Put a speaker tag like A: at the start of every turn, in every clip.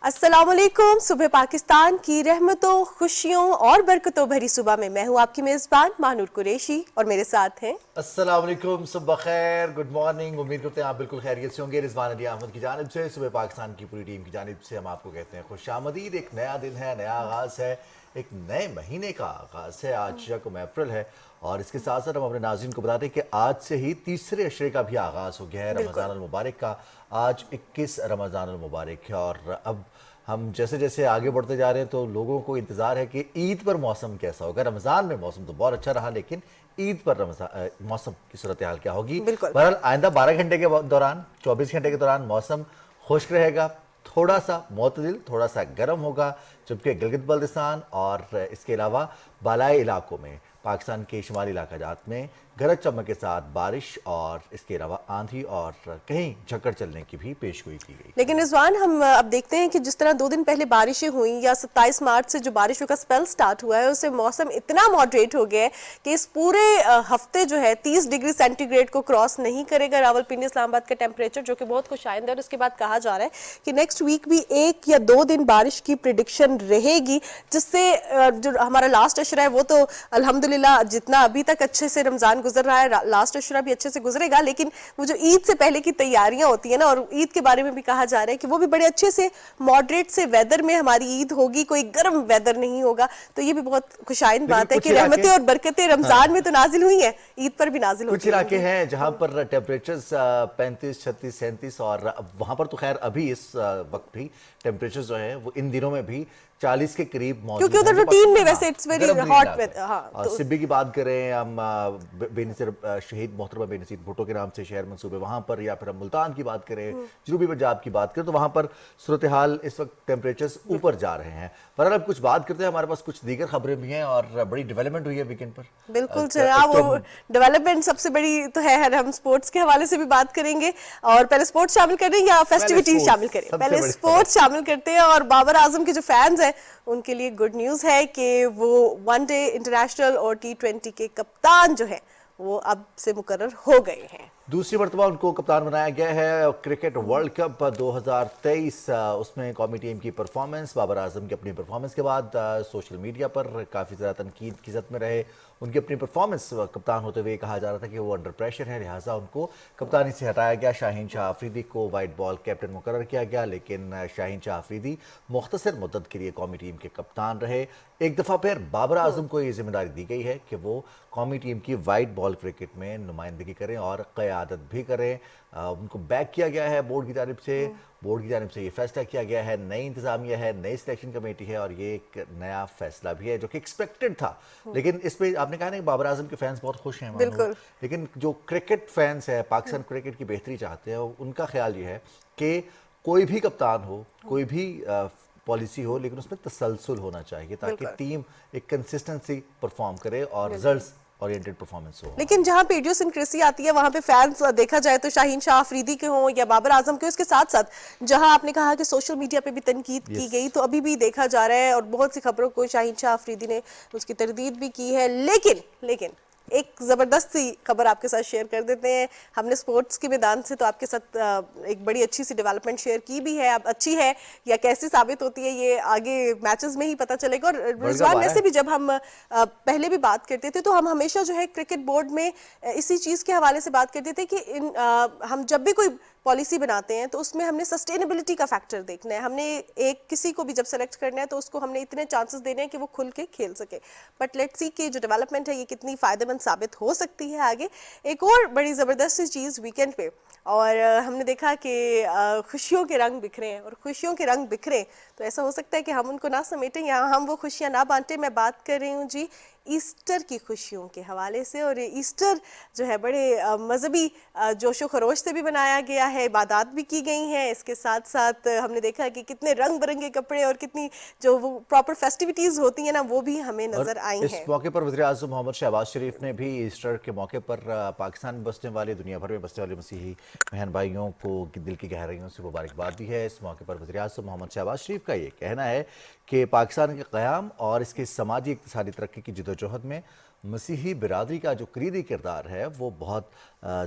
A: अस्सलाम वालेकुम। सुबह पाकिस्तान की रहमतों, खुशियों और बरकतों भरी सुबह में मैं हूँ आपकी मेज़बान मानूर कुरैशी और मेरे साथ हैं
B: अस्सलाम वालेकुम, सुबह खैर, गुड मॉर्निंग। उम्मीद करते हैं आप बिल्कुल खैरियत से होंगे। रिजवान अली अहमद की जानिब से सुबह पाकिस्तान की पूरी टीम की जानिब से हम आपको कहते हैं खुशामदीद। एक नया दिन है, नया आगाज़ है, एक नए महीने का आगाज़ है। आज 6 अप्रैल है और इसके साथ साथ हम अपने नाज़रीन को बताते हैं कि आज से ही तीसरे अशरे का भी आगाज़ हो गया है रमज़ान अल मुबारक का। आज 21 रमज़ान अल मुबारक है और अब हम जैसे जैसे आगे बढ़ते जा रहे हैं तो लोगों को इंतज़ार है कि ईद पर मौसम कैसा होगा। रमज़ान में मौसम तो बहुत अच्छा रहा, लेकिन ईद पर रमज़ान मौसम की सूरत हाल क्या होगी।
A: बिल्कुल।
B: बहरहाल आइंदा 12 घंटे के दौरान, 24 घंटे के दौरान मौसम खुश्क रहेगा, थोड़ा सा मोतदिल, थोड़ा सा गर्म होगा, जबकि गिलगित बल्तिस्तान और इसके अलावा बालाई इलाकों में, पाकिस्तान के शुमाली इलाकाजात में गरज चमक के साथ बारिश और इसके अलावा आंधी और कहीं झक्कड़ चलने की भी पेशगोई की गई।
A: लेकिन रिजवान, हम अब देखते हैं कि जिस तरह 2 दिन पहले बारिशें हुई या 27 मार्च से जो बारिशों का स्पेल स्टार्ट हुआ है, उससे मौसम इतना मॉडरेट हो गया है कि इस पूरे हफ्ते जो है 30 डिग्री सेंटीग्रेड को क्रॉस नहीं करेगा रावलपिंडी इस्लामाबाद का टेम्परेचर, जो कि बहुत खुशाइंद है। और उसके बाद कहा जा रहा है कि नेक्स्ट वीक भी 1 या 2 दिन बारिश की प्रिडिक्शन रहेगी, जिससे जो हमारा लास्ट अशरा है वो तो अल्हम्दुलिल्लाह जितना अभी तक अच्छे से रमजान गुजर रहा है, लास्ट अशरा भी अच्छे से गुजरेगा, लेकिन वो जो ईद से पहले की तैयारियां होती है ना, और ईद के बारे में भी कहा जा रहा है कि वो भी बड़े अच्छे से मॉडरेट से वेदर में हमारी ईद होगी, कोई गर्म वेदर नहीं होगा। तो ये भी बहुत खुशाइंद बात है कि रहमतें और बरकतें रमजान में तो नाजिल हुई हैं, ईद पर भी नाजिल होती
B: कुछ इलाके हैं जहां पर टेम्परेचर्स 35, 36, 37 और वहां पर तो खैर अभी इस वक्त भी टेम्परेचर जो है वो इन दिनों में भी 40 के करीब मौजूद
A: क्योंकि उधर रूटीन में वैसे इट्स वेरी हॉट वेदर। हाँ,
B: तो सिब्बी की बात करें हम, बेनज़ीर शहीद मोहतरमा बेनज़ीर भुट्टो के नाम से शहर मंसूबे वहाँ पर, या फिर हम मुल्तान की बात करें, जनूबी पंजाब की बात करें, तो वहाँ पर सूरत हाल इस वक्त टेम्परेचर्स ऊपर जा रहे हैं। पर अब कुछ बात करते हैं, हमारे पास कुछ दीगर खबरें भी हैं और बड़ी डेवलपमेंट हुई है वीकेंड पर।
A: बिल्कुल जनाब, वो डेवलपमेंट सबसे बड़ी तो है। हम स्पोर्ट्स के हवाले से भी बात करेंगे, और पहले स्पोर्ट्स शामिल करें या फेस्टिविटीज शामिल करें? पहले स्पोर्ट्स शामिल करते हैं। और बाबर आजम के जो फैंस हैं उनके लिए गुड न्यूज़ है कि वो वनडे, इंटरनेशनल और T20 के कप्तान जो है वो अब से मुकर्रर हो गए हैं।
B: दूसरी मरतबा उनको कप्तान बनाया गया है। क्रिकेट वर्ल्ड कप 2023 उसमें कौमी टीम की परफॉर्मेंस, बाबर आजम की अपनी परफॉर्मेंस के बाद सोशल मीडिया पर काफ़ी ज़्यादा तनकीद की ज़द में रहे। उनकी अपनी परफॉर्मेंस कप्तान होते हुए कहा जा रहा था कि वो अंडर प्रेशर है, लिहाजा उनको कप्तानी से हटाया गया। शाहीन शाह अफरीदी को वाइट बॉल कैप्टन मुकर्रर किया गया, लेकिन शाहीन शाह अफरीदी मुख्तसर मुद्दत के लिए कौमी टीम के कप्तान रहे। एक दफ़ा फिर बाबर आजम को ये जिम्मेदारी दी गई है कि वो कौमी टीम की वाइट बॉल क्रिकेट में नुमाइंदगी करें और क़यादत भी करें। उनको बैक किया गया है बोर्ड की जानिब से। बोर्ड की जानिब से ये फैसला किया गया है, नई इंतजामिया है, नई सिलेक्शन कमेटी है, और ये एक नया फैसला भी है जो कि एक्सपेक्टेड था। लेकिन इस पे आपने कहा ना कि बाबर आजम के फैंस बहुत खुश हैं,
A: बिल्कुल।
B: लेकिन जो क्रिकेट फैंस है, पाकिस्तान क्रिकेट की बेहतरी चाहते हैं, उनका ख्याल ये है कि कोई भी कप्तान हो, कोई भी पॉलिसी हो, लेकिन उसमें तसलसल होना चाहिए ताकि टीम एक कंसिस्टेंसी परफॉर्म करे और रिजल्ट्स ओरिएंटेड परफॉर्मेंस हो।
A: लेकिन जहां पे इडियोसिंक्रेसी आती है वहां पे फैंस देखा जाए तो शाहीन शाह अफरीदी के हों या बाबर आजम के, उसके साथ साथ जहां आपने कहा कि सोशल मीडिया पे भी तनकीद की गई, तो अभी भी देखा जा रहा है और बहुत सी खबरों को शाहीन शाह अफरीदी ने उसकी तरदीद भी की है। लेकिन एक ज़बरदस्त सी खबर आपके साथ शेयर कर देते हैं। हमने स्पोर्ट्स के मैदान से तो आपके साथ एक बड़ी अच्छी सी डेवलपमेंट शेयर की भी है। अब अच्छी है या कैसी साबित होती है ये आगे मैचेस में ही पता चलेगा। और रिजवान, वैसे भी जब हम पहले भी बात करते थे तो हम हमेशा जो है क्रिकेट बोर्ड में इसी चीज़ के हवाले से बात करते थे कि हम जब भी कोई पॉलिसी बनाते हैं तो उसमें हमने सस्टेनेबिलिटी का फैक्टर देखना है। हमने एक किसी को भी जब सेलेक्ट करना है तो उसको हमने इतने चांसेस देने हैं कि वो खुल के खेल सके। बट लेट्स सी कि जो डेवलपमेंट है ये कितनी फ़ायदेमंद साबित हो सकती है आगे। एक और बड़ी ज़बरदस्त सी चीज़ वीकेंड पे, और हमने देखा कि खुशियों के रंग बिखरे हैं, और खुशियों के रंग बिखरे तो ऐसा हो सकता है कि हम उनको ना समेटें या हम वो खुशियाँ ना बांटें। मैं बात कर रही हूँ जी ईस्टर की खुशियों के हवाले से। और ईस्टर जो है बड़े मजहबी जोशो खरोश से भी बनाया गया है, इबादत भी की गई हैं। इसके साथ साथ हमने देखा कि कितने रंग बिरंगे कपड़े और कितनी जो वो प्रॉपर फेस्टिविटीज़ होती हैं ना, वो भी हमें नज़र आई हैं।
B: इस मौके पर वज़ीर आज़म मोहम्मद शहबाज शरीफ ने भी ईस्टर के मौके पर पाकिस्तान में बसने वाले, दुनिया भर में बसने वाले मसीही बहन भाइयों को दिल की गहराइयों से मुबारकबाद दी है। इस मौके पर वज़ीर आज़म मोहम्मद शहबाज शरीफ का ये कहना है कि पाकिस्तान के क़याम और इसकी समाजी इक़्तिसादी तरक्की की जद्दोजहद में मसीही बिरादरी का जो कलीदी किरदार है वो बहुत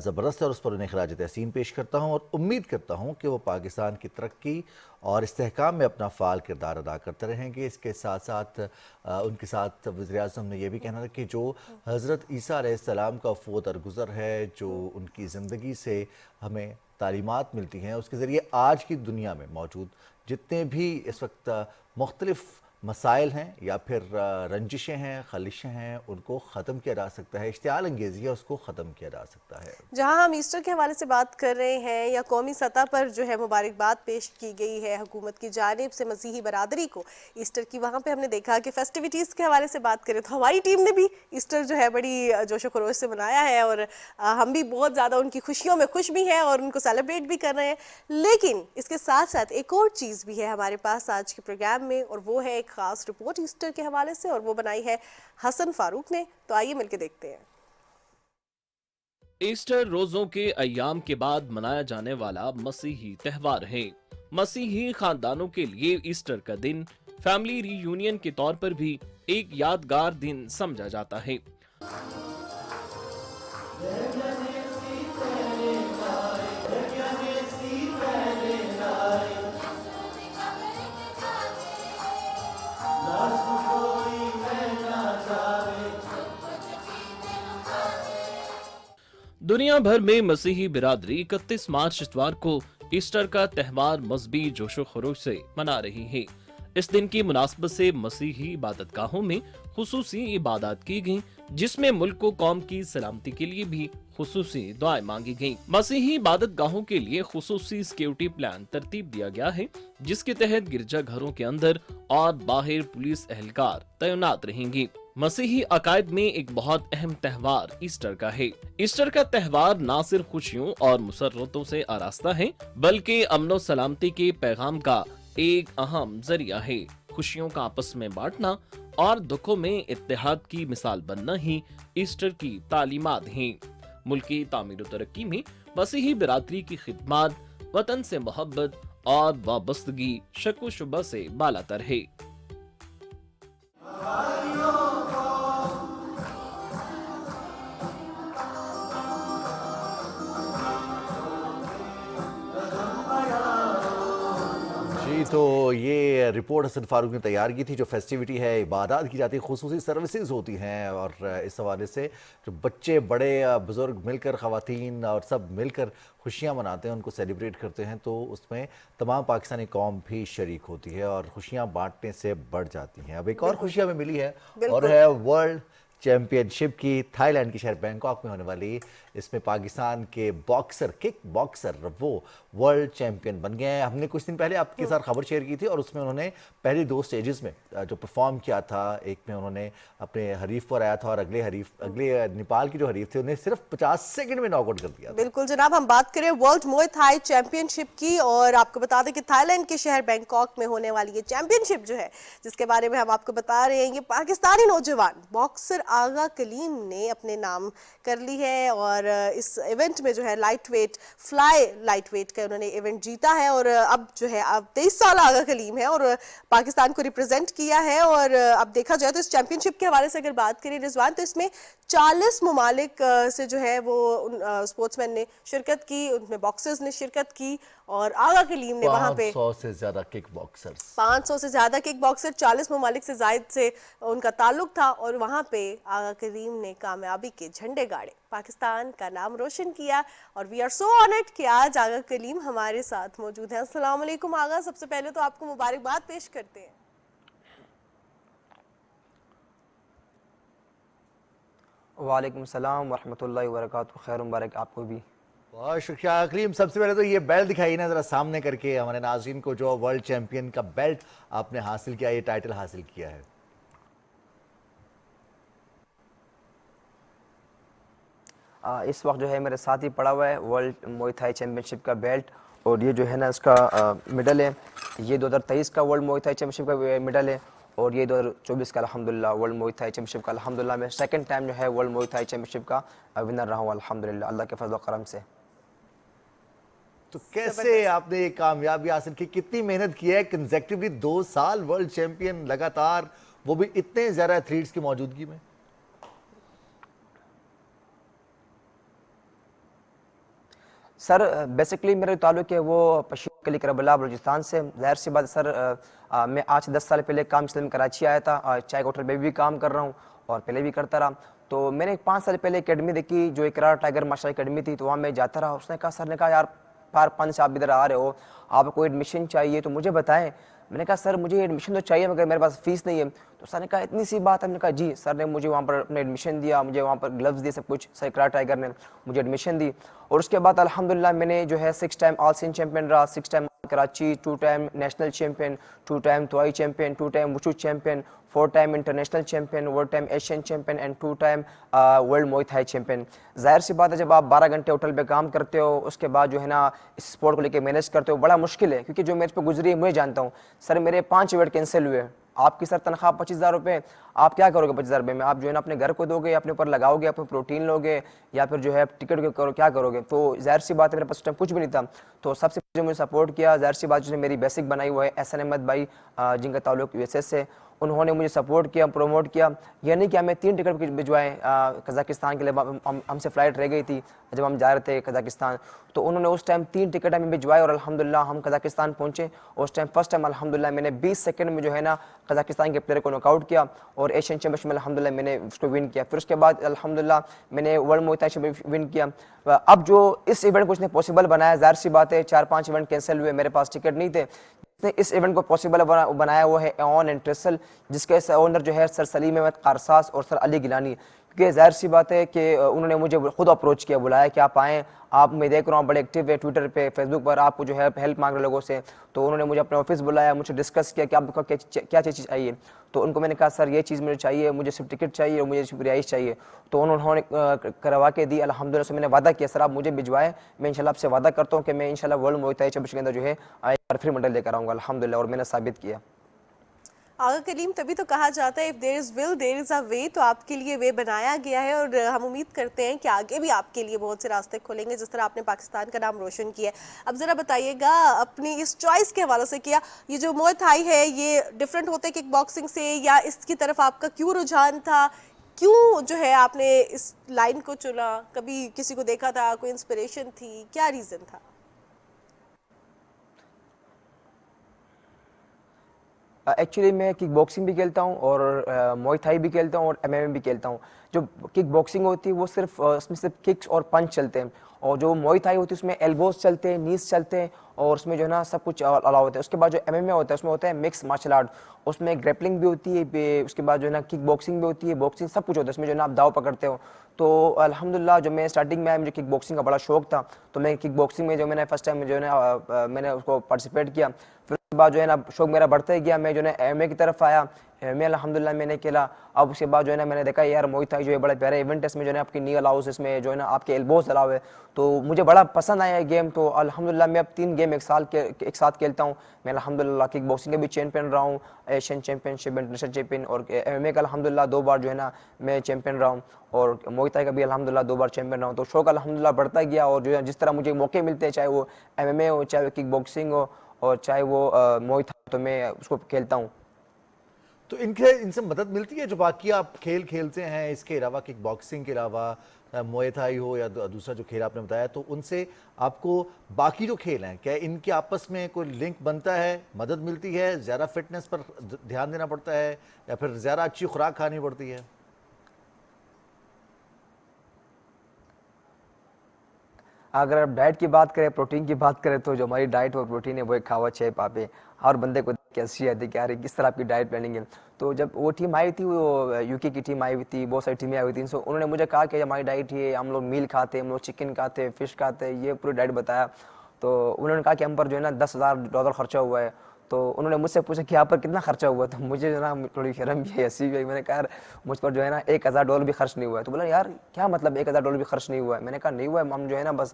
B: ज़बरदस्त है और उस पर उन्हें खराज तहसीन पेश करता हूँ और उम्मीद करता हूँ कि वो पाकिस्तान की तरक्की और इस्तेहकाम में अपना फ़ाल किरदार अदा करते रहेंगे। इसके साथ साथ उनके साथ वज़ीर-ए-आज़म ने यह भी कहना था कि जो हज़रत ईसा अलैहिस्सलाम का फ़ौत दरगुज़र है, जो उनकी ज़िंदगी से हमें तालीमात मिलती हैं, उसके ज़रिए आज की दुनिया में मौजूद जितने भी इस वक्त मुख्तलिफ़ मसाइल हैं या फिर रंजिशें हैं, खलिशें हैं, उनको ख़त्म किया जा सकता है, इश्तियाल अंगेज़ी है उसको ख़त्म किया जा सकता है।
A: जहां हम ईस्टर के हवाले से बात कर रहे हैं या कौमी सतह पर जो है मुबारकबाद पेश की गई है हुकूमत की जानिब से मसीही बरादरी को ईस्टर की, वहाँ पे हमने देखा कि फेस्टिविटीज़ के हवाले से बात करें तो हमारी टीम ने भी ईस्टर जो है बड़ी जोशो खरोश से मनाया है और हम भी बहुत ज़्यादा उनकी खुशियों में खुश भी हैं और उनको सेलिब्रेट भी कर रहे हैं। लेकिन इसके साथ साथ एक और चीज़ भी है हमारे पास आज के प्रोग्राम में और वो है एक ख़ास रिपोर्ट ईस्टर के हवाले से और वो बनाई है हसन फारूक ने। तो आइए मिलकर देखते हैं।
C: ईस्टर रोजों के अय्याम के बाद मनाया जाने वाला मसीही त्यौहार है। मसीही खानदानों के लिए ईस्टर का दिन फैमिली रीयूनियन के तौर पर भी एक यादगार दिन समझा जाता है। दुनिया भर में मसीही बिरादरी 31 मार्च इतवार को ईस्टर का त्यौहार मजहबी जोशो खरोश से मना रही है। इस दिन की मुनासबत से मसीही इबादतगाहों में खुसूसी इबादत की गई, जिसमें मुल्क को कौम की सलामती के लिए भी खुसूसी दुआएं मांगी गईं। मसीही इबादतगाहों के लिए खुसूसी सिक्योरिटी प्लान तरतीब दिया गया है, जिसके तहत गिरजा घरों के अंदर और बाहर पुलिस एहलकार तैनात रहेंगे। मसीही अकायद में एक बहुत अहम त्यौहार ईस्टर का है। ईस्टर का त्यौहार न सिर्फ खुशियों और मुसर्रतों से आरास्ता है, बल्कि अमन सलामती के पैगाम का एक अहम जरिया है। खुशियों का आपस में बांटना और दुखों में इत्तेहाद की मिसाल बनना ही ईस्टर की तालीमात हैं। मुल्क की तामीर और तरक्की में मसीही बिरादरी की खिदमत, वतन से मोहब्बत और वाबस्तगी शक शुबा से बालातर है।
B: जी, तो ये रिपोर्ट हसन फारूक ने तैयार की थी। जो फेस्टिविटी है, इबादत की जाती है, खुसूसी सर्विसेज होती हैं और इस हवाले से जो बच्चे, बड़े, बुज़ुर्ग मिलकर, ख़वातीन और सब मिलकर खुशियाँ मनाते हैं, उनको सेलिब्रेट करते हैं, तो उसमें तमाम पाकिस्तानी कौम भी शरीक होती है और खुशियाँ बांटने से बढ़ जाती हैं। अब एक और खुशी हमें मिली है और है वर्ल्ड चैम्पियनशिप की। थाईलैंड के शहर बैंकॉक में होने वाली इसमें पाकिस्तान के बॉक्सर, किक बॉक्सर, वो वर्ल्ड चैंपियन बन गए हैं। हमने कुछ दिन पहले आपके साथ खबर शेयर की थी और उसमें उन्होंने पहली 2 स्टेजेस में जो परफॉर्म किया था, एक में उन्होंने अपने हरीफ पर आया था और अगले नेपाल की जो हरीफ थे उन्हें सिर्फ 50 सेकंड में नॉकआउट कर दिया था।
A: बिल्कुल जनाब, हम बात करें वर्ल्ड मुए थाई चैंपियनशिप की और आपको बता दें कि थाईलैंड के शहर बैंकॉक में होने वाली ये चैंपियनशिप जो है, जिसके बारे में हम आपको बता रहे हैं, ये पाकिस्तानी नौजवान बॉक्सर आगा कलीम ने अपने नाम कर ली है और इस इवेंट में जो है लाइट वेट का उन्होंने इवेंट जीता है और अब जो है अब 23 साल आगा कलीम है और पाकिस्तान को रिप्रेजेंट किया है। और अब देखा जाए तो इस चैंपियनशिप के हवाले से अगर बात करें रिजवान, तो इसमें 40 ममालिक से जो है वो स्पोर्ट्समैन ने शिरकत की, उनमें बॉक्सर्स ने शिरकत की और आगा कलीम ने वहाँ पे
B: 500 से ज़्यादा किक बॉक्सर्स,
A: 500 से ज़्यादा किक बॉक्सर, 40 ममालिक से जायद से उनका ताल्लुक था और वहाँ पे आगा कलीम ने कामयाबी के झंडे गाड़े, पाकिस्तान का नाम रोशन किया और वी आर सो ऑनर्ड कि आज आगा कलीम हमारे साथ मौजूद हैं। अस्सलाम वालेकुम आगा, सबसे पहले तो आपको मुबारकबाद पेश करते हैं।
D: वालेकुम सलाम वरहमतुल्लाहि वबरकातुहू। खैर मुबारक आपको भी।
B: बहुत शुक्रिया अकरीम। सबसे पहले तो ये बेल्ट दिखाइए ना ज़रा सामने करके हमारे नाज़रीन को, जो वर्ल्ड चैंपियन का बेल्ट आपने हासिल किया, ये टाइटल हासिल किया है।
D: इस वक्त जो है मेरे साथ ही पड़ा हुआ है वर्ल्ड मुए थाई चैम्पियनशिप का बेल्ट और ये जो है ना इसका मेडल है। ये 2023 का वर्ल्ड मुए थाई चैम्पियनशिप का मेडल है और ये 2024 का अल्हम्दुलिल्लाह वर्ल्ड मुए थाई चैम्पियनशिप का अल्हम्दुलिल्लाह मैं सेकंड टाइम जो है वर्ल्ड मुए थाई चैम्पियनशिप का विनर रहा हूँ अल्हम्दुलिल्लाह, अल्लाह के फजल करम से।
B: तो कैसे आपने ये कामयाबी हासिल की, कितनी मेहनत की है? कंसेक्टिवली 2 साल वर्ल्ड चैंपियन लगातार, वो भी इतने ज़्यादा एथलीट्स की मौजूदगी में।
D: سر بیسکلی میرا تعلق ہے وہ پشیور کلی کربلا بلوچستان سے. ظاہر سی بات سر میں آج 10 سال پہلے کام اس لیے کراچی آیا تھا, چائے ہوٹل میں بھی کام کر رہا ہوں اور پہلے بھی کرتا رہا. تو میں نے 5 سال پہلے اکیڈمی دیکھی جو اقرار ٹائیگر ماشاء اکیڈمی تھی, تو وہاں میں جاتا رہا. اس نے کہا, سر نے کہا یار 5 سے آپ ادھر آ رہے ہو, آپ کو ایڈمیشن چاہیے تو مجھے بتائیں. میں نے کہا سر مجھے ایڈمیشن تو چاہیے مگر میرے پاس فیس نہیں ہے. تو سر نے کہا اتنی سی بات ہے. میں نے کہا جی. سر نے مجھے وہاں پر اپنا ایڈمیشن دیا, مجھے وہاں پر گلوز دیے, سب کچھ. سر اقرار ٹائیگر نے مجھے ایڈمیشن دی اور اس کے بعد الحمدللہ میں نے جو ہے 6 ٹائم آل سندھ چیمپئن رہا, 6 time Karachi, 2 time national champion, 2 time توائی champion, 2 time wushu champion, 4 time international champion, 1 time Asian champion and 2 time world Muay Thai champion. ظاہر سی بات ہے جب آپ 12 گھنٹے ہوٹل پہ کام کرتے ہو, اس کے بعد جو ہے نا اس اسپورٹ کو لے کے مینیج کرتے ہو, بڑا مشکل ہے. کیونکہ جو میرے پہ گزری ہے مجھے جانتا ہوں. سر میرے 5 ایونٹ کینسل ہوئے. آپ کی سر تنخواہ 25,000 روپے, آپ کیا کرو گے 25,000 روپے میں؟ آپ جو ہے نا اپنے گھر کو دو گے, اپنے اوپر لگاؤ گے, اپنے پروٹین لو گے, یا پھر جو ہے ٹکٹ کیا کرو گے؟ تو ظاہر سی بات ہے میرے پاس اس ٹائم کچھ بھی نہیں تھا. تو سب سے جو مجھے سپورٹ کیا, ظاہر سی بات جو میری بیسک بنائی وہ ہے احسن احمد بھائی, جن کا تعلق USA سے. انہوں نے مجھے سپورٹ کیا, پروموٹ کیا. یہ نہیں کہ ہمیں 3 ٹکٹ بھجوائے قزاقستان کے لیے, ہم سے فلائٹ رہ گئی تھی جب ہم جا رہے تھے قزاقستان, تو انہوں نے اس ٹائم 3 ٹکٹ ہمیں بھجوائے اور الحمدللہ ہم قزاقستان پہنچے. اس ٹائم فرسٹ ٹائم الحمدللہ میں نے 20 سیکنڈ میں جو ہے نا قزاقستان کے پلیئر کو ناک آؤٹ کیا اور ایشین چیمپئن شپ میں الحمدللہ میں نے اس کو ون کیا. پھر اس کے بعد الحمدللہ میں نے world Muay Thai champion one کیا. اب جو اس ایونٹ کو اس نے پاسبل بنایا, ظاہر سی بات ہے 4-5 ایونٹ کینسل ہوئے, میرے پاس ٹکٹ نہیں تھے. جس نے اس ایونٹ کو پاسبل بنایا وہ ہے ایون اینڈ ٹریسل, جس کے اونر جو ہے سر سلیم احمد قارساز اور سر علی گیلانی. کیونکہ ظاہر سی بات ہے کہ انہوں نے مجھے خود اپروچ کیا, بلایا کہ آپ آئیں, آپ میں دیکھ رہا ہوں بڑے ایکٹیو ہے ٹویٹر پہ, فیس بک پر, آپ کو جو ہے ہیلپ مانگ رہے لوگوں سے. تو انہوں نے مجھے اپنے آفس بلایا, مجھے ڈسکس کیا کہ آپ کو کیا چیز چاہیے. تو ان کو میں نے کہا سر یہ چیز مجھے چاہیے, مجھے صرف ٹکٹ چاہیے اور مجھے صرف رہائش چاہیے. تو انہوں نے کروا کے دی الحمدللہ. سے میں نے وعدہ کیا سر آپ مجھے بھجوائیں, میں انشاءاللہ آپ سے وعدہ کرتا ہوں کہ میں انشاءاللہ ورلڈ موئے تھائی چیمپئن شپ کے اندر جو ہے ایک پھر میڈل لے کر آؤں گا الحمدللہ, اور میں نے ثابت کیا.
A: آغا کریم, تبھی تو کہا جاتا ہے if there is will there is a way, تو آپ کے لیے وے بنایا گیا ہے اور ہم امید کرتے ہیں کہ آگے بھی آپ کے لیے بہت سے راستے کھولیں گے جس طرح آپ نے پاکستان کا نام روشن کیا ہے. اب ذرا بتائیے گا اپنی اس چوائس کے حوالے سے, کیا یہ جو موئے تھائی ہے یہ ڈفرینٹ ہوتے کک باکسنگ سے, یا اس کی طرف آپ کا کیوں رجحان تھا, کیوں جو ہے آپ نے اس لائن کو چنا؟ کبھی کسی کو دیکھا تھا, کوئی انسپریشن تھی, کیا ریزن تھا؟
D: ایکچولی میں کک باکسنگ بھی کھیلتا ہوں اور موئے تھائی بھی کھیلتا ہوں اور MMA بھی کھیلتا ہوں. جو کک باکسنگ ہوتی ہے وہ صرف اس میں صرف ککس اور پنچ چلتے ہیں, اور جو موئے تھائی ہوتی ہے اس میں ایلبوز چلتے ہیں, نیز چلتے ہیں, اور اس میں جو ہے نا سب کچھ الاؤ ہوتا ہے. اس کے بعد جو MMA ہوتا ہے اس میں ہوتا ہے مکس مارشل آرٹ, اس میں گریپلنگ بھی ہوتی ہے, اس کے بعد جو ہے نا کک باکسنگ بھی ہوتی ہے, باکسنگ سب کچھ ہوتا ہے. اس میں جو ہے نا آپ داؤ پکڑتے ہو. تو الحمدللہ جب میں اسٹارٹنگ میں آیا مجھے کک باکسنگ کا بڑا شوق تھا, تو میں کک باکسنگ میں جو میں نے فرسٹ ٹائم جو ہے نا میں نے اس کو پارٹیسپیٹ کیا. پھر اس کے بعد جو ہے نا شوق میرا بڑھتا ہی گیا, میں جو ہے نا MMA کی طرف آیا. میں الحمدللہ میں نے کھیلا. اب اس کے بعد جو ہے نا میں نے دیکھا یار موئے تھائی جو ہے بڑا پیارا ایونٹ ہے, اس میں جو ہے نا آپ کی نی الاؤز, اس میں جو ہے نا آپ کے ایلبوز الاؤ ہے. تو مجھے بڑا پسند آیا یہ گیم. تو الحمدللہ میں اب 3 گیم ایک ساتھ کھیلتا ہوں. میں الحمدللہ کک باکسنگ کا بھی چیمپئن رہا ہوں, ایشین چیمپئن شپ, انٹرنیشنل چیمپئن, اور MMA کا الحمدللہ 2 بار جو ہے نا میں چیمپئن رہا ہوں, اور موئے تھائی کا بھی الحمدللہ 2 بار چیمپئن رہا ہوں. تو شوق الحمدللہ بڑھتا گیا, اور جو ہے جس طرح مجھے موقع ملتے ہیں, چاہے وہ MMA ہو, چاہے وہ کک باکسنگ ہو, اور چاہے وہ موئے تھائی, تو میں اس کو کھیلتا ہوں.
B: تو ان سے مدد ملتی ہے جو باقی آپ کھیل کھیلتے ہیں اس کے علاوہ, کک باکسنگ کے علاوہ, موئے تھائی ہو یا دوسرا جو کھیل آپ نے بتایا, تو ان سے آپ کو باقی جو کھیل ہیں کیا ان کے آپس میں کوئی لنک بنتا ہے, مدد ملتی ہے, زیادہ فٹنس پر دھیان دینا پڑتا ہے, یا پھر زیادہ اچھی خوراک کھانی پڑتی ہے؟
D: اگر آپ ڈائٹ کی بات کریں, پروٹین کی بات کریں, تو جو ہماری ڈائٹ اور پروٹین ہے وہ ایک کھاوا چھ پاپے. ہر بندے کو کیسی آتی ہے کہ یار کس طرح آپ کی ڈائٹ پلاننگ ہے. تو جب وہ ٹیم آئی تھی, وہ UK کی ٹیم آئی ہوئی تھی, بہت ساری ٹیمیں آئی ہوئی تھیں, سو انہوں نے مجھے کہا کہ ہماری ڈائٹ یہ, ہم لوگ میل کھاتے ہیں, ہم لوگ چکن کھاتے ہیں, فش کھاتے ہیں, یہ پوری ڈائٹ بتایا. تو انہوں نے کہا کہ ہم پر جو ہے نا $10,000 خرچہ ہوا ہے. تو انہوں نے مجھ سے پوچھا کہ آپ پر کتنا خرچہ ہوا؟ تو مجھے جو ہے نا تھوڑی شرم بھی ہے, ہنسی بھی ہے. میں نے کہا یار مجھ پر جو ہے نا $1,000 بھی خرچ نہیں ہوا ہے. تو بولا یار کیا مطلب $1,000 بھی خرچ نہیں ہوا ہے؟ میں نے کہا نہیں ہوا ہے, ہم جو ہے نا بس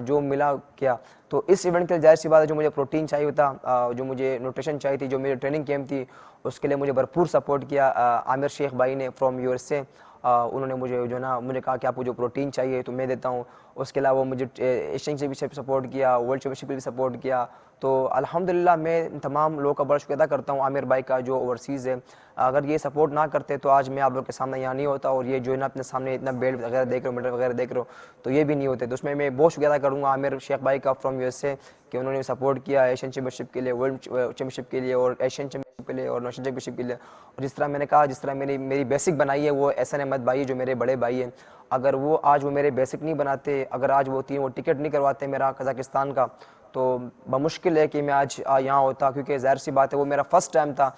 D: جو ملا کیا. تو اس ایونٹ کے لیے ظاہر سی بات ہے جو مجھے پروٹین چاہیے تھا, جو مجھے نیوٹریشن چاہیے تھی, جو میری ٹریننگ کیمپ تھی, اس کے لیے مجھے بھرپور سپورٹ کیا عامر شیخ بھائی نے فرام USA. انہوں نے مجھے جو ہے نا مجھے کہا کہ آپ کو جو پروٹین چاہیے تو میں دیتا ہوں. اس کے علاوہ مجھے ایشین چیمپئن شپ سپورٹ کیا, ورلڈ چیمپئن شپ بھی سپورٹ کیا. تو الحمدللہ میں تمام لوگوں کا بڑا شکریہ ادا کرتا ہوں، عامر بھائی کا جو اوورسیز ہے، اگر یہ سپورٹ نہ کرتے تو آج میں آپ لوگ کے سامنے یہاں نہیں ہوتا، اور یہ جو ہے نا اپنے سامنے اتنا بیلٹ وغیرہ دیکھ رہے ہو، میڈل وغیرہ دیکھ رہے ہو، تو یہ بھی نہیں ہوتے۔ تو اس میں بہت شکریہ ادا کروں گا عامر شیخ بھائی کا فرام USA کہ انہوں نے سپورٹ کیا ایشین چیمپئن شپ کے لیے، ورلڈ چیمپئن شپ کے لیے، اور ایشین چیمپئن شپ کے لیے، اور نیشنل چیمپئن شپ کے لیے۔ اور جس طرح میں نے کہا، جس طرح میری بیسک بنائی ہے وہ احسن احمد بھائی جو میرے بڑے بھائی ہیں، اگر وہ آج وہ میرے بیسک نہیں بناتے، اگر آج وہ ٹکٹ نہیں کرواتے میرا قزاقستان کا، تو بمشکل ہے کہ میں آج یہاں ہوتا، کیونکہ ظاہر سی بات ہے وہ میرا فرسٹ ٹائم تھا،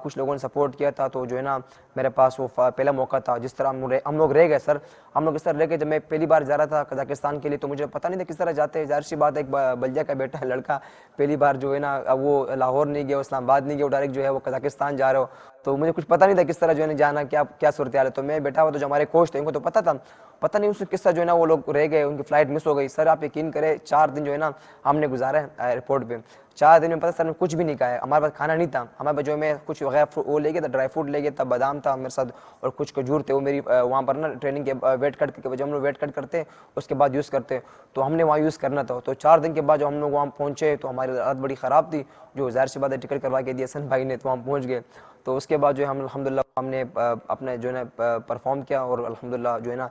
D: کچھ لوگوں نے سپورٹ کیا تھا، تو جو ہے نا میرے پاس وہ پہلا موقع تھا۔ جس طرح ہم لوگ رہ گئے سر، ہم لوگ اس طرح رہ گئے، جب میں پہلی بار جا رہا تھا قزاقستان کے لیے تو مجھے پتہ نہیں تھا کس طرح جاتے ہیں، ظاہر سی بات ہے ایک بلجا کا بیٹا لڑکا پہلی بار جو ہے نا وہ لاہور نہیں گیا، اسلام آباد نہیں گیا، ڈائریکٹ جو ہے وہ قزاقستان جا رہے ہو، تو مجھے کچھ پتہ نہیں تھا کس طرح جو ہے نا جانا، کیا صورتحال ہے۔ تو میں بیٹھا ہوا تو جو ہمارے کوچ تھے ان کو تو پتہ تھا، پتہ نہیں اس سے کس طرح جو ہے نا وہ لوگ رہ گئے، ان کی فلائٹ مس ہو گئی۔ سر آپ یقین کریں 4 دن جو ہے نا ہم نے گزارا ہے ایئرپورٹ پہ، 4 دن میں پتہ سر نے کچھ بھی نہیں کھایا، ہمارے پاس کھانا نہیں تھا، ہمارے پاس جو میں کچھ وغیرہ وہ لے گیا تھا، ڈرائی فروٹ لے گیا تھا، بادام تھا میرے ساتھ اور کچھ کھجور تھے، وہ میری وہاں پر نا ٹریننگ کے ویٹ کٹ کے جب ہم لوگ ویٹ کٹ کرتے اس کے بعد یوز کرتے، تو ہم نے وہاں یوز کرنا تھا۔ تو 4 دن کے بعد جب ہم لوگ وہاں پہنچے تو ہماری حالت بڑی خراب تھی، جو ظاہر سی بات ہے ٹکٹ کروا کے دیا حسن بھائی نے، تو وہاں پہنچ گئے۔ تو اس کے بعد جو ہے ہم الحمدللہ ہم نے اپنے جو ہے نا پرفارم کیا، اور الحمدللہ جو ہے نا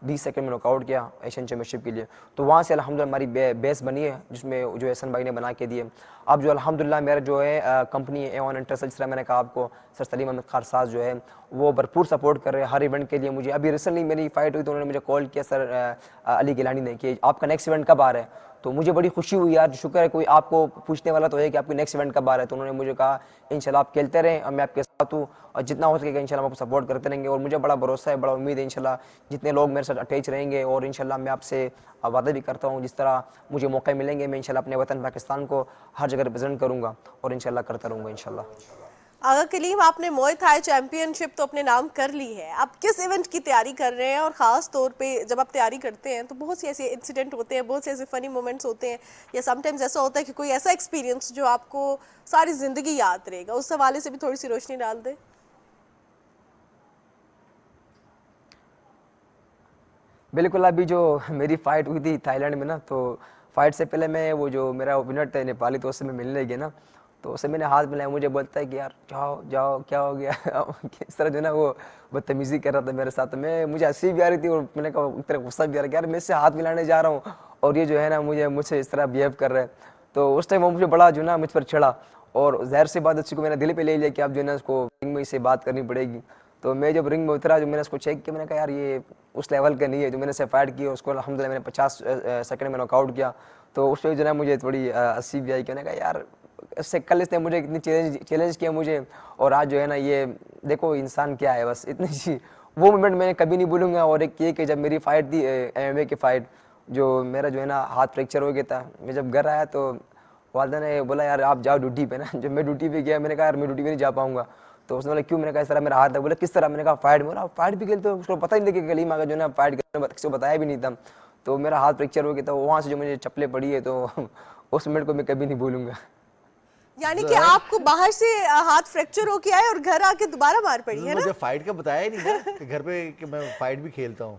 D: 20 سیکنڈ میں ناک آؤٹ کیا ایشین چیمپئن شپ کے لیے۔ تو وہاں سے الحمدللہ ہماری بیس بنی ہے، جس میں جو حسن بھائی نے بنا کے دیے۔ اب جو الحمدللہ میرا جو ہے کمپنی A1 انٹرسل، جس طرح میں نے کہا آپ کو، سر سلیم احمد خارساز جو ہے وہ بھرپور سپورٹ کر رہے ہیں ہر ایونٹ کے لیے مجھے۔ ابھی ریسنٹلی میری فائٹ ہوئی تو انہوں نے مجھے کال کیا سر علی گیلانی نے کہ آپ کا نیکسٹ ایونٹ کب آ رہا ہے، تو مجھے بڑی خوشی ہوئی یار، شکر ہے کوئی آپ کو پوچھنے والا تو ہے کہ آپ کی نیکسٹ ایونٹ کب آ رہا ہے۔ تو انہوں نے مجھے کہا انشاءاللہ آپ کھیلتے رہیں اور میں آپ کے ساتھ ہوں، اور جتنا ہو سکے گا انشاءاللہ ہم آپ کو سپورٹ کرتے رہیں گے، اور مجھے بڑا بھروسہ ہے، بڑا امید ہے انشاءاللہ جتنے لوگ میرے ساتھ اٹیچ رہیں گے، اور انشاءاللہ میں آپ سے وعدہ بھی کرتا ہوں جس طرح مجھے موقع ملیں گے میں انشاءاللہ اپنے وطن پاکستان کو ہر جگہ ریپرزینٹ کروں گا، اور انشاءاللہ کرتا رہوں گا انشاءاللہ۔
A: آغا کلیم، آپ نے موئے تھائی چیمپئن شپ تو اپنے نام کر لی ہے، آپ کس ایونٹ کی تیاری کر رہے ہیں؟ اور خاص طور پہ جب آپ تیاری کرتے ہیں تو بہت سی ایسے انسیڈنٹ ہوتے ہیں، بہت سے ایسے فنی مومنٹس ہوتے ہیں، یا سم ٹائمز ایسا ہوتا ہے کہ کوئی ایسا ایکسپیرینس جو آپ کو ساری زندگی یاد رہے گا، اس حوالے سے بھی تھوڑی سی روشنی ڈال دیں۔
D: بالکل، ابھی جو میری فائٹ ہوئی تھی تھائی لینڈ میں نا، تو فائٹ سے پہلے میں وہ جو میرا ونر تھا نیپالی، تو اس سے میں ملنے گیا نا، تو اسے میں نے ہاتھ ملایا، مجھے بولتا ہے کہ یار جاؤ جاؤ کیا ہو گیا اس طرح جو ہے نا وہ بدتمیزی کر رہا تھا میرے ساتھ، مجھے ہنسی بھی آ رہی تھی اور میں نے کہا اس طرح غصہ بھی آ رہا ہے کہ یار میں اس سے ہاتھ ملانے جا رہا ہوں اور یہ جو ہے نا مجھ سے اس طرح بیہیو کر رہا ہے۔ تو اس ٹائم وہ مجھے بڑا جو ہے نا مجھ پر چڑھا، اور ظاہر سی بات اسی کو میں نے دل پہ لے لیا کہ اب جو ہے نا اس کو رنگ میں سے بات کرنی پڑے گی۔ تو میں جب رنگ میں اترا، جو میں نے اس کو چیک کیا، میں نے کہا یار یہ اس لیول کا نہیں ہے، جو میں نے اسے فائٹ کی اس کو الحمدللہ میں نے 50 سیکنڈ میں ناک آؤٹ کیا۔ تو اس پہ جو ہے نا مجھے تھوڑی ہنسی بھی آئی کہ میں نے کہا یار اس سے کل اس نے مجھے اتنی چیلنج کیا مجھے، اور آج جو ہے نا یہ دیکھو انسان کیا ہے، بس اتنی سی وہ مومنٹ میں کبھی نہیں بھولوں گا۔ اور ایک یہ کہ جب میری فائٹ تھی MMA کی فائٹ، جو میرا جو ہے نا ہاتھ فریکچر ہو گیا تھا، میں جب گھر آیا تو والدہ نے بولا یار آپ جاؤ ڈیوٹی پہ نا۔ جب میں ڈیوٹی پہ گیا میں نے کہا یار میں ڈیوٹی پہ نہیں جا پاؤں گا، تو اس نے بولا کیوں؟ میں نے کہا اس طرح میرا ہاتھ ہے۔ بولا کس طرح؟ میں نے کہا فائٹ میں۔ فائٹ بھی کھیلتے اس کو پتہ ہی نہیں تھا کہ کلیم آگے جو ہے نا فائٹ کرنے کسی کو بتایا بھی نہیں تھا، تو میرا ہاتھ فریکچر ہو گیا تھا، وہاں سے جو مجھے چپلیں پڑی ہے تو اس منٹ کو میں کبھی نہیں بھولوں گا۔
A: یعنی کہ آپ کو باہر سے ہاتھ فریکچر ہو کے آئے اور گھر آ کے دوبارہ مار پڑی ہے نا؟
B: مجھے فائٹ کا بتایا ہی نہیں تھا کہ گھر پہ کہ میں فائٹ بھی کھیلتا ہوں۔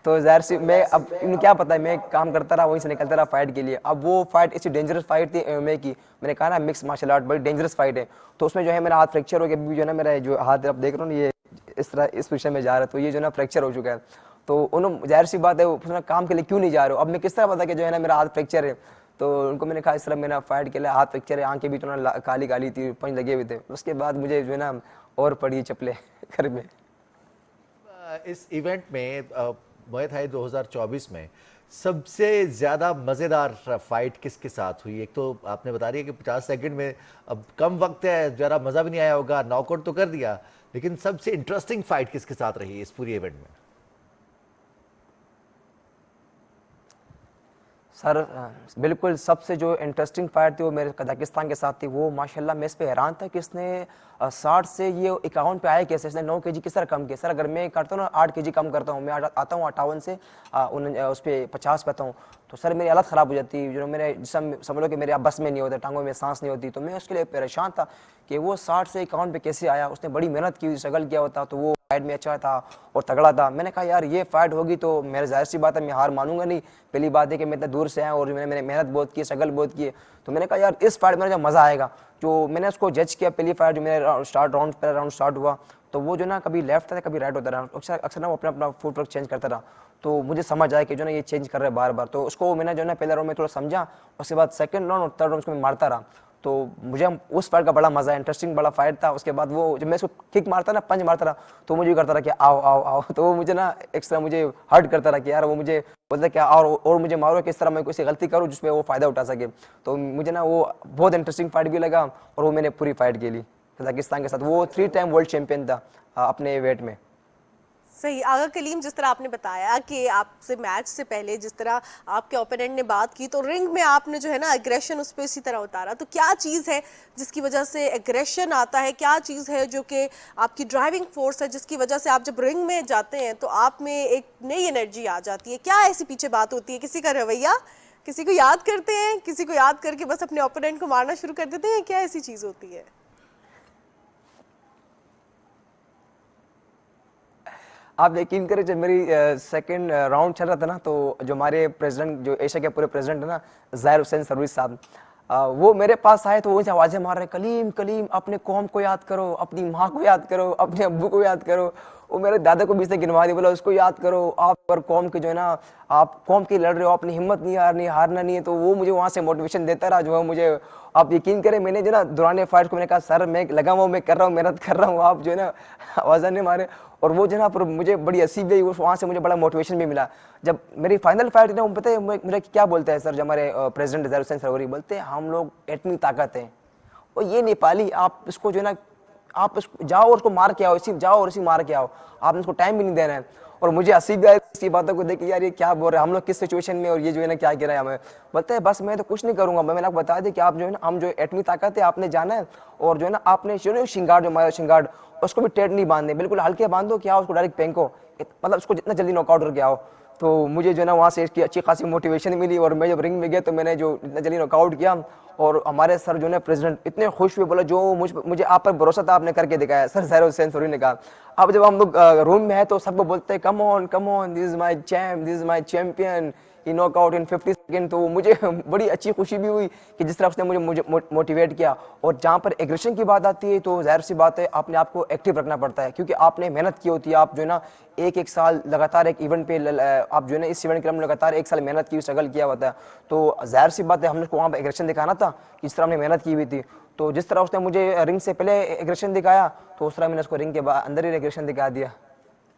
D: تو ظاہر سی میں اب انہیں کیا پتا ہے، میں کام کرتا رہا وہیں سے نکلتا رہا فائٹ کے لیے۔ اب وہ فائٹ ایسی ڈینجرس فائٹ تھی MMA کی، میں نے کہا نا مکس مارشل آرٹ بڑی ڈینجرس فائٹ ہے، تو اس میں جو ہے میرا ہاتھ فریکچر ہو گیا، ابھی جو ہے نا میرا جو ہاتھ آپ دیکھ رہے ہو نا یہ اس طرح اس پوزیشن میں جا رہا ہے، تو یہ جو ہے نا فریکچر ہو چکا ہے۔ تو انہوں ظاہر سی بات ہے وہ کام کے لیے کیوں نہیں جا رہے ہو، اب میں کس طرح پتا کہ جو ہے نا میرا ہاتھ فریکچر ہے، تو ان کو میں نے کہا اس طرح میرا فائٹ کے لیے ہاتھ فریکچر ہے، آنکھیں بھی تو نا کالی کالی تھی، پنج لگے ہوئے تھے۔ اس کے بعد مجھے جو ہے نا اور پڑی چپلیں گھر میں۔
B: اس ایونٹ میں موئے تھائی 2024 میں سب سے زیادہ مزیدار فائٹ کس کے ساتھ ہوئی؟ ایک تو آپ نے بتا رہی ہے کہ 50 سیکنڈ میں اب کم وقت ہے، ذرا مزہ بھی نہیں آیا ہوگا، ناک آؤٹ تو کر دیا، لیکن سب سے انٹرسٹنگ فائٹ کس کے ساتھ رہی اس پوری ایونٹ میں؟
D: سر بالکل سب سے جو انٹرسٹنگ فائٹ تھی وہ میرے قزاقستان کے ساتھ تھی۔ وہ ماشاءاللہ میں اس پہ حیران تھا کہ اس نے 60 سے یہ 51 پہ آیا کیسے، اس نے 9 kg کس طرح کم کیا۔ سر اگر میں کرتا ہوں نا 8 kg کم کرتا ہوں، میں آتا ہوں 58 سے اس پہ 50 پہ آتا ہوں، تو سر میری حالت خراب ہو جاتی ہے، جو میرے جسم سمجھ لو کہ میرے بس میں نہیں ہوتا، ٹانگوں میں سانس نہیں ہوتی، تو میں اس کے لیے پریشان تھا کہ وہ 60 سے 51 پہ کیسے آیا۔ اس نے بڑی محنت کی، اسٹرگل کیا ہوتا، تو وہ फाइट में अच्छा था और तगड़ा था। मैंने कहा यार ये फाइट होगी तो मेरे जाहिर सी बात है मैं हार मानूंगा नहीं। पहली बात है कि मैं इतना दूर से आया और मैंने मेहनत बहुत की, स्ट्रगल बहुत की, तो मैंने कहा यार इस फाइट में जो मज़ा आएगा। जो मैंने उसको जज किया, पहली फाइट जो मेरा पहला राउंड स्टार्ट हुआ तो वो जो ना कभी लेफ्ट था कभी राइट होता रहा, अक्सर ना वो अपना फुट वर्क चेंज करता रहा। तो मुझे समझ आया कि जो ना ये चेंज कर रहा है बार बार, तो उसको मैंने जो ना पहले राउंड में थोड़ा समझा, उसके बाद सेकंड राउंड और थर्ड राउंड में मारता रहा। तो मुझे उस फाइट का बड़ा मजा है, इंटरेस्टिंग बड़ा फाइट था। उसके बाद वो जब मैं उसको किक मारता ना, पंच मारता रहा, तो मुझे करता रहा कि आओ आओ आओ, तो वो मुझे ना एक्स्ट्रा मुझे हर्ट करता रहा कि यार वो मुझे बोलता क्या और मुझे मारो, किस तरह मैं कोई गलती करूँ जिसमें वो फायदा उठा सके। तो मुझे ना वो बहुत इंटरेस्टिंग फाइट भी लगा और वो मैंने पूरी फाइट खेली कजाकिस्तान के साथ। वो 3 टाइम वर्ल्ड चैंपियन था अपने वेट में।
A: सही। आगा कलीम, जिस तरह आपने बताया कि आपसे मैच से पहले जिस तरह आपके ओपोनेंट ने बात की, तो रिंग में आपने जो है ना एग्रेशन उस पर इसी तरह उतारा, तो क्या चीज़ है जिसकी वजह से एग्रेशन आता है? क्या चीज़ है जो कि आपकी ड्राइविंग फोर्स है जिसकी वजह से आप जब रिंग में जाते हैं तो आप में एक नई एनर्जी आ जाती है? क्या ऐसी पीछे बात होती है? किसी का रवैया, किसी को याद करते हैं, किसी को याद करके बस अपने ओपोनेंट को मारना शुरू कर देते हैं? क्या ऐसी चीज़ होती है?
D: आप यकीन करें जब मेरी सेकंड राउंड चल रहा था ना, तो जो हमारे प्रेसिडेंट, जो एशिया के पूरे प्रेसिडेंट है ना, ज़ाहिर हुसैन सरवरी साहब, वो मेरे पास आए तो वो आवाज़ें मार रहे, कलीम कलीम अपने कौम को याद करो, अपनी माँ को याद करो, अपने अब्बू को याद करो। वो मेरे दादा को भी से गिनवा दिया, बोला उसको याद करो, आप पर कौम के जो है ना, आप कौम की लड़ रहे हो, अपनी हिम्मत नहीं हारना नहीं है। तो वो मुझे वहाँ से मोटिवेशन देता रहा जो है मुझे। आप यकीन करें मैंने जो ना दौरान फाइट को मैंने कहा सर मैं लगा हुआ, मैं कर रहा हूँ, मेहनत कर रहा हूँ, आप जो है ना आवाज़ नहीं मारे। और वो जो ना पर मुझे बड़ी हंसी भी आई, वहाँ से मुझे बड़ा मोटिवेशन भी मिला। जब मेरी फाइनल फाइट ना, पता है मेरा क्या बोलते हैं सर, जो हमारे प्रेसिडेंट ज़ाहिर हुसैन सरवरी बोलते हैं हम लोग एटमी ताकत हैं, और ये नेपाली आप इसको जो है ना, आप इसको जाओ और उसको मार के आओ, इसी जाओ और इसी मार के आओ, आपने उसको टाइम भी नहीं देना है। और मुझे हंसी भी आई इसी बातों को देख के, यार ये क्या बोल रहे हैं, हम लोग किस सिचुएशन में, और ये जो है ना क्या कह रहा है हमें। बोलते हैं बस मैं तो कुछ नहीं करूंगा, मैंने आपको बता दिया कि आप जो है ना, हम जो एटमी ताकत है, आपने जाना है और जो है ना आपने जो है श्रृंगार, जो हमारा श्रृंगार, उसको भी टेढ़ नहीं बांधे, बिल्कुल हल्के बांधो, क्या उसको डायरेक्ट फेंको, मतलब उसको जितना जल्दी नॉकआउट करके आओ। तो मुझे जो है ना वहाँ से इसकी अच्छी खासी मोटिवेशन मिली, और मैं जब रिंग में गया तो मैंने जो इतना जल्दी नॉकआउट किया, और हमारे सर जो है प्रेसिडेंट इतने खुश हुए, बोला जो मुझे आप पर भरोसा था आपने करके दिखाया। सर ज़ाहिर हुसैन सरवरी ने कहा। अब जब हम लोग रूम में है तो सबको बोलते हैं come on this is my champ, this is my champion, he knock out in 50 second. तो मुझे बड़ी अच्छी खुशी भी हुई कि जिस तरह उसने मुझे मोटिवेट किया। और जहाँ पर एग्रेशन की बात आती है तो जाहिर सी बात है अपने आप को एक्टिव रखना पड़ता है, क्योंकि आपने मेहनत की होती है। आप जो है ना एक साल लगातार एक इवेंट पे आप जो है ना इस इवेंट के लिए लगातार 1 साल मेहनत की, स्ट्रगल किया होता है। तो जाहिर सी बात है हमने वहाँ पर एग्रेशन दिखाना था, जिस तरह हमने मेहनत की हुई थी। तो जिस तरह उसने मुझे रिंग से पहले एग्रेशन दिखाया, तो उस तरह मैंने उसको रिंग के अंदर ही एग्रेशन दिखा दिया।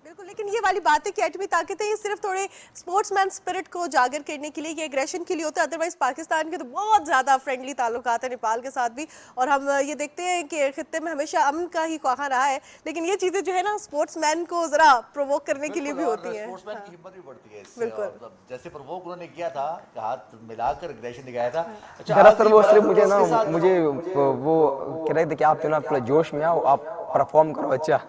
A: बिल्कुल, लेकिन ये वाली बात है कि एटमी ताकत है, ये सिर्फ थोड़े स्पोर्ट्समैन स्पिरिट को उजागर करने के लिए, ये एग्रेशन के लिए होता है। अदरवाइज पाकिस्तान के तो बहुत ज़्यादा फ्रेंडली ताल्लुकात है नेपाल के साथ भी, और हम ये देखते हैं कि खित्ते में हमेशा अमन का ही ख्वाहा रहा है। लेकिन ये चीज़ें जो है ना स्पोर्ट्समैन को ज़रा प्रोवोक करने के लिए भी होती हैं।
B: स्पोर्ट्समैन की हिम्मत भी बढ़ती है इससे। और जैसे प्रोवोक उन्होंने किया था, हाथ मिलाकर एग्रेशन दिखाया था। अच्छा,
D: दरअसल वो सिर्फ मुझे वो कह रहे थे कि आप जो ना पूरा जोश में आओ, आप परफॉर्म करो। अच्छा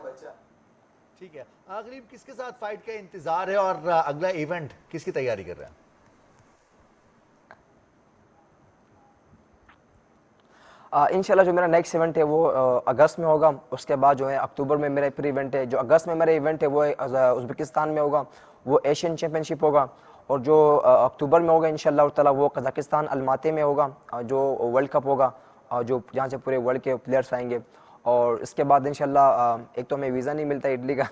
B: ठीक है, आखिरी किसके साथ फाइट का इंतजार है और अगला इवेंट किसकी तैयारी कर रहे हैं?
D: इंशाल्लाह जो मेरा नेक्स्ट इवेंट है वो अगस्त में होगा। उसके बाद जो है अक्टूबर में मेरा प्री इवेंट है। जो अगस्त में मेरा इवेंट है वो उज़्बेकिस्तान में होगा, वो एशियन चैंपियनशिप होगा। और जो अक्टूबर में होगा इंशाल्लाह ताला वो कजाकिस्तान अलमाती में होगा, जो वर्ल्ड कप होगा, जो जहाँ से पूरे वर्ल्ड के प्लेयर्स आएंगे। और इसके बाद इंशाल्लाह एक तो हमें वीज़ा नहीं मिलता इटली का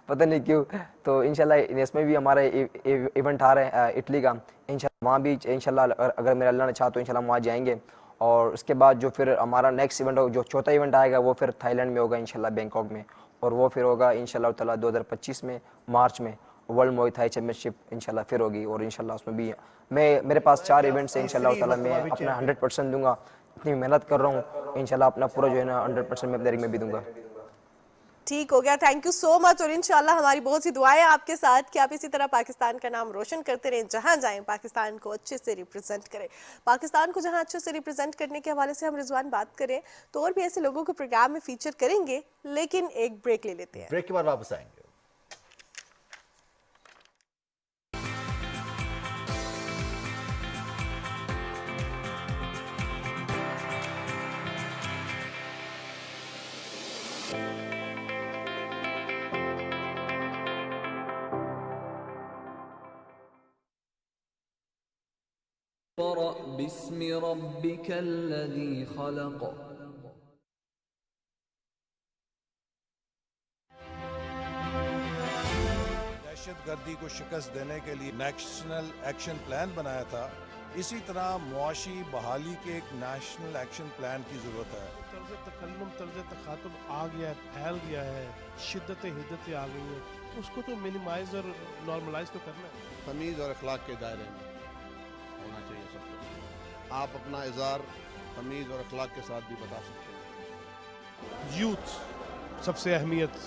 D: पता नहीं क्यों, तो इंशाल्लाह इसमें भी हमारा इवेंट आ रहा है इटली का। इंशाल्लाह वहाँ भी इंशाल्लाह अगर मेरा अल्लाह ने चाहा तो इंशाल्लाह वहाँ जाएंगे। और उसके बाद जो फिर हमारा नेक्स्ट इवेंट होगा, जो चौथा इवेंट आएगा वो फिर थाईलैंड में होगा इंशाल्लाह, बैंकॉक में। और वो फिर होगा इंशाल्लाह ताला 2025 में मार्च में वर्ल्ड मुआय थाई चैंपियनशिप इंशाल्लाह फिर होगी। और इंशाल्लाह उसमें भी मेरे पास 4 इवेंट्स हैं इंशाल्लाह ताला। मैं अपना 100% दूंगा, इतनी मेहनत कर रहा हूँ, इंशाल्लाह अपना पूरा जो है ना 100% मैं अपने रिंग में भी दूंगा।
A: ठीक हो गया, थैंक यू सो मच। और इंशाल्लाह हमारी बहुत सी दुआएं आपके साथ कि आप इसी तरह पाकिस्तान का नाम रोशन करते रहें, जहां जाएं पाकिस्तान को अच्छे से रिप्रेजेंट करें। पाकिस्तान को जहां अच्छे से रिप्रेजेंट करने के हवाले से हम रिजवान बात करें तो और भी ऐसे लोगों को प्रोग्राम में फीचर करेंगे, लेकिन एक ब्रेक ले लेते हैं।
B: ब्रेक के बाद वापस आएंगे।
E: اقرأ باسم ربك الذي خلق.
F: دہشت گردی کو شکست دینے کے لیے نیشنل ایکشن پلان بنایا تھا، اسی طرح معاشی بحالی کے ایک نیشنل ایکشن پلان کی ضرورت ہے.
G: طرز تکلم، طرز تخاطب آ گیا ہے، پھیل گیا ہے، شدتیں حدتیں آ گئی ہیں، اس کو تو منیمائز اور نارملائز تو کرنا ہے.
H: تمیز اور اخلاق کے دائرے میں ہونا چاہیے سب کو. آپ اپنا اظہار تمیز اور اخلاق کے ساتھ بھی بتا سکتے ہیں.
G: یوتھ سب سے اہمیت،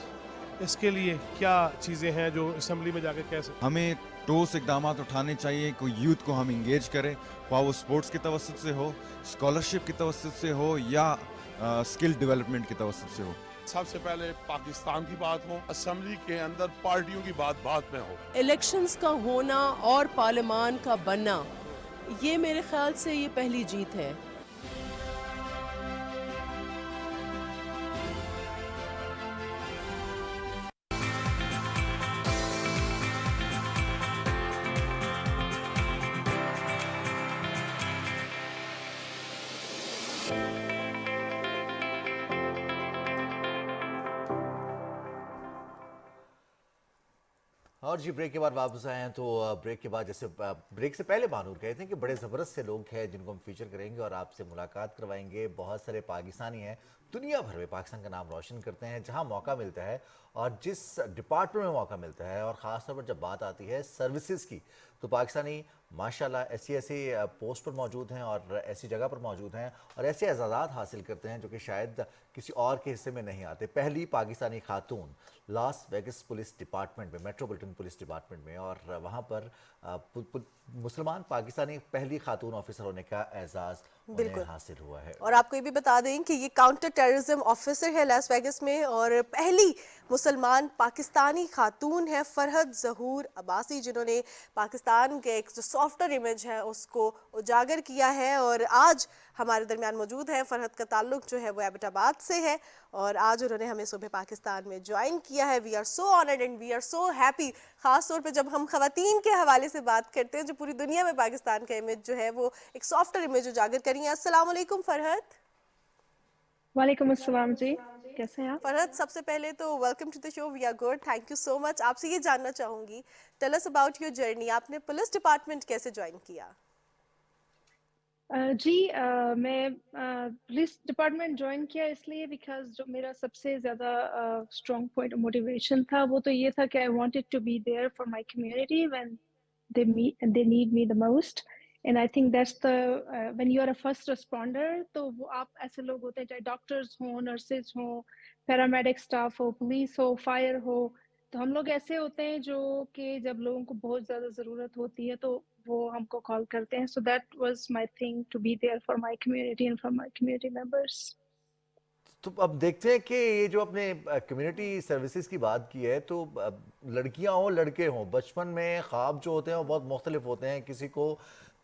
G: اس کے لیے کیا چیزیں ہیں جو اسمبلی میں جا کے کہہ سکتے؟
I: ہمیں ٹھوس اقدامات اٹھانے چاہیے. کوئی یوتھ کو ہم انگیج کریں، خواہ وہ سپورٹس کے توسط سے ہو، اسکالرشپ کے توسط سے ہو یا اسکل ڈیولپمنٹ کے توسط سے ہو.
F: سب سے پہلے پاکستان کی بات ہو، اسمبلی کے اندر پارٹیوں کی بات میں ہو.
J: الیکشنز کا ہونا اور پارلیمان کا بننا، یہ میرے خیال سے یہ پہلی جیت ہے.
B: اور جی بریک کے بعد واپس آئے ہیں. تو بریک کے بعد جیسے بریک سے پہلے مانور کہے تھے کہ بڑے زبردست سے لوگ ہیں جن کو ہم فیچر کریں گے اور آپ سے ملاقات کروائیں گے. بہت سارے پاکستانی ہیں دنیا بھر میں پاکستان کا نام روشن کرتے ہیں. جہاں موقع ملتا ہے اور جس ڈپارٹمنٹ میں موقع ملتا ہے، اور خاص طور پر جب بات آتی ہے سروسز کی، تو پاکستانی ماشاءاللہ ایسی پوسٹ پر موجود ہیں اور ایسی جگہ پر موجود ہیں اور ایسے اعزازات حاصل کرتے ہیں جو کہ شاید کسی اور کے حصے میں نہیں آتے. پہلی پاکستانی خاتون لاس ویگس پولیس ڈپارٹمنٹ میں، میٹروپولیٹن پولیس ڈپارٹمنٹ میں، اور وہاں پر مسلمان پاکستانی پہلی خاتون آفیسر ہونے کا اعزاز انہیں حاصل ہوا ہے.
A: اور آپ کو یہ بھی بتا دیں کہ یہ کاؤنٹر ٹیررزم آفیسر ہے لاس ویگس میں، اور پہلی مسلمان پاکستانی خاتون ہے فرحت ظہور عباسی، جنہوں نے پاکستان کے ایک جو سافٹر امیج ہے اس کو اجاگر کیا ہے. اور آج ہمارے درمیان موجود ہے. فرحت کا تعلق جو ہے وہ ایبٹ آباد سے ہے، اور آج انہوں نے ہمیں صبح پاکستان میں جوائن کیا ہے. We are so honoured and we are so happy. خاص طور پہ جب ہم خواتین کے حوالے سے بات کرتے ہیں جو پوری دنیا میں پاکستان کا امیج جو ہے وہ ایک سافٹر امیج اجاگر کری ہیں. السلام علیکم فرحت.
K: وعلیکم السلام جی، کیسے ہیں آپ؟
A: فرحت، سب سے پہلے تو welcome to the show. We are good, thank you so much. آپ سے یہ جاننا چاہوں گی، tell us about your journey. آپ نے پولیس ڈپارٹمنٹ کیسے جوائن کیا؟
K: جی میں پولیس ڈپارٹمنٹ جوائن کیا اس لیے بیکاز جو میرا سب سے زیادہ اسٹرانگ پوائنٹ موٹیویشن تھا وہ تو یہ تھا کہ I wanted to be there for my community when they need me the most. And I think that's the when you are a first responder تو وہ آپ ایسے لوگ ہوتے ہیں چاہے ڈاکٹرز ہوں، نرسز ہوں، پیرامیڈک اسٹاف ہو، پولیس ہو، فائر ہو، تو ہم لوگ ایسے ہوتے ہیں جو کہ جب لوگوں کو بہت زیادہ ضرورت ہوتی ہے تو وہ ہم کو کال کرتے ہیں. So that was my thing to be there for my community and for my community members.
B: تو اب دیکھتے ہیں کہ یہ جو اپنے کمیونٹی سروسز کی بات کی ہے، تو لڑکیاں ہوں لڑکے ہوں، بچپن میں خواب جو ہوتے ہیں وہ بہت مختلف ہوتے ہیں. کسی کو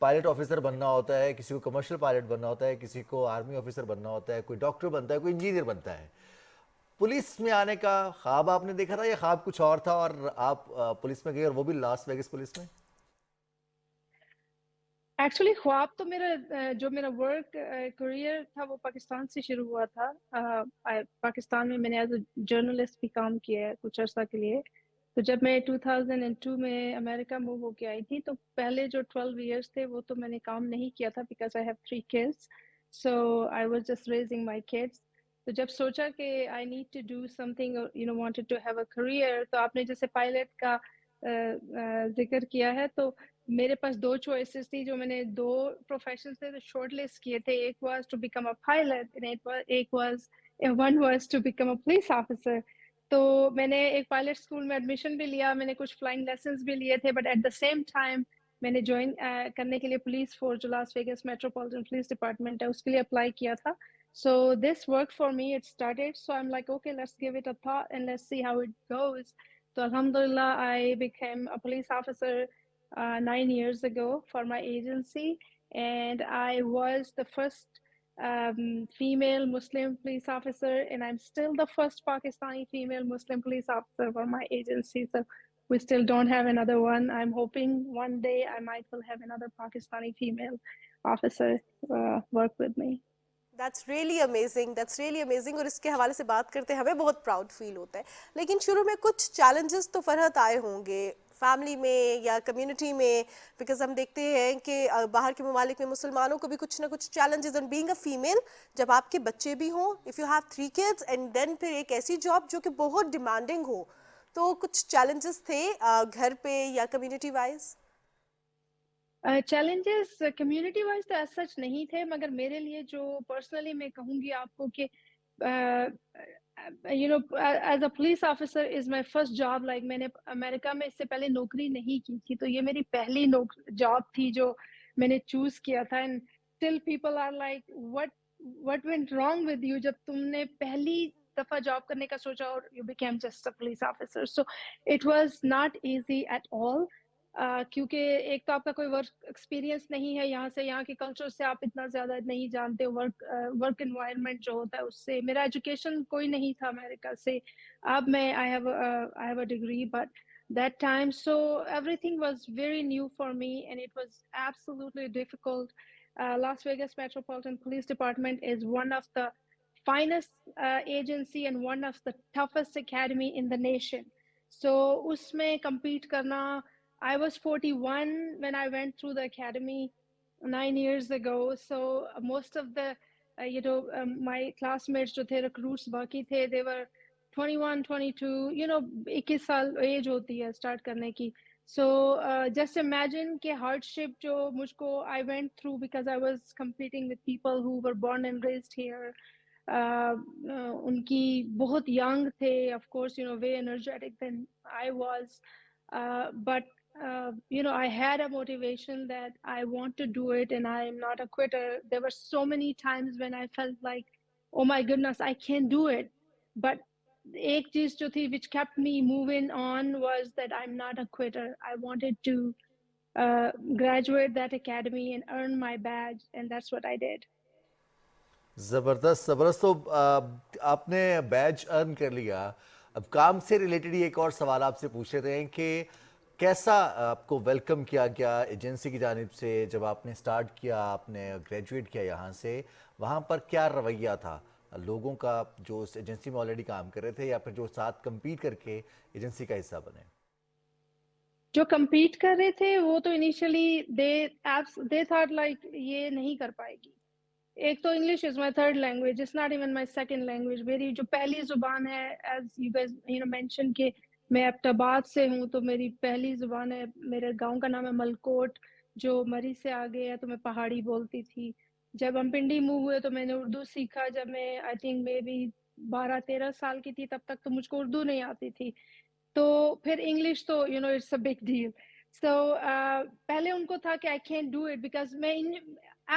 B: پائلٹ آفیسر بننا ہوتا ہے، کسی کو کمرشل پائلٹ بننا ہوتا ہے، کسی کو آرمی آفیسر بننا ہوتا ہے، کوئی ڈاکٹر بنتا ہے، کوئی انجینئر بنتا ہے. پولیس میں آنے کا خواب آپ نے دیکھا تھا یا خواب کچھ اور تھا اور آپ پولیس میں گئے، اور وہ بھی لاس ویگس پولیس میں؟
K: ایکچولی خواب تو میرا جو میرا ورک کریئر تھا وہ پاکستان سے شروع ہوا تھا. پاکستان میں نے ایز اے جرنلسٹ بھی کام کیا ہے کچھ عرصہ کے لیے. تو جب میں 2002 میں امریکہ موو ہو کے آئی تھی تو پہلے جو 12 ایئرس تھے وہ تو میں نے کام نہیں کیا تھا because I have 3 kids. So I was just raising my kids. تو جب سوچا کہ I need to do something wanted to have a career, تو آپ نے جیسے پائلٹ کا ذکر کیا ہے تو میرے پاس 2 چوائسیز تھی جو میں نے 2 پروفیشن سے شارٹ لسٹ کیے تھے. ایک was to become a pilot, one was to become a police officer. تو میں نے ایک پائلٹ اسکول میں ایڈمیشن بھی لیا، میں نے کچھ فلائنگ لیسنس بھی لیے تھے، but at the same time میں نے جوائن کرنے کے لیے پولیس فورس جو Las Vegas Metropolitan Police Department ہے اس کے لیے اپلائی کیا تھا. So this work for me, it started. So I am like okay let's give it a thought and let's see how it goes. تو الحمدللہ I became a police officer 9 years ago for my agency, and I was the first female Muslim police officer, and I'm still the first Pakistani female Muslim police officer for my agency. So we still don't have another one. I'm hoping one day I might will have another Pakistani female officer work with me.
A: That's really amazing, that's really amazing. और इसके हवाले से बात करते हैं हमें बहुत proud feel होता है। लेकिन शुरू में कुछ चैलेंजेस तो फरहत आए होंगे फैमिली में या कम्युनिटी में, बिकॉज हम देखते हैं कि बाहर के ममालिक में मुसलमानों को भी कुछ ना कुछ challenges and being a female, जब आपके बच्चे भी हों, if you have 3 kids and then फिर एक ऐसी जॉब जो कि बहुत डिमांडिंग हो, तो कुछ चैलेंजेस थे घर पे या community wise?
K: Challenges community wise तो एज सच नहीं थे, मगर मेरे लिए जो पर्सनली मैं कहूँगी आपको कि you know as a police officer is my first job. Like मैंने अमेरिका में इससे पहले नौकरी नहीं की थी, तो ये मेरी पहली जॉब थी जो मैंने चूज किया था। And still people are like what went wrong with you जब तुमने पहली दफा जॉब करने का सोचा और you became just a police officer. So it was not easy at all, क्योंकि एक तो आपका कोई वर्क एक्सपीरियंस नहीं है यहाँ से, यहाँ के कल्चर से आप इतना ज़्यादा नहीं जानते, वर्क एनवायरनमेंट जो होता है उससे। मेरा एजुकेशन कोई नहीं था अमेरिका से, अब मैं I have a degree, but that time so everything was very new for me and it was absolutely difficult. Las Vegas Metropolitan Police Department is one of the finest agency and one of the toughest academy in the nation. So usme compete karna, I was 41 when I went through the academy 9 years ago. So most of the my classmates जो थे recruits बाकी थे, they were 21, 22, 21 साल as होती है start करने की। So just imagine कि हार्डशिप जो मुझको I went through because I was competing with people who were born and raised here. उनकी बहुत यंग थे, of course they energetic than I was, but I had a motivation that I want to do it and I am not a quitter. There were so many times when I felt like, oh my goodness, I can't do it. But एक चीज जो थी which kept me moving on was that I'm not a quitter. I wanted to graduate that academy and earn my badge, and that's what I did.
B: ज़बरदस्त ज़बरदस्त। तो आपने Baij earn कर लिया। अब काम से रिलेटेड ही एक और सवाल आपसे पूछ रहे थे कि कैसा आपको वेलकम किया गया एजेंसी की जानिब से जब आपने स्टार्ट किया, आपने ग्रेजुएट किया यहाँ से, वहाँ पर क्या रवैया था लोगों का जो उस एजेंसी में ऑलरेडी काम कर रहे थे या फिर जो साथ compete करके एजेंसी का हिस्सा बने?
K: जो compete कर रहे थे वो तो इनिशियली they thought like ये नहीं कर पाएगी। एक तो English is my third language, it's not even my second language. मेरी जो पहली जुबान है, एज यू गाइस मेंशन कि मैं अब्टाबाद से हूँ, तो मेरी पहली जुबान है, मेरे गांव का नाम है मलकोट जो मरी से आगे है, तो मैं पहाड़ी बोलती थी। जब हम पिंडी मूव हुए तो मैंने उर्दू सीखा जब मैं आई थिंक मे बी 12-13 साल की थी, तब तक तो मुझको उर्दू नहीं आती थी। तो फिर इंग्लिश तो इट्स अ बिग डील। सो पहले उनको था कि I can't do it because मैं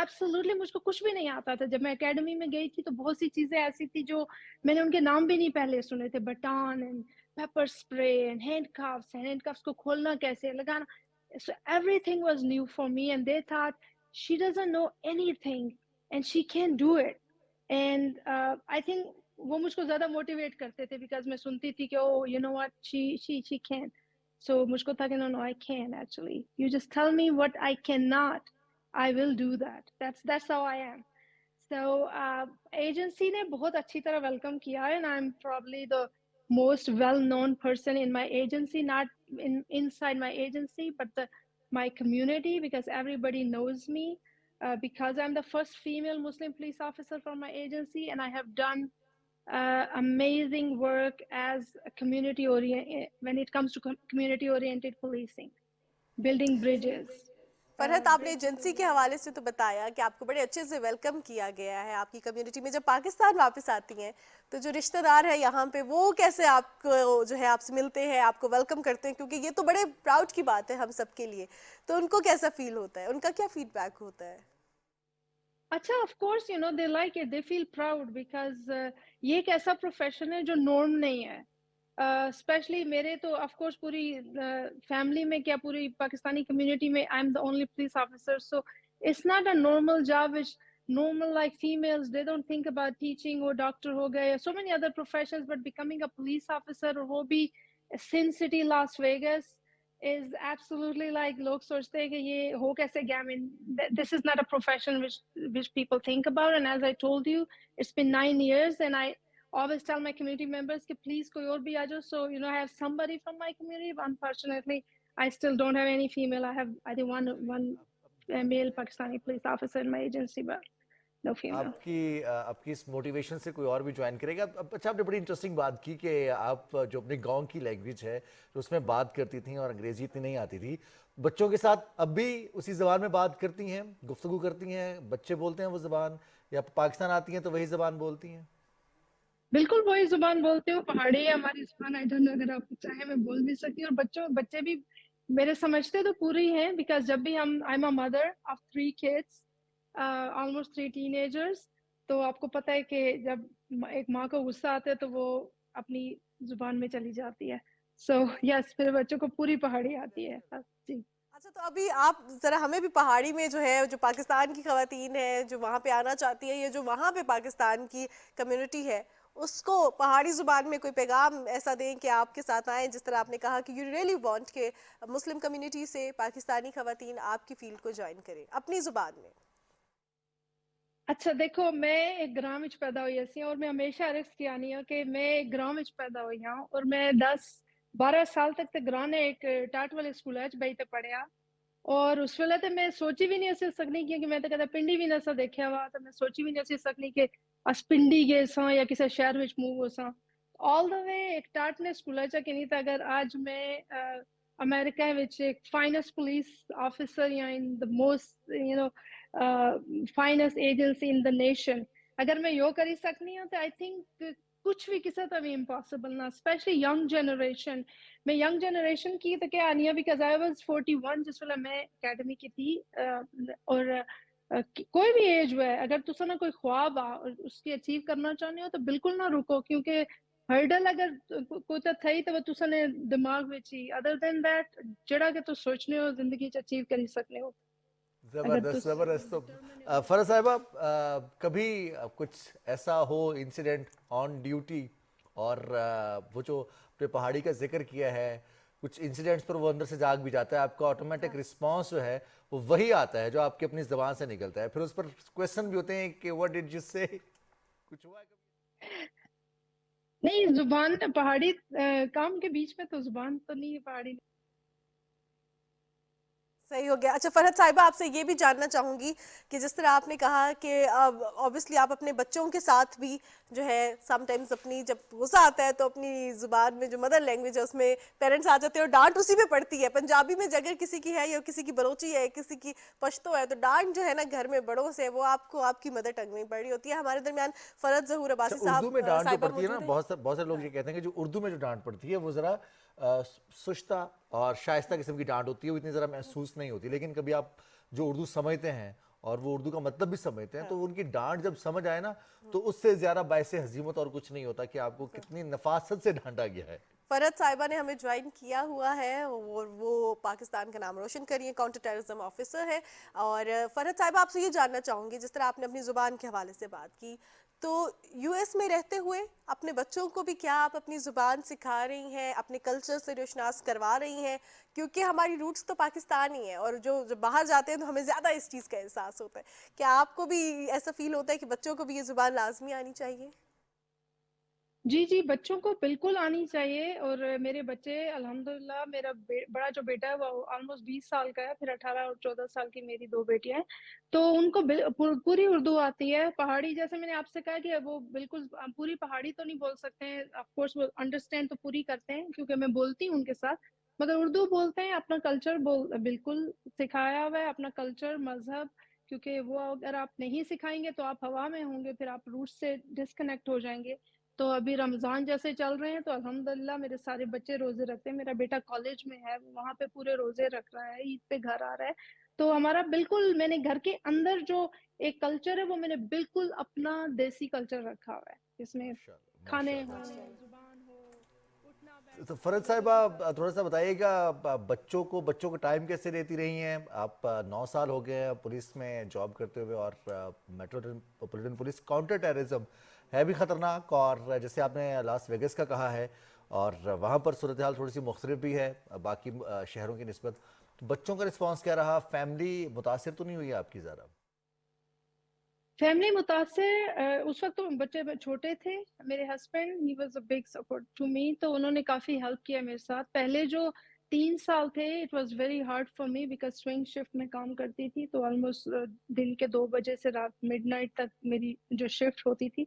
K: एब्सोल्युटली मुझको कुछ भी नहीं आता था। जब मैं एकेडमी में गई थी तो बहुत सी चीजें ऐसी थी जो मैंने उनके नाम भी नहीं पहले सुने थे, baton and pepper spray and handcuffs को खोलना कैसे, लगाना, so everything was new for me and they thought she doesn't know anything and she can do it. And I think वो मुझको ज्यादा मोटिवेट करते थे बिकॉज मैं सुनती थी कि oh you know what she can. So मुझको था कि no I can actually, you just tell me what I cannot, I will do that. That's how I am. So agency ने बहुत अच्छी तरह welcome किया and I'm probably the most well-known person in my agency, not inside my agency, but my community, because everybody knows me because I'm the first female Muslim police officer from my agency, and I have done amazing work as a community oriented when it comes to community oriented policing, building bridges.
A: Farhat, आपने agency के हवाले से तो बताया कि आपको बड़े अच्छे से वेलकम किया गया है आपकी कम्युनिटी में। जब पाकिस्तान वापस आती हैं तो जो रिश्तेदार है यहाँ पे वो कैसे आपको जो है आपसे मिलते हैं, आपको वेलकम करते हैं, क्योंकि ये तो बड़े प्राउड की बात है हम सब के लिए, तो उनको कैसा फील होता है, उनका क्या फीडबैक होता है?
K: अच्छा, of course they like it, they feel proud because ये एक ऐसा प्रोफेशन है जो नॉर्म नहीं है। स्पेशली मेरे तो ऑफ कोर्स पूरी फैमिली में, क्या पूरी पाकिस्तानी कम्युनिटी में, I am the only police officer, so it's not a normal job which normal like females, they don't think about teaching or doctor हो गए, so many other professions, but becoming a police officer और वो भी Sin City, Las Vegas is absolutely like लोग सोचते हैं कि ये हो कैसे गया. I mean, this is not a profession which people think about. And as I told you, it's been 9 years, and I always tell my community members कि please कोई और भी आ जाओ. So I have somebody from my community, but unfortunately I still don't have any female. I think one male Pakistani police officer in my agency, but no female.
B: आपकी इस motivation से कोई और भी ज्वाइन करेगा. अच्छा, आपने बड़ी इंटरेस्टिंग बात की कि आप जो अपने गांव की लैंग्वेज है तो उसमें बात करती थी और अंग्रेजी इतनी नहीं आती थी. बच्चों के साथ अब भी उसी ज़बान में बात करती हैं, गुफ्तगू करती हैं, बच्चे बोलते हैं वो ज़बान, या पाकिस्तान आती हैं तो वही ज़बान बोलती हैं?
K: बिल्कुल वही जुबान बोलती हूँ. पहाड़ी है हमारी जुबान. आई डोंट नो, अगर आप चाहे मैं बोल भी सकती हूँ. और बच्चे भी मेरे समझते तो पूरी हैं, बिकॉज जब भी I am a mother of 3 kids, almost 3 teenagers. तो आपको पता है कि जब एक माँ को गुस्सा आता है तो वो अपनी जुबान में चली जाती है. सो यस, मेरे बच्चों को पूरी पहाड़ी आती है. जी.
A: अच्छा, तो अभी आप ज़रा हमें भी पहाड़ी में जो है, जो पाकिस्तान की ख़वातीन है जो वहाँ पे आना चाहती है, या जो वहाँ पे पाकिस्तान की कम्युनिटी है, उसको पहाड़ी ज़ुबान में कोई पैगाम ऐसा दें कि आपके साथ आएँ, जिस तरह आपने कहा कि यू रियली वांट के मुस्लिम कम्युनिटी से पाकिस्तानी ख़वातीन आपकी फील्ड को ज्वाइन करें अपनी ज़ुबान में.
K: अच्छा देखो, मैं एक ग्रां विच पैदा हुई सी और मैं हमेशा अर्ज किया नहीं है कि मैं एक ग्रां विच पैदा हुई हाँ. और मैं 10-12 साल तक ते ग्रां ने एक टाट वाले स्कूल च बई ते पढ़िया. और उस वेले ते मैं सोची भी नहीं सी सकनी, क्योंकि मैं तो कदा पिंडी भी ना देखा वा. तो मैं सोची भी नहीं सी सकनी कि अस पिंडी गए सां या किसी शहर विच मूव हो सां. ऑल द वे एक टाट ने स्कूल च कि नहीं था. अगर आज मैं अमेरिका विच एक फाइनेस्ट पुलिस ऑफिसर या in the most finest agency in the nation, अगर मैं यो करी सकनी हूँ, तो आई थिंक कुछ भी किसी तो भी इम्पॉसिबल ना. Specially young generation. मैं यंग जनरेशन की तो क्या आनी है, बिकॉज आई वाज 41 जिस वेले मैं अकेडमी की थी. और कोई भी एज हुआ है, अगर तुसा ना कोई ख्वाब आ और उसकी अचीव करना चाहते हो तो बिल्कुल ना रुको, क्योंकि हर्डल अगर कोई तो थई तो तुसा ने दिमाग विच ही. अदर देन दैट जेड़ा कि तुम सोचने हो जिंदगी च अचीव करी सकने हो.
B: जबरदस्त. तो फरह साहिबा, कभी कुछ ऐसा हो इंसिडेंट ऑन ड्यूटी, और वो जो अपने पहाड़ी का जिक्र किया है, कुछ इंसिडेंट्स पर वो अंदर से जाग भी जाता है, आपका ऑटोमेटिक रिस्पांस जो है वो वही आता है जो आपकी अपनी ज़बान से निकलता है. फिर उस पर क्वेश्चन भी होते हैं कि व्हाट डिड यू से. कुछ हुआ है कभी?
K: नहीं, जुबान पहाड़ी काम के बीच में तो जुबान तो नहीं है पहाड़ी.
A: सही हो गया. अच्छा फरहत साहिबा, आपसे ये भी जानना चाहूँगी कि जिस तरह आपने कहा कि ऑब्वियसली आप अपने बच्चों के साथ भी जो है समटाइम्स अपनी, जब गुस्सा आता है तो अपनी ज़ुबान में जो मदर लैंग्वेज है उसमें पेरेंट्स आ जाते हैं और डांट उसी में पड़ती है. पंजाबी में अगर किसी की है या किसी की बलोची है, किसी की पश्तो है, तो डांट जो है ना घर में बड़ों से, वो आपको आपकी मदर टंग में पड़ रही होती है. हमारे दरमियान फरहत ज़हूर अब्बासी साहब
B: उर्दू में डांट जो
A: साहिबा
B: पड़ती है ना,
A: मौजूद हैं.
B: बहुत सारे लोग ये कहते हैं कि जो उर्दू में जो डांट पड़ती है वो ज़रा सुश्ता और शाइस्ता किस्म की डांट होती है, वो इतनी ज़रा महसूस नहीं होती. लेकिन कभी आप जो उर्दू समझते हैं और वो उर्दू का मतलब भी समझते हैं, तो उनकी डांट जब समझ आए ना, तो उससे ज़्यादा बायसे हज़ीमत और कुछ नहीं होता कि आपको कितनी नफासत से डांटा गया है.
A: फरहत साहिबा ने हमें ज्वाइन किया हुआ है और वो पाकिस्तान का नाम रोशन करी है, काउंटर टेररिज्म ऑफिसर है. और फरहत साहिबा, आपसे ये जानना चाहूँगी, जिस तरह आपने अपनी ज़ुबान के हवाले से बात की, तो यूएस में रहते हुए अपने बच्चों को भी क्या आप अपनी ज़ुबान सिखा रही हैं, अपने कल्चर से रोशनास करवा रही हैं? क्योंकि हमारी रूट्स तो पाकिस्तान ही है, और जो बाहर जाते हैं तो हमें ज़्यादा इस चीज़ का एहसास होता है. क्या आपको भी ऐसा फील होता है कि बच्चों को भी ये ज़ुबान लाजमी आनी चाहिए?
K: जी जी, बच्चों को बिल्कुल आनी चाहिए. और मेरे बच्चे अल्हम्दुलिल्लाह, मेरा बड़ा जो बेटा है वो ऑलमोस्ट 20 साल का है, फिर 18 और 14 साल की मेरी 2 बेटियां हैं. तो उनको पूरी उर्दू आती है. पहाड़ी, जैसे मैंने आपसे कहा कि वो बिल्कुल पूरी पहाड़ी तो नहीं बोल सकते हैं, ऑफ कोर्स वो अंडरस्टैंड तो पूरी करते हैं क्योंकि मैं बोलती हूँ उनके साथ, मगर उर्दू बोलते हैं. अपना कल्चर बिल्कुल सिखाया हुआ है, अपना कल्चर, मजहब. क्योंकि वो अगर आप नहीं सिखाएंगे तो आप हवा में होंगे, फिर आप रूट से डिस्कनेक्ट हो जाएंगे. तो अभी रमजान जैसे चल रहे हैं तो अल्हम्दुलिल्लाह मेरे सारे बच्चे रोजे रखते हैं. मेरा बेटा कॉलेज में है, वहां पे पूरे रोजे रख रहा है, ईद पे घर आ रहा है. तो हमारा बिल्कुल, मैंने घर के अंदर जो एक कल्चर है वो मैंने बिल्कुल अपना देसी कल्चर रखा हुआ है, जिसमें खाने हो, जुबान हो, उठना बैठना.
B: तो फरहत साहिबा, थोड़ा सा बताइएगा, बच्चों को टाइम कैसे देती रही हैं आप? 9 साल हो गए हैं पुलिस में जॉब करते हुए, और मेट्रोपॉलिटन पुलिस काउंटर टेररिज्म है भी ख़तरनाक, और जैसे आपने लास वेगस का कहा है, اور وہاں پر صورتحال تھوڑی سی مختلف بھی ہے باقی شہروں کی نسبت. تو بچوں کا رسپانس کیا رہا؟ فیملی متاثر تو نہیں ہوئی آپ کی ذرا؟
K: فیملی متاثر اس وقت تو بچے چھوٹے تھے. میرے ہسبینڈ ہی was a big support to me, تو انہوں نے کافی ہیلپ کیا میرے ساتھ. پہلے جو 3 سال تھے it was very hard for me because swing shift میں کام کرتی تھی, تو آلموسٹ دن کے 2 بجے سے رات مڈ نائٹ تک میری جو شفٹ ہوتی تھی,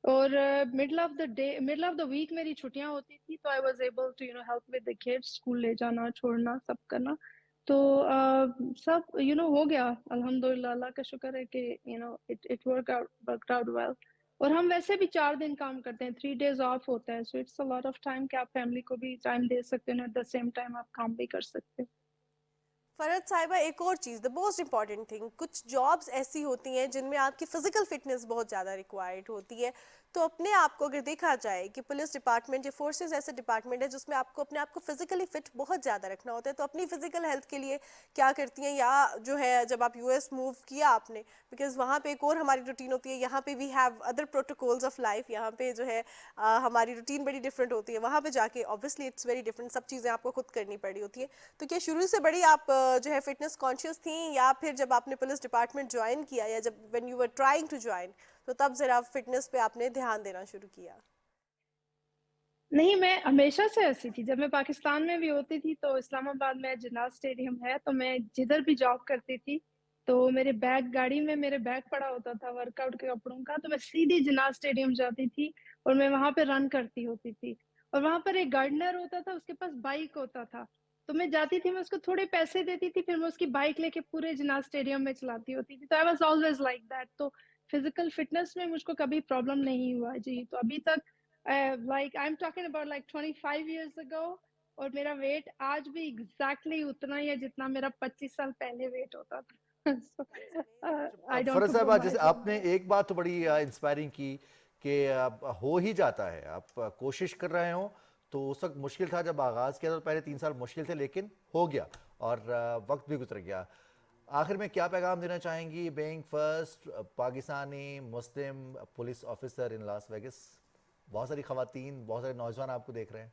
K: اور مڈل آف دا ویک میری چھٹیاں ہوتی تھی, تو I was able to help with the kids, school لے جانا چھوڑنا سب کرنا. تو سب ہو گیا الحمدللہ. اللہ کا شکر ہے کہ اٹ ورکڈ آؤٹ ویل. اور ہم ویسے بھی 4 دن کام کرتے ہیں, 3 days آف ہوتا ہے, so it's a lot of time کہ آپ فیملی کو بھی ٹائم دے سکتے ہیں, ایٹ دا سیم ٹائم آپ کام بھی کر سکتے ہیں.
A: فرحت صاحبہ ایک اور چیز, دا موسٹ امپورٹنٹ تھنگ, کچھ جابس ایسی ہوتی ہیں جن میں آپ کی فزیکل فٹنس بہت زیادہ ریکوائرڈ ہوتی ہے. تو اپنے آپ کو اگر دیکھا جائے کہ پولیس ڈپارٹمنٹ یا فورسز ایسے ڈپارٹمنٹ ہے جس میں آپ کو اپنے آپ کو فزیکلی فٹ بہت زیادہ رکھنا ہوتا ہے, تو اپنی فزیکل ہیلتھ کے لیے کیا کرتی ہیں؟ یا جو ہے جب آپ یو ایس موو کیا آپ نے, بیکاز وہاں پہ ایک اور ہماری روٹین ہوتی ہے, یہاں پہ we have other protocols of life, یہاں پہ جو ہے ہماری روٹین بڑی ڈفرینٹ ہوتی ہے, وہاں پہ جا کے اوبویسلی اٹس ویری ڈفرینٹ, سب چیزیں آپ کو خود کرنی پڑی ہوتی ہے. تو کیا شروع سے بڑی آپ جو ہے فٹنس کانشیس تھیں, یا پھر جب آپ نے پولیس ڈپارٹمنٹ جوائن کیا, یا جب when you were trying to join, تو تب ذرا فٹنس پہ آپ نے دھیان دینا شروع کیا؟
K: نہیں, میں ہمیشہ سے ایسی تھی. جب میں پاکستان میں بھی ہوتی تھی تو اسلام آباد میں جناح اسٹیڈیم ہے, تو میں جدھر بھی جاب کرتی تھی تو میرے بیگ, گاڑی میں میرے بیگ پڑا ہوتا تھا ورک آؤٹ کے کپڑوں کا, تو میں سیدھی جناح اسٹیڈیم جاتی تھی اور میں وہاں پہ رن کرتی ہوتی تھی. اور وہاں پر ایک گارڈنر ہوتا تھا, اس کے پاس بائک ہوتا تھا, تو میں جاتی تھی, میں اس کو تھوڑے پیسے دیتی تھی, پھر میں اس کی بائک لے کے پورے جناح اسٹیڈیم میں چلاتی ہوتی تھی. تو I was always like that. تو فزیکل فٹنس میں مجھ کو کبھی پرابلم نہیں ہوا جی. تو ابھی تک like I'm talking about like 25 years ago, اور میرا ویٹ آج بھی ایگزیکٹلی اتنا ہی ہے جتنا میرا 25 سال پہلے ویٹ ہوتا تھا. I don't
B: فرحت صاحبہ جیسے
K: compromise
B: آپ
K: on
B: نے
K: that.
B: ایک بات تو بڑی انسپائرنگ کی کہ ہو ہی جاتا ہے, آپ کوشش کر رہے ہوں. تو اس وقت مشکل تھا جب آغاز کیا, تو پہلے 3 سال مشکل تھے, لیکن ہو گیا اور وقت بھی گزر گیا. آخر میں کیا پیغام دینا چاہیں گی بینگ فرسٹ پاکستانی مسلم پولیس آفیسر ان لاس ویگس؟ بہت ساری خواتین, بہت سارے نوجوان آپ کو دیکھ رہے ہیں.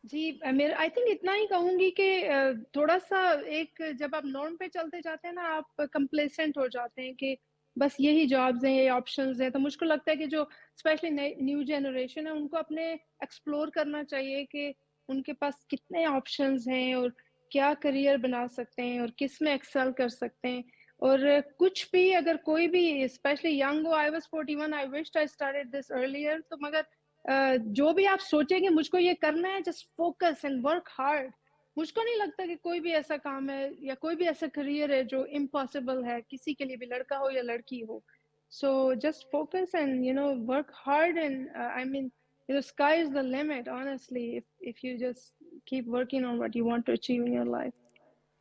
K: جی آئی تھنک اتنا ہی کہوں گی کہ تھوڑا سا ایک جب آپ نارم پہ چلتے جاتے ہیں نا, آپ کمپلیسنٹ ہو جاتے ہیں کہ بس یہی جابز ہیں, یہ آپشنز ہیں. تو مجھ کو لگتا ہے کہ جو اسپیشلی نیو جنریشن ہے ان کو اپنے ایکسپلور کرنا چاہیے کہ ان کے پاس کتنے آپشنز ہیں اور کیا کریئر بنا سکتے ہیں اور کس میں ایکسل کر سکتے ہیں. اور کچھ بھی اگر کوئی بھی اسپیشلی ینگ ہو, I was 41, I wished I started this earlier, تو مگر جو بھی آپ سوچیں کہ مجھ کو یہ کرنا ہے, just focus and work hard. مجھ کو نہیں لگتا کہ کوئی بھی ایسا کام ہے یا کوئی بھی ایسا کریئر ہے جو امپاسبل ہے کسی کے لیے بھی, لڑکا ہو یا لڑکی ہو. So just focus and work hard, and I mean sky is the limit honestly if you just keep working on what you want to achieve in your life.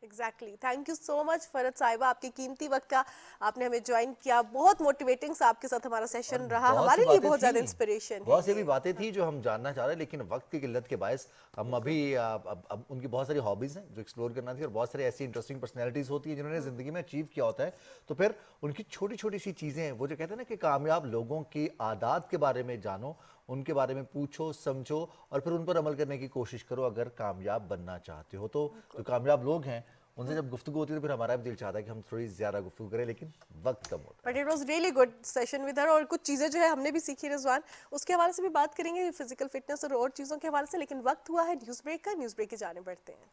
A: Exactly. Thank you so much Farhat صاحبہ, آپ کے قیمتی وقت کا آپ نے ہمیں join کیا. بہت موٹیویٹنگ سا آپ کے ساتھ ہمارا سیشن رہا, ہمارے لیے بہت زیادہ انسپریشن ہے.
B: بہت سی بھی باتیں تھیں جو ہم جاننا چاہ رہے ہیں, لیکن وقت کی قلت کے باعث ہم ابھی ان کی بہت ساری ہابیز ہیں جو ایکسپلور کرنا تھی, اور بہت ساری ایسی انٹرسٹنگ پرسنالٹیز ہوتی ہیں جنہوں نے زندگی میں اچیو کیا ہوتا ہے. تو پھر ان کی چھوٹی چھوٹی سی چیزیں, وہ جو کہتے ہیں نا کہ کامیاب لوگوں کی عادات کے بارے میں جانو, ان کے بارے میں پوچھو سمجھو, اور پھر ان پر عمل کرنے کی کوشش کرو اگر کامیاب بننا چاہتے ہو. تو جو کامیاب لوگ ہیں ان سے جب گفتگو ہوتی ہے تو پھر ہمارا بھی دل چاہتا ہے کہ ہم تھوڑی زیادہ گفتگو کریں, لیکن وقت کم ہوتا ہے.
A: But it was really good session with her, اور کچھ چیزیں جو ہے ہم نے بھی سیکھی رضوان, اس کے حوالے سے بھی بات کریں گے, فزیکل فٹنس اور چیزوں کے حوالے سے. لیکن وقت ہوا ہے نیوز بریک کا, نیوز بریک کی جانب بڑھتے ہیں.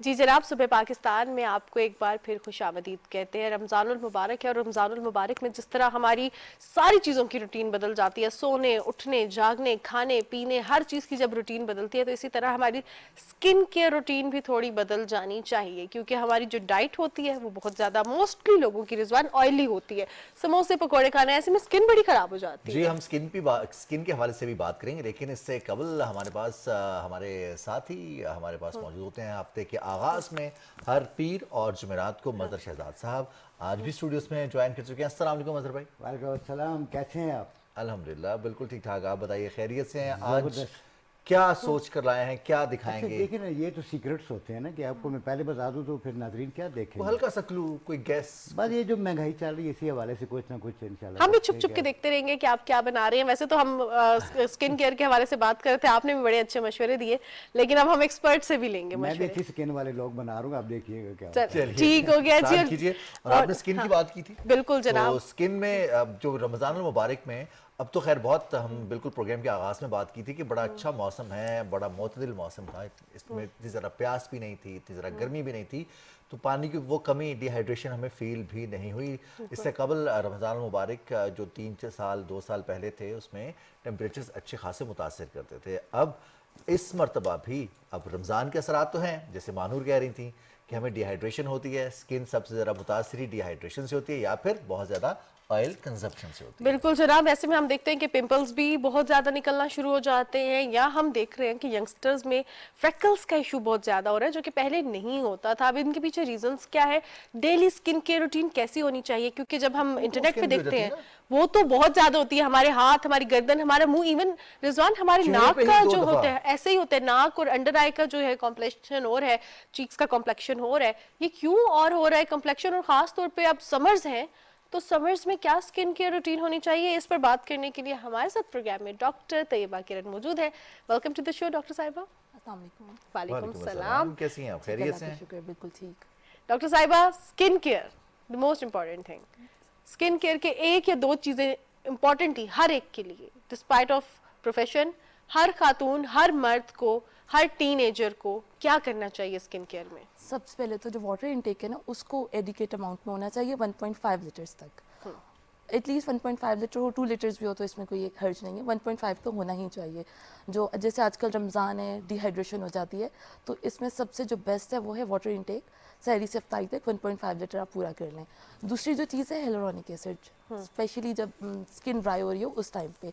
A: جی جناب, صبح پاکستان میں آپ کو ایک بار پھر خوش آمدید کہتے ہیں. رمضان المبارک ہے, اور رمضان المبارک میں جس طرح ہماری ساری چیزوں کی روٹین بدل جاتی ہے, سونے اٹھنے جاگنے کھانے پینے ہر چیز کی جب روٹین بدلتی ہے, تو اسی طرح ہماری سکن کیئر روٹین بھی تھوڑی بدل جانی چاہیے, کیونکہ ہماری جو ڈائٹ ہوتی ہے وہ بہت زیادہ موسٹلی لوگوں کی رضوان آئلی ہوتی ہے. سموسے پکوڑے کھانا, ایسے میں سکن بڑی خراب ہو جاتی ہے.
B: جی ہم سکن کے حوالے سے بھی بات کریں گے, لیکن اس سے قبل ہمارے پاس ہمارے ساتھی ہمارے پاس موجود ہوتے ہیں. ہفتے کے آغاز میں ہر پیر اور جمعرات کو مظہر شہزاد صاحب آج بھی اسٹوڈیوز میں جوائن کر چکے ہیں. السلام علیکم مظہر بھائی.
L: وعلیکم السلام, کیسے ہیں آپ؟
B: अल्हम्दुलिल्लाह बिल्कुल ठीक ठाक। आप बताइए खैरियत से हैं? आज क्या सोच कर लाए हैं, क्या दिखाएंगे?
L: देखिए ना, ये तो सीक्रेट्स होते हैं ना कि आपको मैं पहले बता दूं तो फिर नाजरीन क्या देखें।
B: हल्का सा क्लू, कोई गैस?
L: बस ये जो महंगाई चल रही है इसी हवाले से कुछ ना कुछ इंशाल्लाह
A: हम भी छुप छुप के देखते रहेंगे कि आप क्या बना रहे हैं। वैसे तो हम स्किन केयर के हवाले से बात कर रहे थे, आपने भी बड़े अच्छे मशवरे दिए, लेकिन अब हम एक्सपर्ट से भी लेंगे
L: मैं भी
A: मशवरे।
L: अच्छी स्किन वाले लोग बना रहा हूँ, आप देखिएगा क्या
A: चल, ठीक हो गया जी।
B: कीजिए। और आपने स्किन की बात की थी,
A: बिल्कुल जनाब।
B: तो स्किन में अब जो रमज़ान मुबारक में, अब तो खैर बहुत, हम बिल्कुल प्रोग्राम के आगाज़ में बात की थी कि बड़ा अच्छा मौसम है, बड़ा मोतदिल मौसम था, इसमें इतनी ज़रा प्यास भी नहीं थी, इतनी ज़रा गर्मी भी नहीं थी, तो पानी की वो कमी, डिहाइड्रेशन हमें फील भी नहीं हुई। इससे कबल रमज़ान मुबारक जो 3 साल 2 साल पहले थे, उसमें टेम्परेचर्स अच्छे खासे मुतासर करते थे। अब इस मरतबा भी अब रमज़ान के असरात तो हैं, जैसे मानूर कह रही थी कि हमें डिहाइड्रेशन होती है, स्किन सबसे ज़्यादा मुतासरी डिहाइड्रेशन से होती है या फिर बहुत ज़्यादा ऑयल कंजप्शन से होती है।
A: बिल्कुल जनाब। ऐसे में हम देखते हैं कि पिंपल्स भी बहुत ज़्यादा निकलना शुरू हो जाते हैं, या हम देख रहे हैं कि यंगस्टर्स में फ्रेकल्स का इशू बहुत ज़्यादा हो रहा है, जो कि पहले नहीं होता था। अब इनके पीछे रीजंस क्या है, डेली स्किन केयर रूटीन कैसी होनी चाहिए, क्योंकि जब हम इंटरनेट पे देखते हैं वो तो बहुत ज़्यादा होती है। हमारे हाथ, हमारी गर्दन, हमारा मुंह, इवन रिजवान हमारे नाक का जो होता है, ऐसे ही होता है। नाक और अंडर आई का जो है कॉम्प्लेक्शन और है, चीक्स का कॉम्प्लेक्शन हो रहा है, ये क्यों और हो रहा है कॉम्प्लेक्शन? और ख़ास तौर पे अब समर्स हैं, तो समर्स में क्या स्किन केयर रूटीन होनी चाहिए, इस पर बात करने के लिए हमारे साथ प्रोग्राम में डॉक्टर तैयबा किरण मौजूद है। Welcome to the show doctor साहिबा।
M: अस्सलाम वालेकुम।
A: वालेकुम सलाम।
B: कैसी हैं आप? खैरियत से हैं?
M: शुक्र, बिल्कुल ठीक।
A: डॉक्टर साहिबा, skin care the most important thing. Skin care के एक या दो चीजें इम्पॉर्टेंट ही हर एक के लिए, डिस्पाइट ऑफ प्रोफेशन, हर खातून, हर मर्द को, हर टीनेजर को क्या करना चाहिए स्किन केयर में?
M: सबसे पहले तो जो वाटर इनटेक है ना, उसको एडिकेट अमाउंट में होना चाहिए 1.5 लीटर्स तक। एटलीस्ट 1.5 लीटर हो, 2 लीटर्स भी हो तो इसमें कोई हर्ज नहीं है, 1.5 तो होना ही चाहिए। जो जैसे आजकल रमज़ान है, डिहाइड्रेशन हो जाती है, तो इसमें सबसे जो बेस्ट है वो है वाटर इनटेक। सहरी से इफ्तारी तक 1.5 लीटर आप पूरा कर लें। दूसरी जो चीज़ है हेलोरॉनिक एसिड, स्पेशली जब स्किन ड्राई हो रही हो उस टाइम पे।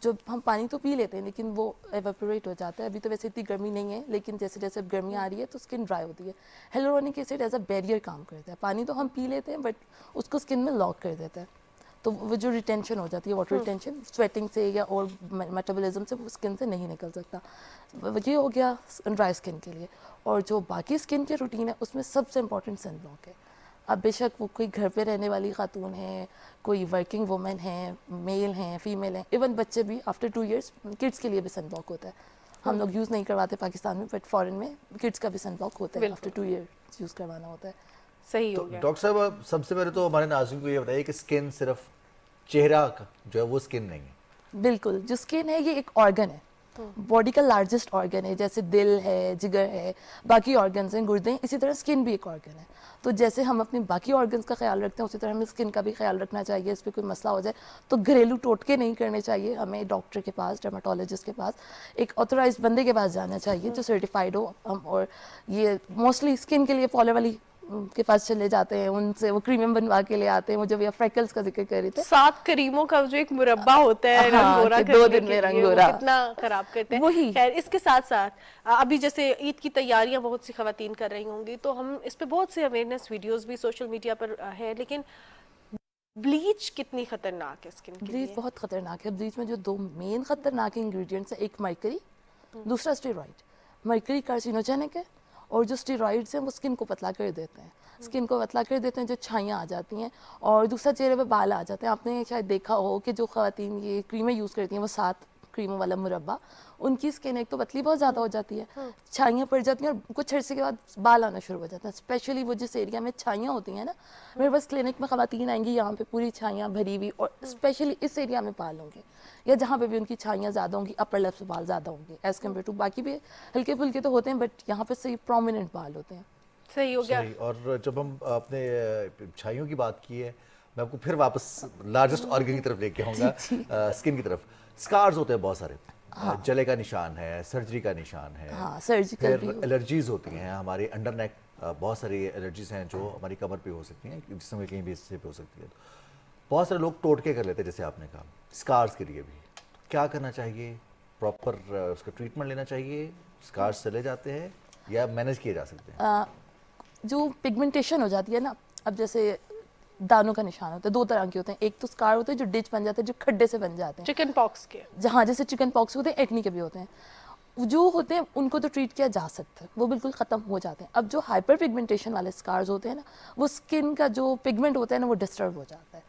M: जब हम पानी तो पी लेते हैं लेकिन वो एवेपोरेट हो जाता है। अभी तो वैसे इतनी गर्मी नहीं है, लेकिन जैसे जैसे गर्मी आ रही है तो स्किन ड्राई होती है। Hyaluronic acid as a barrier काम करता है। पानी तो हम पी लेते हैं बट उसको स्किन में लॉक कर देता है, तो वो जो रिटेंशन हो जाती है, वाटर रिटेंशन, स्वेटिंग से या और मेटाबॉलिज्म से वो स्किन से नहीं निकल सकता। ये हो गया ड्राई स्किन के लिए। और जो बाकी स्किन के रूटीन है उसमें सबसे इम्पॉर्टेंट सन ब्लॉक है। अब बेशक वो कोई घर पे रहने वाली खातून है, कोई वर्किंग वुमेन है, मेल हैं, फीमेल हैं, इवन बच्चे भी आफ्टर 2 इयर्स किड्स के लिए भी सन ब्लॉक होता है। हम लोग यूज़ नहीं करवाते पाकिस्तान में, बट फॉरेन में किड्स का भी सन ब्लॉक होता है, आफ्टर 2 इयर्स यूज़ करवाना होता है।
A: सही हो गया।
B: डॉक्टर साहब, सबसे पहले तो हमारे नाज़रीन को ये बताइए कि स्किन सिर्फ चेहरा का जो है वो स्किन नहीं है।
M: बिल्कुल, जो स्किन है ये एक ऑर्गन है, बॉडी का लार्जेस्ट ऑर्गन है। जैसे दिल है, जिगर है, बाकी ऑर्गन्स हैं, गुर्दे हैं, इसी तरह स्किन भी एक ऑर्गन है। तो जैसे हम अपने बाकी ऑर्गन्स का ख्याल रखते हैं उसी तरह हमें स्किन का भी ख्याल रखना चाहिए। इस पर कोई मसला हो जाए तो घरेलू टोटके नहीं करने चाहिए, हमें डॉक्टर के पास, डर्माटोलॉजिस्ट के पास, एक ऑथोराइज्ड बंदे के पास जाना चाहिए जो सर्टिफाइड हो। हम और ये मोस्टली स्किन के लिए पॉलर वाली के पास चले जाते हैं, उनसे वो क्रीम बनवा के ले आते हैं। वो जब ये फ्रेकल्स का जिक्र कर रहे थे,
A: 7 क्रीमों का जो एक मुरब्बा होता है रंग गोरा
M: कि 2 दिन में रंग गोरा,
A: कितना खराब करते हैं।
M: वही।
A: खैर, इसके साथ साथ अभी जैसे ईद की तैयारियां बहुत सी खवातीन कर रही होंगी, तो हम इस पे बहुत से अवेयरनेस वीडियोस भी सोशल मीडिया पर है, लेकिन ब्लीच कितनी खतरनाक है स्किन के लिए?
M: ब्लीच बहुत खतरनाक है। ब्लीच में जो 2 मेन खतरनाक इंग्रेडिएंट्स है, एक मर्करी, दूसरा स्टेरॉइड। मर्करी कार्सिनोजेनिक है और जो स्टेरॉइड्स हैं वो स्किन को पतला कर देते हैं, स्किन को पतला कर देते हैं, जो छाइयाँ आ जाती हैं और दूसरा चेहरे पे बाल आ जाते हैं। आपने शायद देखा हो कि जो ख़वातीन ये क्रीमें यूज़ करती हैं, वो 7 क्रीमों वाला मुरब्बा, उनकी स्किन एक तो पतली बहुत ज़्यादा हो जाती है, छाइयाँ पड़ जाती हैं और कुछ अरसे के बाद बाल आना शुरू हो जाता है। स्पेशली वो जिस एरिया में छाइयाँ होती हैं ना, मेरे पास क्लिनिक में ख़वातीन आएंगी यहाँ पे पूरी छाइयाँ भरी हुई, और स्पेशली इस एरिया में बाल होंगे या जहाँ पे भी उनकी छाइयाँ ज़्यादा होंगी, अपर लिप्स पे बाल ज़्यादा होंगे एज़ कम्पेयर टू बाकी भी हल्के फुल्के तो होते हैं, बट यहाँ पे सही प्रोमिनेंट बाल होते हैं।
A: सही हो गया।
B: सही। और जब हम अपने छाइयों की बात की है, मैं आपको फिर वापस लार्जेस्ट ऑर्गन की तरफ लेके आऊँगा, स्किन की तरफ। स्कार्स होते हैं बहुत सारे, जले का निशान है, सर्जरी का निशान है,
M: सर्जिकल भी,
B: एलर्जीज होती हैं हमारी अंडर नेक, बहुत सारी एलर्जीज हैं जो हमारी कमर पे हो सकती हैं, जिसम में कहीं भी हिस्से पे हो सकती है। बहुत सारे लोग टोटके कर लेते हैं, जैसे आपने कहा, स्कार्स के लिए भी क्या करना चाहिए? प्रॉपर उसका ट्रीटमेंट लेना चाहिए? स्कार्स चले जाते हैं या मैनेज किए जा सकते हैं?
M: जो पिगमेंटेशन हो जाती है ना, अब जैसे दानों का निशान होता है, 2 तरह के होते हैं, एक तो स्कार होते हैं जो डिच बन जाते हैं, जो खड्डे से बन जाते हैं,
A: चिकन पॉक्स के,
M: जहाँ जैसे चिकन पॉक्स होते हैं, एक्नी के भी होते हैं, जो होते हैं उनको तो ट्रीट किया जा सकता है, वो बिल्कुल ख़त्म हो जाते हैं। अब जो हाइपर पिगमेंटेशन वाले स्कार्स होते हैं ना, वो स्किन का जो पिगमेंट होता है ना वो डिस्टर्ब हो जाता है।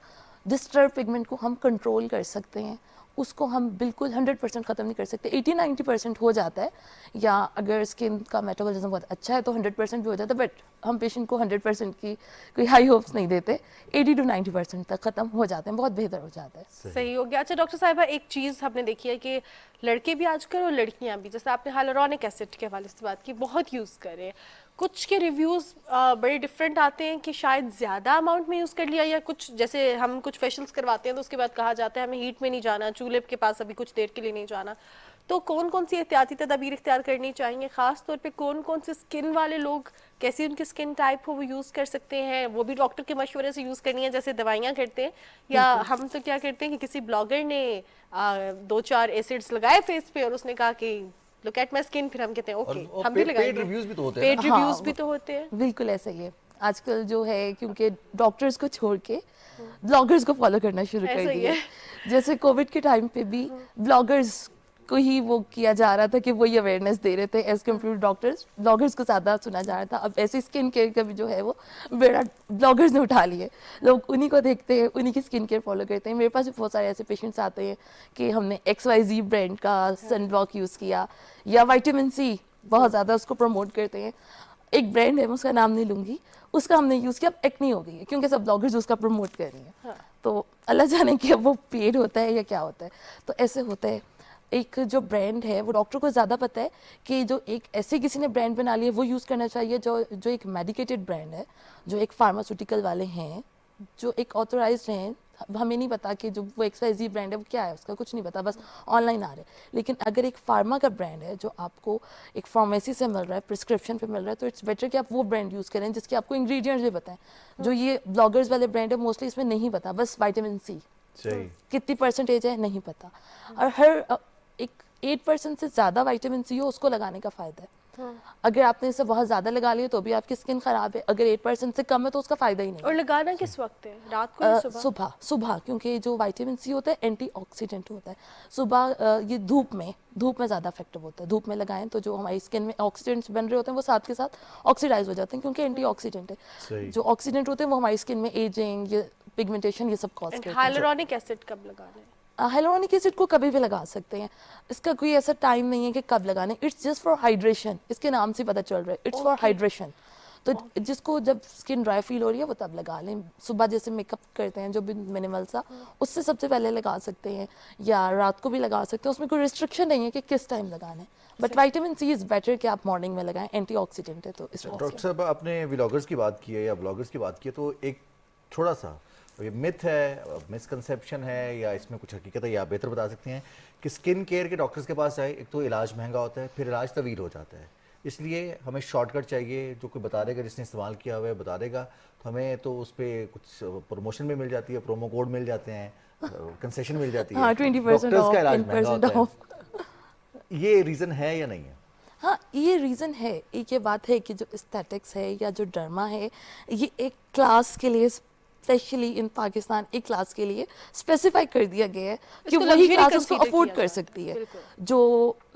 M: डिस्टर्ब पिगमेंट को हम कंट्रोल कर सकते हैं, उसको हम बिल्कुल 100% ख़त्म नहीं कर सकते, 80-90% हो जाता है, या अगर स्किन का मेटाबॉलिज्म बहुत अच्छा है तो 100% भी हो जाता है, बट हम पेशेंट को 100% की कोई हाई होप्स नहीं देते, 80-90% तक ख़त्म हो जाते हैं, बहुत बेहतर हो जाता है।
A: सही हो गया। अच्छा डॉक्टर साहिबा, एक चीज़ हमने देखी है कि लड़के भी आजकल और लड़कियां भी, जैसे आपने हाइलुरोनिक एसिड के हवाले से बात की, बहुत यूज़ कर रहे हैं, कुछ के रिव्यूज़ बड़े डिफरेंट आते हैं कि शायद ज़्यादा अमाउंट में यूज़ कर लिया, या कुछ जैसे हम कुछ फेशियल्स करवाते हैं तो उसके बाद कहा जाता है हमें हीट में नहीं जाना, चूल्हे के पास अभी कुछ देर के लिए नहीं जाना, तो कौन कौन सी एहतियाती तदाबीर इख्तियार करनी चाहिए, ख़ास तौर पे कौन कौन से स्किन वाले लोग, कैसी उनकी स्किन टाइप हो, वो यूज़ कर सकते हैं, वो भी डॉक्टर के मशवरे से यूज़ करनी है जैसे दवाइयाँ करते हैं, या हम तो क्या करते हैं कि किसी ब्लॉगर ने 2-4 एसिड्स लगाए फेस पे और उसने कहा कि लुक एट माय स्किन, फिर हम कहते हैं ओके हम भी लगाएंगे।
B: पेड रिव्यूज भी तो होते हैं,
A: पेड रिव्यूज भी तो होते हैं,
M: बिल्कुल ऐसा ही है आजकल जो है, क्योंकि डॉक्टर्स को छोड़ के ब्लॉगर्स को फॉलो करना शुरू कर दिया। जैसे कोविड के टाइम पे भी ब्लॉगर्स को ही वो किया जा रहा था कि वही अवेयरनेस दे रहे थे एज कम्पेयर डॉक्टर्स, ब्लॉगर्स को ज़्यादा सुना जा रहा था। अब ऐसे स्किन केयर का भी जो है वो बेड़ा ब्लॉगर्स ने उठा लिए, लोग उन्हीं को देखते हैं, उन्हीं की स्किन केयर फॉलो करते हैं। मेरे पास भी बहुत सारे ऐसे पेशेंट्स आते हैं कि हमने XYZ ब्रांड का सन ब्लॉक यूज़ किया, या विटामिन C बहुत ज़्यादा उसको प्रमोट करते हैं, एक ब्रांड है मैं उसका नाम नहीं लूँगी, उसका हमने यूज़ किया, अब एक्नी हो गई है क्योंकि सब ब्लॉगर्स उसका प्रमोट कर रही हैं। तो अल्लाह जाने कि अब वो पेड होता है या क्या होता है, तो ऐसे होता है। एक जो ब्रांड है वो डॉक्टर को ज़्यादा पता है कि जो एक ऐसे किसी ने ब्रांड बना लिया वो यूज़ करना चाहिए, जो एक मेडिकेटेड ब्रांड है, जो एक फार्मास्यूटिकल वाले हैं, जो एक ऑथोराइज्ड हैं। हमें नहीं पता कि जो वो XYZ ब्रांड है वो क्या है, उसका कुछ नहीं पता, बस ऑनलाइन आ रहे हैं। लेकिन अगर एक फार्मा का ब्रांड है जो आपको एक फार्मेसी से मिल रहा है, प्रिस्क्रिप्शन पे मिल रहा है, तो इट्स बेटर कि आप वो ब्रांड यूज़ करें जिसके आपको इंग्रेडिएंट्स भी बताएं। जो ये ब्लॉगर्स वाले ब्रांड है मोस्टली इसमें नहीं पता, बस विटामिन C कितनी परसेंटेज है नहीं पता, और हर एक 8% से ज़्यादा विटामिन C हो उसको लगाने का फ़ायदा है। अगर आपने इसे बहुत ज़्यादा लगा लिया तो भी आपकी स्किन ख़राब है, अगर 8% से कम है तो उसका फ़ायदा ही नहीं।
A: और लगाना किस वक्त है, रात को या सुबह?
M: सुबह, क्योंकि जो विटामिन C होता है एंटीऑक्सीडेंट होता है। सुबह ये धूप में ज़्यादा इफेक्टिव होता है, धूप में लगाएं तो जो हमारी स्किन में ऑक्सीडेंट्स बन रहे होते हैं वो साथ के साथ ऑक्सीडाइज हो जाते हैं, क्योंकि एंटीऑक्सीडेंट है। जो ऑक्सीडेंट होते हैं वो हमारी स्किन में एजिंग, ये पिगमेंटेशन, ये सब कॉज करते हैं।
A: हाइलुरोनिक एसिड कब लगाना है?
M: हाइलुरोनिक एसिड को कभी भी लगा सकते हैं, इसका कोई ऐसा टाइम नहीं है कि कब लगाना है, इट्स जस्ट फॉर हाइड्रेशन, इसके नाम से पता चल रहा है, इट्स फॉर हाइड्रेशन। तो जिसको जब स्किन ड्राई फील हो रही है वो तब लगा लें, सुबह जैसे मेकअप करते हैं जो भी मिनिमल सा, उससे सबसे पहले लगा सकते हैं, या रात को भी लगा सकते हैं, उसमें कोई रिस्ट्रिक्शन नहीं है कि किस टाइम लगाना है। But vitamin C is better कि आप मॉर्निंग में लगाएं, एंटीऑक्सीडेंट है। तो इस
B: डॉक्टर साहब आपने व्लॉगर्स की बात की है या ब्लॉगर्स की बात की है, तो एक थोड़ा सा ये मिथ है, मिसकंसेप्शन है, या इसमें कुछ हकीकत है, या आप बेहतर बता सकते हैं कि स्किन केयर के डॉक्टर्स के पास आए, एक तो इलाज महंगा होता है, फिर इलाज तवील हो जाता है, इसलिए हमें शॉर्टकट चाहिए, जो कोई बता देगा, जिसने इस्तेमाल किया हुआ है बता देगा, तो हमें तो उस पर कुछ प्रमोशन भी मिल जाती है, प्रोमो कोड मिल जाते हैं, कंसेशन मिल जाती है,
M: 20%
B: डॉक्टर्स का इलाज महंगा होता है। ये रीज़न है या नहीं है?
M: हाँ, ये रीज़न है। एक ये बात है कि जो एस्थेटिक्स है या जो डर्मा है, ये एक क्लास के लिए, स्पेशली इन पाकिस्तान एक क्लास के लिए स्पेसिफाई कर दिया गया है कि वही क्लास उसको अफोर्ड कर सकती है। जो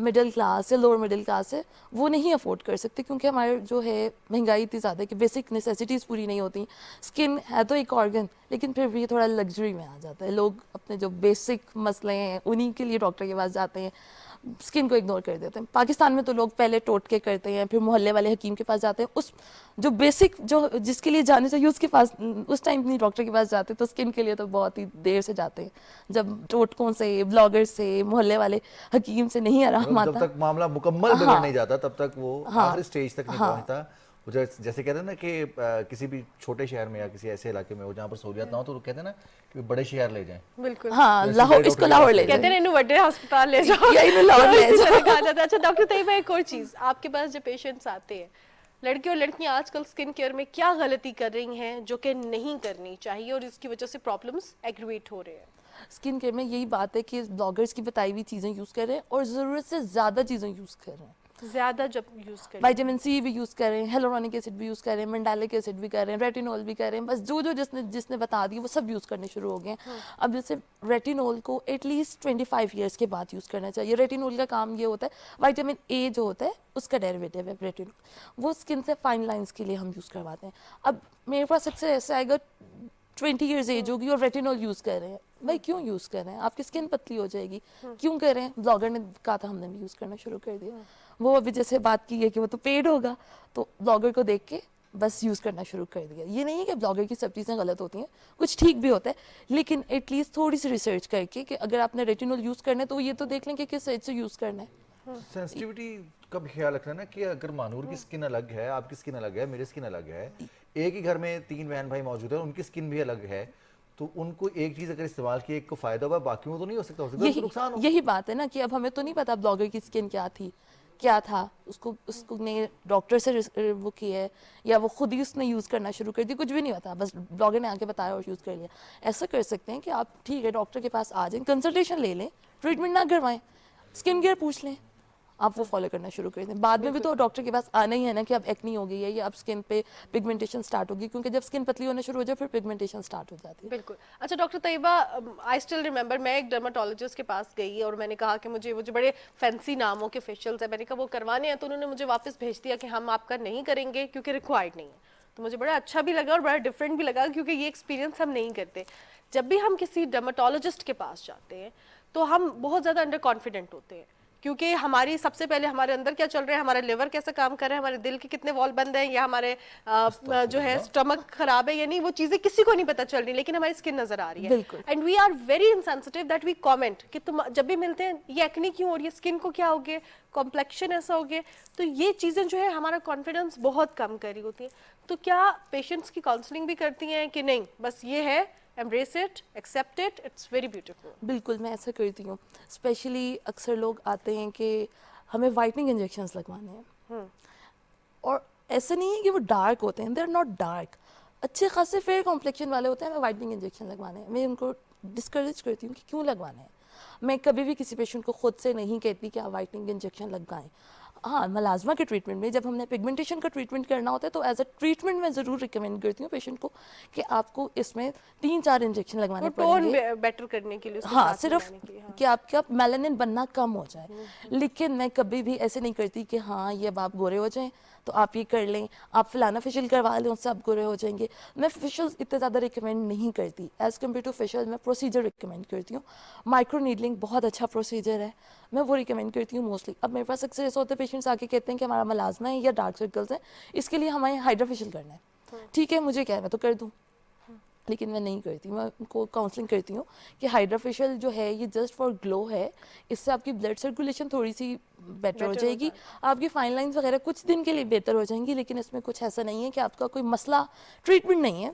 M: मिडिल क्लास या लोअर मिडिल क्लास है वो नहीं अफोर्ड कर सकते, क्योंकि हमारे जो है महंगाई इतनी ज़्यादा है कि बेसिक नेसेसिटीज़ पूरी नहीं होती। स्किन है तो एक ऑर्गन, लेकिन फिर भी थोड़ा लग्जरी में आ जाता है। लोग अपने जो बेसिक मसले हैं उन्हीं के लिए डॉक्टर के पास जाते हैं, स्किन को इग्नोर कर देते हैं। पाकिस्तान में तो लोग पहले टोटके करते हैं, फिर मोहल्ले वाले हकीम के पास जाते हैं, उस जो बेसिक जो जिसके लिए जाने चाहिए उसके पास उस टाइम नहीं डॉक्टर के पास जाते, तो स्किन के लिए तो बहुत ही देर से जाते हैं। जब टोटकों से, ब्लॉगर से, मोहल्ले वाले हकीम से नहीं आराम आता,
B: जब तक मामला मुकम्मल बिगड़ नहीं जाता तब तक वो आखिरी स्टेज तक नहीं पहुंचता। जैसे कहते हैं ना कि किसी भी छोटे शहर में या किसी ऐसे इलाके में हो जहाँ पर सहूलियत ना हो, तो लोग कहते हैं ना कि बड़े शहर ले जाएं।
A: बिल्कुल,
M: हाँ, लाहौर, इसको लाहौर ले
A: कहते हैं, इन्हें बड़े अस्पताल ले जाओ,
M: यही लाहौर ले जाओ
A: कहा जाता है। अच्छा डॉक्टर तैयबा, एक और चीज़, आपके पास जो पेशेंट्स आते हैं, लड़के और लड़कियां आजकल स्किन केयर में क्या गलती कर रही हैं जो कि नहीं करनी चाहिए और इसकी वजह से प्रॉब्लम्स एग्रीवेट हो रहे हैं?
M: स्किन केयर में यही बात है कि ब्लॉगर्स की बताई हुई चीज़ें यूज़ कर रहे हैं और ज़रूरत से ज़्यादा चीज़ें यूज़ कर रहे हैं।
A: ज्यादा जब यूज करें,
M: विटामिन सी भी यूज़ करें, हेलोरोनिक एसिड भी यूज़ करें, मंडालिक एसिड भी करें, रेटिनॉल भी करें, बस जो जो जिसने बता दी वो सब यूज़ करने शुरू हो गए हैं। अब जैसे रेटिनॉल को एटलीस्ट 25 ईयर्स के बाद यूज़ करना चाहिए। रेटिनॉल का काम ये होता है, विटामिन ए जो होता है उसका डेरिवेटिव है रेटिनॉल, वो स्किन से फाइन लाइंस के लिए हम यूज़ करवाते हैं। अब मेरे पास अक्सर ऐसा आएगा 20 ईयर्स एज होगी और रेटिनॉल यूज़ कर रहे हैं, भाई क्यों यूज़ कर रहे हैं, आपकी स्किन पतली हो जाएगी, क्यों कर रहे हैं? ब्लॉगर ने कहा था, हमने भी यूज़ करना शुरू कर दिया। वो अभी जैसे बात की है कि वो तो पेड होगा, तो ब्लॉगर को देख के बस यूज़ करना शुरू कर दिया। ये नहीं है कि ब्लॉगर की सब चीज़ें गलत होती हैं, कुछ ठीक भी होता है, लेकिन एटलीस्ट थोड़ी सी रिसर्च करके कि अगर आपने रेटिनॉल यूज़ करना है तो ये तो देख लें कि किस एज से यूज़ करना है।
B: सेंसिटिविटी का भी ख्याल रखना ना कि अगर मानूर की स्किन अलग है, आपकी स्किन अलग है, मेरी स्किन अलग है, एक ही घर में 3 बहन भाई मौजूद है, उनकी स्किन भी अलग है, तो उनको एक चीज अगर इस्तेमाल की एक को फायदा हुआ, बाकियों को तो नहीं हो सकता, उसको नुकसान हो।
M: यही बात है ना कि अब हमें तो नहीं पता ब्लॉगर की स्किन क्या थी, क्या था, उसको ने डॉक्टर से वो किया है या वो खुद ही उसने यूज़ करना शुरू कर दी, कुछ भी नहीं पता, बस ब्लॉगर ने आके बताया और यूज़ कर लिया। ऐसा कर सकते हैं कि आप ठीक है डॉक्टर के पास आ जाएं, कंसल्टेशन ले लें, ट्रीटमेंट ना करवाएं, स्किन केयर पूछ लें, आप वो फॉलो करना शुरू कर दें। बाद में भी तो डॉक्टर के पास आना ही है ना कि अब एक्नी हो गई है या अब स्किन पे पिगमेंटेशन स्टार्ट होगी, क्योंकि जब स्किन पतली होना शुरू हो जाए फिर पिगमेंटेशन स्टार्ट हो जाती है।
A: बिल्कुल। अच्छा doctor Tayyaba, I still remember, मैं एक डर्माटोलॉजिस्ट के पास गई और मैंने कहा कि मुझे वो जो बड़े फैंसी नामों के फेशियल्स है, मैंने कहा वो करवाने हैं, तो उन्होंने मुझे वापस भेज दिया कि हम आपका नहीं करेंगे क्योंकि रिक्वायर्ड नहीं है। तो मुझे बड़ा अच्छा भी लगा और बड़ा डिफरेंट भी लगा, क्योंकि ये एक्सपीरियंस हम नहीं करते। जब भी हम किसी डर्माटोलॉजिस्ट के पास जाते हैं तो हम बहुत ज़्यादा अंडर कॉन्फिडेंट होते हैं, क्योंकि हमारी सबसे पहले हमारे अंदर क्या चल रहा है, हमारा लिवर कैसे काम कर रहा है, हमारे दिल के कितने वॉल्व बंद हैं, या हमारे जो है स्टमक खराब है या नहीं, वो चीज़ें किसी को नहीं पता चल रही, लेकिन हमारी स्किन नजर आ रही है। And we are very insensitive that we comment कि तुम जब भी मिलते हैं ये एक्ने क्यों हो रही है, स्किन को क्या हो गया, कॉम्प्लेक्शन ऐसा हो गया, तो ये चीज़ें जो है हमारा कॉन्फिडेंस बहुत कम कर रही होती हैं। तो क्या पेशेंट्स की काउंसलिंग भी करती हैं कि नहीं बस ये है, embrace it, accept it, it's very beautiful?
M: बिल्कुल, मैं ऐसा करती हूँ। स्पेशली अक्सर लोग आते हैं कि हमें वाइटनिंग इंजेक्शंस लगवाने हैं, और ऐसा नहीं है कि वो डार्क होते हैं, दे आर नॉट डार्क, अच्छे खासे फेयर कॉम्प्लेक्शन वाले होते हैं, हमें वाइटनिंग इंजेक्शन लगवाने हैं। मैं उनको डिस्करेज करती हूँ कि क्यों लगवाने हैं। मैं कभी भी किसी पेशेंट को खुद से नहीं कहती कि आप वाइटनिंग इंजेक्शन लगवाएं। हाँ, मलाजमा के ट्रीटमेंट में जब हमने पिगमेंटेशन का ट्रीटमेंट करना होता है तो एज अ ट्रीटमेंट मैं ज़रूर रिकमेंड करती हूँ पेशेंट को कि आपको इसमें 3-4 इंजेक्शन लगवाने पड़ेंगे,
A: टोन बेटर करने के लिए,
M: हाँ, सिर्फ कि आपका मेलानिन बनना कम हो जाए। लेकिन मैं कभी भी ऐसे नहीं करती कि हाँ ये अब आप गोरे हो जाएं तो आप ये कर लें, आप फलाना फेशियल करवा लें उससे आप गोरे हो जाएंगे। मैं फेशियल इतने ज़्यादा रिकमेंड नहीं करती, एज़ कम्पेयर टू फेशियल मैं प्रोसीजर रिकमेंड करती हूँ। माइक्रो नीडलिंग बहुत अच्छा प्रोसीजर है, मैं वो रिकमेंड करती हूँ मोस्टली। अब मेरे पास अक्सर ऐसा होता है पेशेंट्स आके कहते हैं कि हमारा मलाजमा है या डार्क सर्कल्स हैं, इसके लिए हमें हाइड्रा फेशियल करना है। ठीक है, मुझे क्या है, मैं तो कर दूँ, लेकिन मैं नहीं करती। मैं उनको काउंसलिंग करती हूँ कि हाइड्रा फेशियल जो है ये जस्ट फॉर ग्लो है, इससे आपकी ब्लड सर्कुलेशन थोड़ी सी बेटर हो जाएगी, आपकी फाइन लाइंस वगैरह कुछ दिन के लिए बेहतर हो जाएंगी, लेकिन इसमें कुछ ऐसा नहीं है कि आपका कोई मसला, ट्रीटमेंट नहीं है,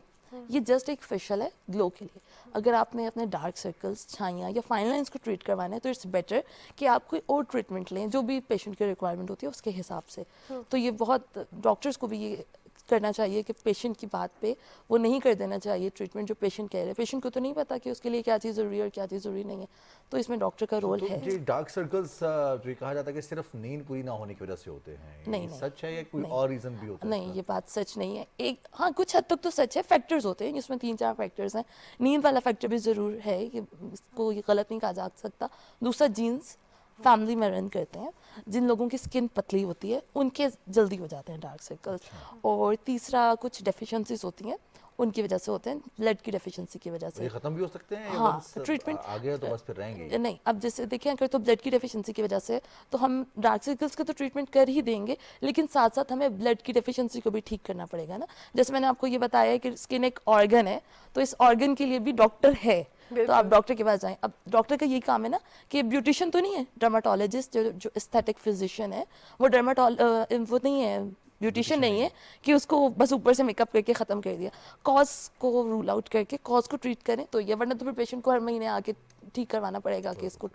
M: ये जस्ट एक फेशियल है ग्लो के लिए। अगर आपने अपने डार्क सर्कल्स, छाइयाँ या फाइन लाइंस को ट्रीट करवाना है तो इट्स बेटर कि आप कोई और ट्रीटमेंट लें जो भी पेशेंट की रिक्वायरमेंट होती है उसके हिसाब से। तो ये बहुत डॉक्टर्स को भी ये करना चाहिए कि पेशेंट की बात पे वो नहीं कर देना चाहिए ट्रीटमेंट जो पेशेंट कह रहे हैं। पेशेंट को तो नहीं पता कि उसके लिए क्या चीज़ ज़रूरी है और क्या चीज़ ज़रूरी नहीं है, तो इसमें डॉक्टर का रोल है।
B: जी, डार्क सर्कल्स जो कहा जाता है कि सिर्फ नींद पूरी ना होने की वजह से होते हैं,
M: नहीं,
B: सच है या कोई और रीज़न भी होता है?
M: नहीं, ये बात सच नहीं है। एक हाँ, कुछ हद तक तो सच है, फैक्टर्स होते हैं जिसमें 3-4 फैक्टर्स हैं। नींद वाला फैक्टर भी ज़रूर है, इसको ये गलत नहीं कहा जा सकता। दूसरा, जीन्स फैमिली में रन करते हैं, जिन लोगों की स्किन पतली होती है उनके जल्दी हो जाते हैं डार्क सर्कल्स। और तीसरा, कुछ डेफिशिएंसीज होती हैं उनकी वजह से होते हैं, ब्लड की डेफिशिएंसी की वजह से।
B: ये खत्म भी हो सकते हैं,
M: हाँ, ट्रीटमेंट
B: आ गया तो बस फिर रहेंगे
M: नहीं। अब जैसे देखें, अगर तो ब्लड की डेफिशिएंसी की वजह से तो हम डार्क सर्कल्स का तो ट्रीटमेंट कर ही देंगे, लेकिन साथ साथ हमें ब्लड की डेफिशिएंसी को भी ठीक करना पड़ेगा ना। जैसे मैंने आपको ये बताया है कि स्किन एक ऑर्गन है, तो इस ऑर्गन के लिए भी डॉक्टर है, तो आप डॉक्टर के पास जाएं। अब डॉक्टर का यही काम है ना कि ब्यूटिशियन तो नहीं है, डर्माटोलॉजिस्ट जो एस्थेटिक फिजिशियन है वो वो नहीं है, ब्यूटिशियन नहीं है कि उसको बस ऊपर से मेकअप करके ख़त्म कर दिया। कॉज को रूल आउट करके कॉज को ट्रीट करें तो ये, वरना तो फिर पेशेंट को हर महीने आके ठीक करवाना पड़ेगा कि इसको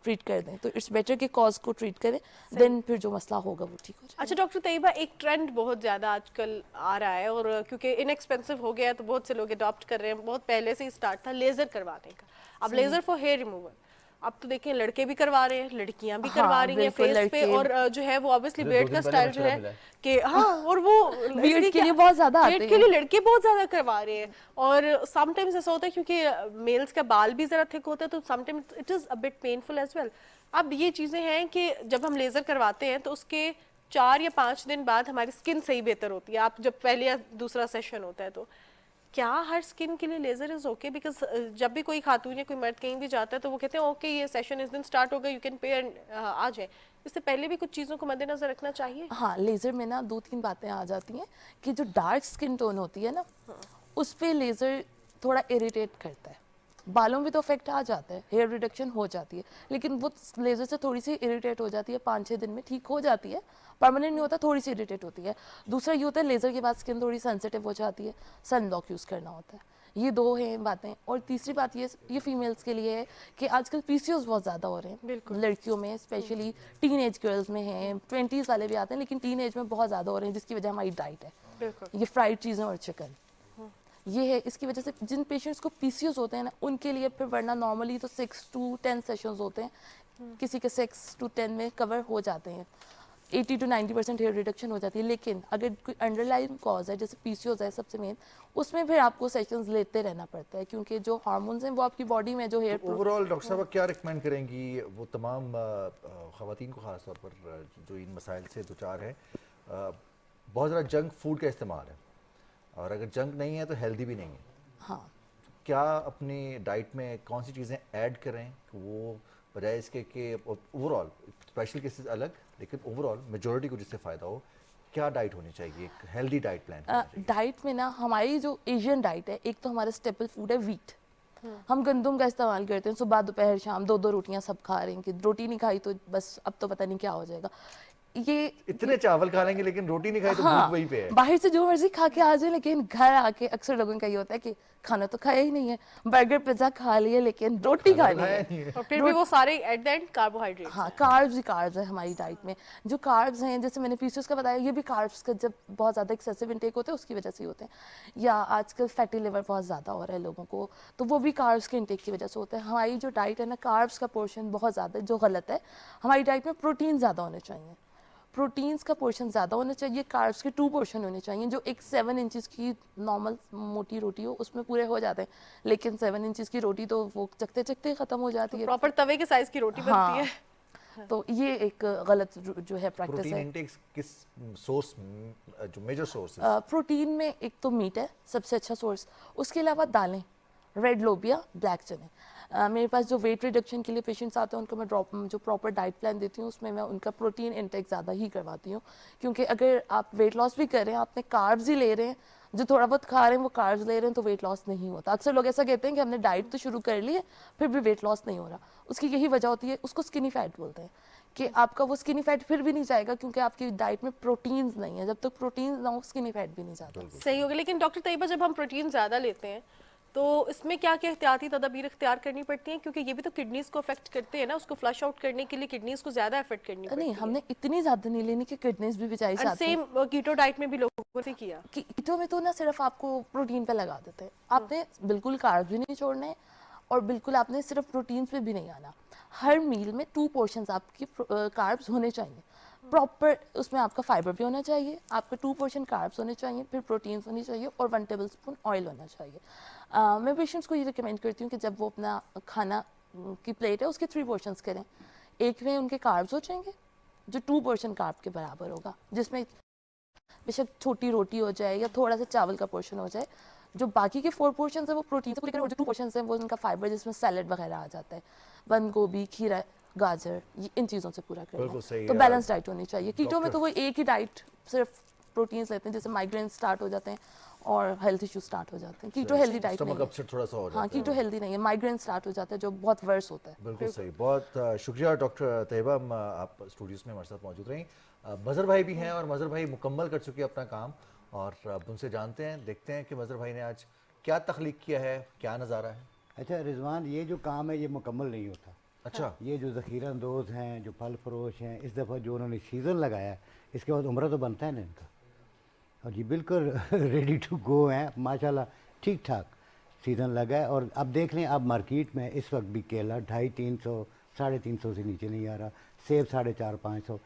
M: ट्रीट कर दें। तो इट्स बेटर कि कॉज को ट्रीट करें, देन फिर जो मसला होगा वो ठीक हो जाएगा।
A: अच्छा डॉक्टर तैयबा, एक ट्रेंड बहुत ज़्यादा आजकल आ रहा है और क्योंकि इनएक्सपेंसिव हो गया है तो बहुत से लोग अडॉप्ट कर रहे हैं, बहुत पहले से ही स्टार्ट था लेज़र करवाने का। अब लेज़र फॉर हेयर रिमूवल, اب تو دیکھیں لڑکے بھی کروا رہے ہیں, لڑکیاں بھی
M: ہاں،
A: کروا رہی ہیں
M: بالکل،
A: فیس پہ,
M: لڑکے-
A: اور جو ہے وہ obviously
B: دو
A: بیٹ
B: دن
A: کا
B: پہلے
A: سٹائل جو
B: مشورہ
A: ہے
B: ملا ہے
A: کہ ہاں, اور وہ
M: بیٹ کے لیے بہت زیادہ آتے
A: بیٹ کے لیے لڑکے بہت زیادہ کروا رہے ہیں, اور سم ٹائمز ایسا ہوتا ہے کیونکہ میلز کا بال بھی ذرا تھک ہوتا ہے تو sometimes it is a bit painful as well. اب یہ چیزیں ہیں کہ جب ہم لیزر کرواتے ہیں تو اس کے 4 یا 5 دن بعد ہماری اسکن صحیح بہتر ہوتی ہے. آپ جب پہلے یا دوسرا سیشن ہوتا ہے تو کیا ہر اسکن کے لیے لیزر از اوکے؟ بیکاز جب بھی کوئی خاتون یا کوئی مرد کہیں بھی جاتا ہے تو وہ کہتے ہیں اوکے یہ سیشن اس دن اسٹارٹ ہوگا, یو کین پے آ جائیں. اس سے پہلے بھی کچھ چیزوں کو مد نظر رکھنا چاہیے.
M: ہاں, لیزر میں نا 2-3 باتیں آ جاتی ہیں کہ جو ڈارک سکن ٹون ہوتی ہے نا اس پہ لیزر تھوڑا اریٹیٹ کرتا ہے. بالوں بھی تو افیکٹ آ جاتا ہے, ہیئر ریڈکشن ہو جاتی ہے, لیکن وہ لیزر سے تھوڑی سی اریٹیٹ ہو جاتی ہے, 5-6 دن میں ٹھیک ہو جاتی ہے, پرماننٹ نہیں ہوتا, تھوڑی سی اریٹیٹ ہوتی ہے. دوسرا یہ ہوتا ہے لیزر کے بعد اسکن تھوڑی سینسیٹیو ہو جاتی ہے, سن بلاک یوز کرنا ہوتا ہے. یہ 2 ہیں باتیں. اور تیسری بات یہ فیمیلز کے لیے ہے کہ آج کل پی سی اوز بہت زیادہ ہو رہے ہیں لڑکیوں میں, اسپیشلی ٹین ایج گرلز میں ہیں, 20s والے بھی آتے ہیں, لیکن ٹین ایج میں بہت زیادہ ہو رہے ہیں, جس کی وجہ ہماری ڈائٹ ہے, یہ فرائڈ چیزیں اور چکن, یہ ہے. اس کی وجہ سے جن پیشنٹس کو پی سی اوز ہوتے ہیں نا ان کے لیے پھر ورنہ نارملی تو 6 to 10 سیشنز ہوتے ہیں, کسی کے 6 to 10 میں کور ہو جاتے ہیں, 80 to 90% ہیئر ریڈکشن ہو جاتی ہے. لیکن اگر کوئی انڈر لائن کاز ہے جیسے پی سی اوز ہے سب سے مین, اس میں پھر آپ کو سیشنز لیتے رہنا پڑتا ہے, کیونکہ جو ہارمونز ہیں وہ آپ کی باڈی میں جو ہیئر
B: اوور آل ڈاکٹر صاحب کیا ریکمینڈ کریں گی وہ تمام خواتین کو, خاص طور پر جو ان مسائل سے دوچار ہیں؟ بہت زیادہ جنک فوڈ کا استعمال ہے, اور اگر جنک نہیں ہے تو ہیلدی بھی نہیں ہے.
M: ہاں,
B: کیا اپنی ڈائٹ میں کون سی چیزیں ایڈ کریں کہ وہ بجائے اس کے کہ اوور آل اسپیشل کیسز الگ لیکن اوور آل میجورٹی کو جس سے فائدہ ہو, کیا ڈائٹ ہونی چاہیے, ایک ہیلدی ڈائٹ پلان؟
M: ڈائٹ میں نا ہماری جو ایشین ڈائٹ ہے, ایک تو ہمارا اسٹیپل فوڈ ہے ویٹ. ہم گندم کا استعمال کرتے ہیں, صبح دوپہر شام 2 روٹیاں سب کھا رہے ہیں, کہ روٹی نہیں کھائی تو بس اب تو پتہ نہیں کیا ہو جائے گا. یہ
B: اتنے چاول کھا لیں گے لیکن روٹی نہیں کھائی تو بھوک وہیں پہ ہے.
M: باہر سے جو مرضی کھا کے آ جائیں, لیکن گھر آ کے اکثر لوگوں کا یہ ہوتا ہے کہ کھانا تو کھایا ہی نہیں ہے, برگر پیزا کھا لیے لیکن روٹی کھانی ہے,
A: اور پھر بھی وہ سارے ایٹ دی اینڈ کاربوہائیڈریٹ.
M: ہاں, کاربز ہی کاربز ہیں ہماری ڈائٹ میں. جو کاربز ہیں جیسے میں نے پی سی اوز کا بتایا, یہ بھی کاربز کا جب بہت زیادہ ایکسیسو انٹیک ہوتے ہیں اس کی وجہ سے ہی ہوتے ہیں, یا آج کل فیٹی لیور بہت زیادہ ہو رہا ہے لوگوں کو, تو وہ بھی کاربز کے انٹیک کی وجہ سے ہوتا ہے. ہماری جو ڈائٹ ہے نا, کاربز کا پورشن بہت زیادہ ہے, جو غلط ہے. ہماری ڈائٹ میں پروٹین زیادہ ہونے چاہیے, پروٹینز کا پورشن زیادہ ہونا چاہیے. کاربس کے 2 پورشن ہونے چاہیے, جو ایک 7 انچز کی نارمل موٹی روٹی ہو اس میں پورے ہو جاتے ہیں, لیکن 7 انچز کی روٹی تو وہ چکتے چکتے ختم ہو جاتی ہے.
A: پراپر توے کے سائز کی روٹی بنتی ہے.
M: تو یہ ایک غلط جو ہے پریکٹس
B: پروٹین
M: ہے.
B: انٹیک کس سورس, جو میجر سورس
M: پروٹین میں ایک تو میٹ ہے سب سے اچھا سورس, اس کے علاوہ دالیں, ریڈ لوبیا, بلیک چنے. میرے پاس جو ویٹ ریڈکشن کے لیے پیشنٹس آتے ہیں ان کو میں جو پراپر ڈائٹ پلان دیتی ہوں اس میں ان کا پروٹین انٹیک زیادہ ہی کرواتی ہوں, کیونکہ اگر آپ ویٹ لاس بھی کر رہے ہیں, آپ نے کاربز ہی لے رہے ہیں, جو تھوڑا بہت کھا رہے ہیں وہ کاربز لے رہے ہیں, تو ویٹ لاس نہیں ہوتا. اکثر لوگ ایسا کہتے ہیں کہ ہم نے ڈائٹ تو شروع کر لی ہے پھر بھی ویٹ لاس نہیں ہو رہا. اس کی یہی وجہ ہوتی ہے, اس کو اسکنی فیٹ بولتے ہیں, کہ آپ کا وہ اسکنی فیٹ پھر بھی نہیں جائے گا کیونکہ آپ کی ڈائٹ میں پروٹینز نہیں ہے. جب تک پروٹینز نہ ہو اسکنی فیٹ بھی نہیں جاتا.
A: صحیح ہوگا. لیکن ڈاکٹر طیبہ جب ہم پروٹین زیادہ لیتے ہیں تو اس میں کیا کیا احتیاطی تدابیر اختیار کرنی پڑتی ہیں, کیونکہ یہ بھی تو کڈنیز کو افیکٹ کرتے ہیں نا, اس کو فلش آؤٹ کرنے کے لیے کڈنیز کو زیادہ افیکٹ کرنی پڑتی ہے.
M: نہیں, ہم نے اتنی زیادہ نہیں لینی کہ کڈنیز بھی بچائی جاتی ہیں.
A: سیم کیٹو ڈائٹ میں بھی لوگوں نے کیا.
M: کیٹو میں تو نہ صرف آپ کو پروٹین پہ لگا دیتے ہیں, آپ نے بالکل کاربز بھی نہیں چھوڑنے, اور بالکل آپ نے صرف پروٹینز پہ بھی نہیں آنا. ہر میل میں 2 پورشنز آپ کی کاربز ہونے چاہیے پراپر, اس میں آپ کا فائبر بھی ہونا چاہیے, آپ کا 2 پورشن کاربز ہونے چاہیے, پھر پروٹینز ہونی چاہیے, اور 1 ٹیبل اسپون آئل ہونا چاہیے. میں پیشنٹس کو یہ ریکمینڈ کرتی ہوں کہ جب وہ اپنا کھانا کی پلیٹ ہے اس کے 3 پورشنز کریں. ایک میں ان کے کاربز ہو جائیں گے جو 2 پورشن کارب کے برابر ہوگا, جس میں بے شک چھوٹی روٹی ہو جائے یا تھوڑا سا چاول کا پورشن ہو جائے. جو باقی کے 4 پورشنز ہیں وہ پروٹین سے پورے کریں, اور جو 2 پورشنز ہیں وہ ان کا فائبر جس میں سیلڈ وغیرہ آ جاتا ہے, بند گوبھی, کھیرا, گاجر, ان چیزوں سے پورا کرنا. تو بیلنس ڈائٹ ہونی چاہیے. کیٹو میں تو وہ ایک ہی ڈائٹ صرف پروٹینز لیتے ہیں, جیسے مائگرین سٹارٹ ہو جاتے ہیں اور ہیلتھ ایشو سٹارٹ ہو جاتے ہیں. کیٹو ہیلدی ڈائٹ نہیں ہے. ہاں, کیٹو ہیلدی نہیں ہے, مائگرین سٹارٹ ہو جاتا ہے جو بہت ورس ہوتا ہے.
B: بالکل صحیح. بہت شکریہ ڈاکٹر طیبہ, آپ اسٹوڈیوز میں ہمارے ساتھ موجود رہیں. مظہر بھائی بھی ہیں, اور مظہر بھائی مکمل کر چکے اپنا کام, اور اب ان سے جانتے ہیں, دیکھتے ہیں کہ مظہر بھائی نے آج کیا تخلیق کیا ہے, کیا نظارہ ہے.
L: اچھا رضوان, یہ جو کام ہے یہ مکمل نہیں ہوتا.
B: اچھا,
L: یہ جو ذخیرہ اندوز ہیں, جو پھل فروش ہیں, اس دفعہ جو انہوں نے سیزن لگایا ہے, اس کے بعد عمرہ تو بنتا ہے نا ان کا, اور یہ بالکل ریڈی ٹو گو ہیں ماشاءاللہ, ٹھیک ٹھاک. सीज़न लगा है। और अब देख लें, अब मार्केट में इस वक्त भी केला 250-300, 350 से नीचे नहीं आ रहा, सेब 450-500।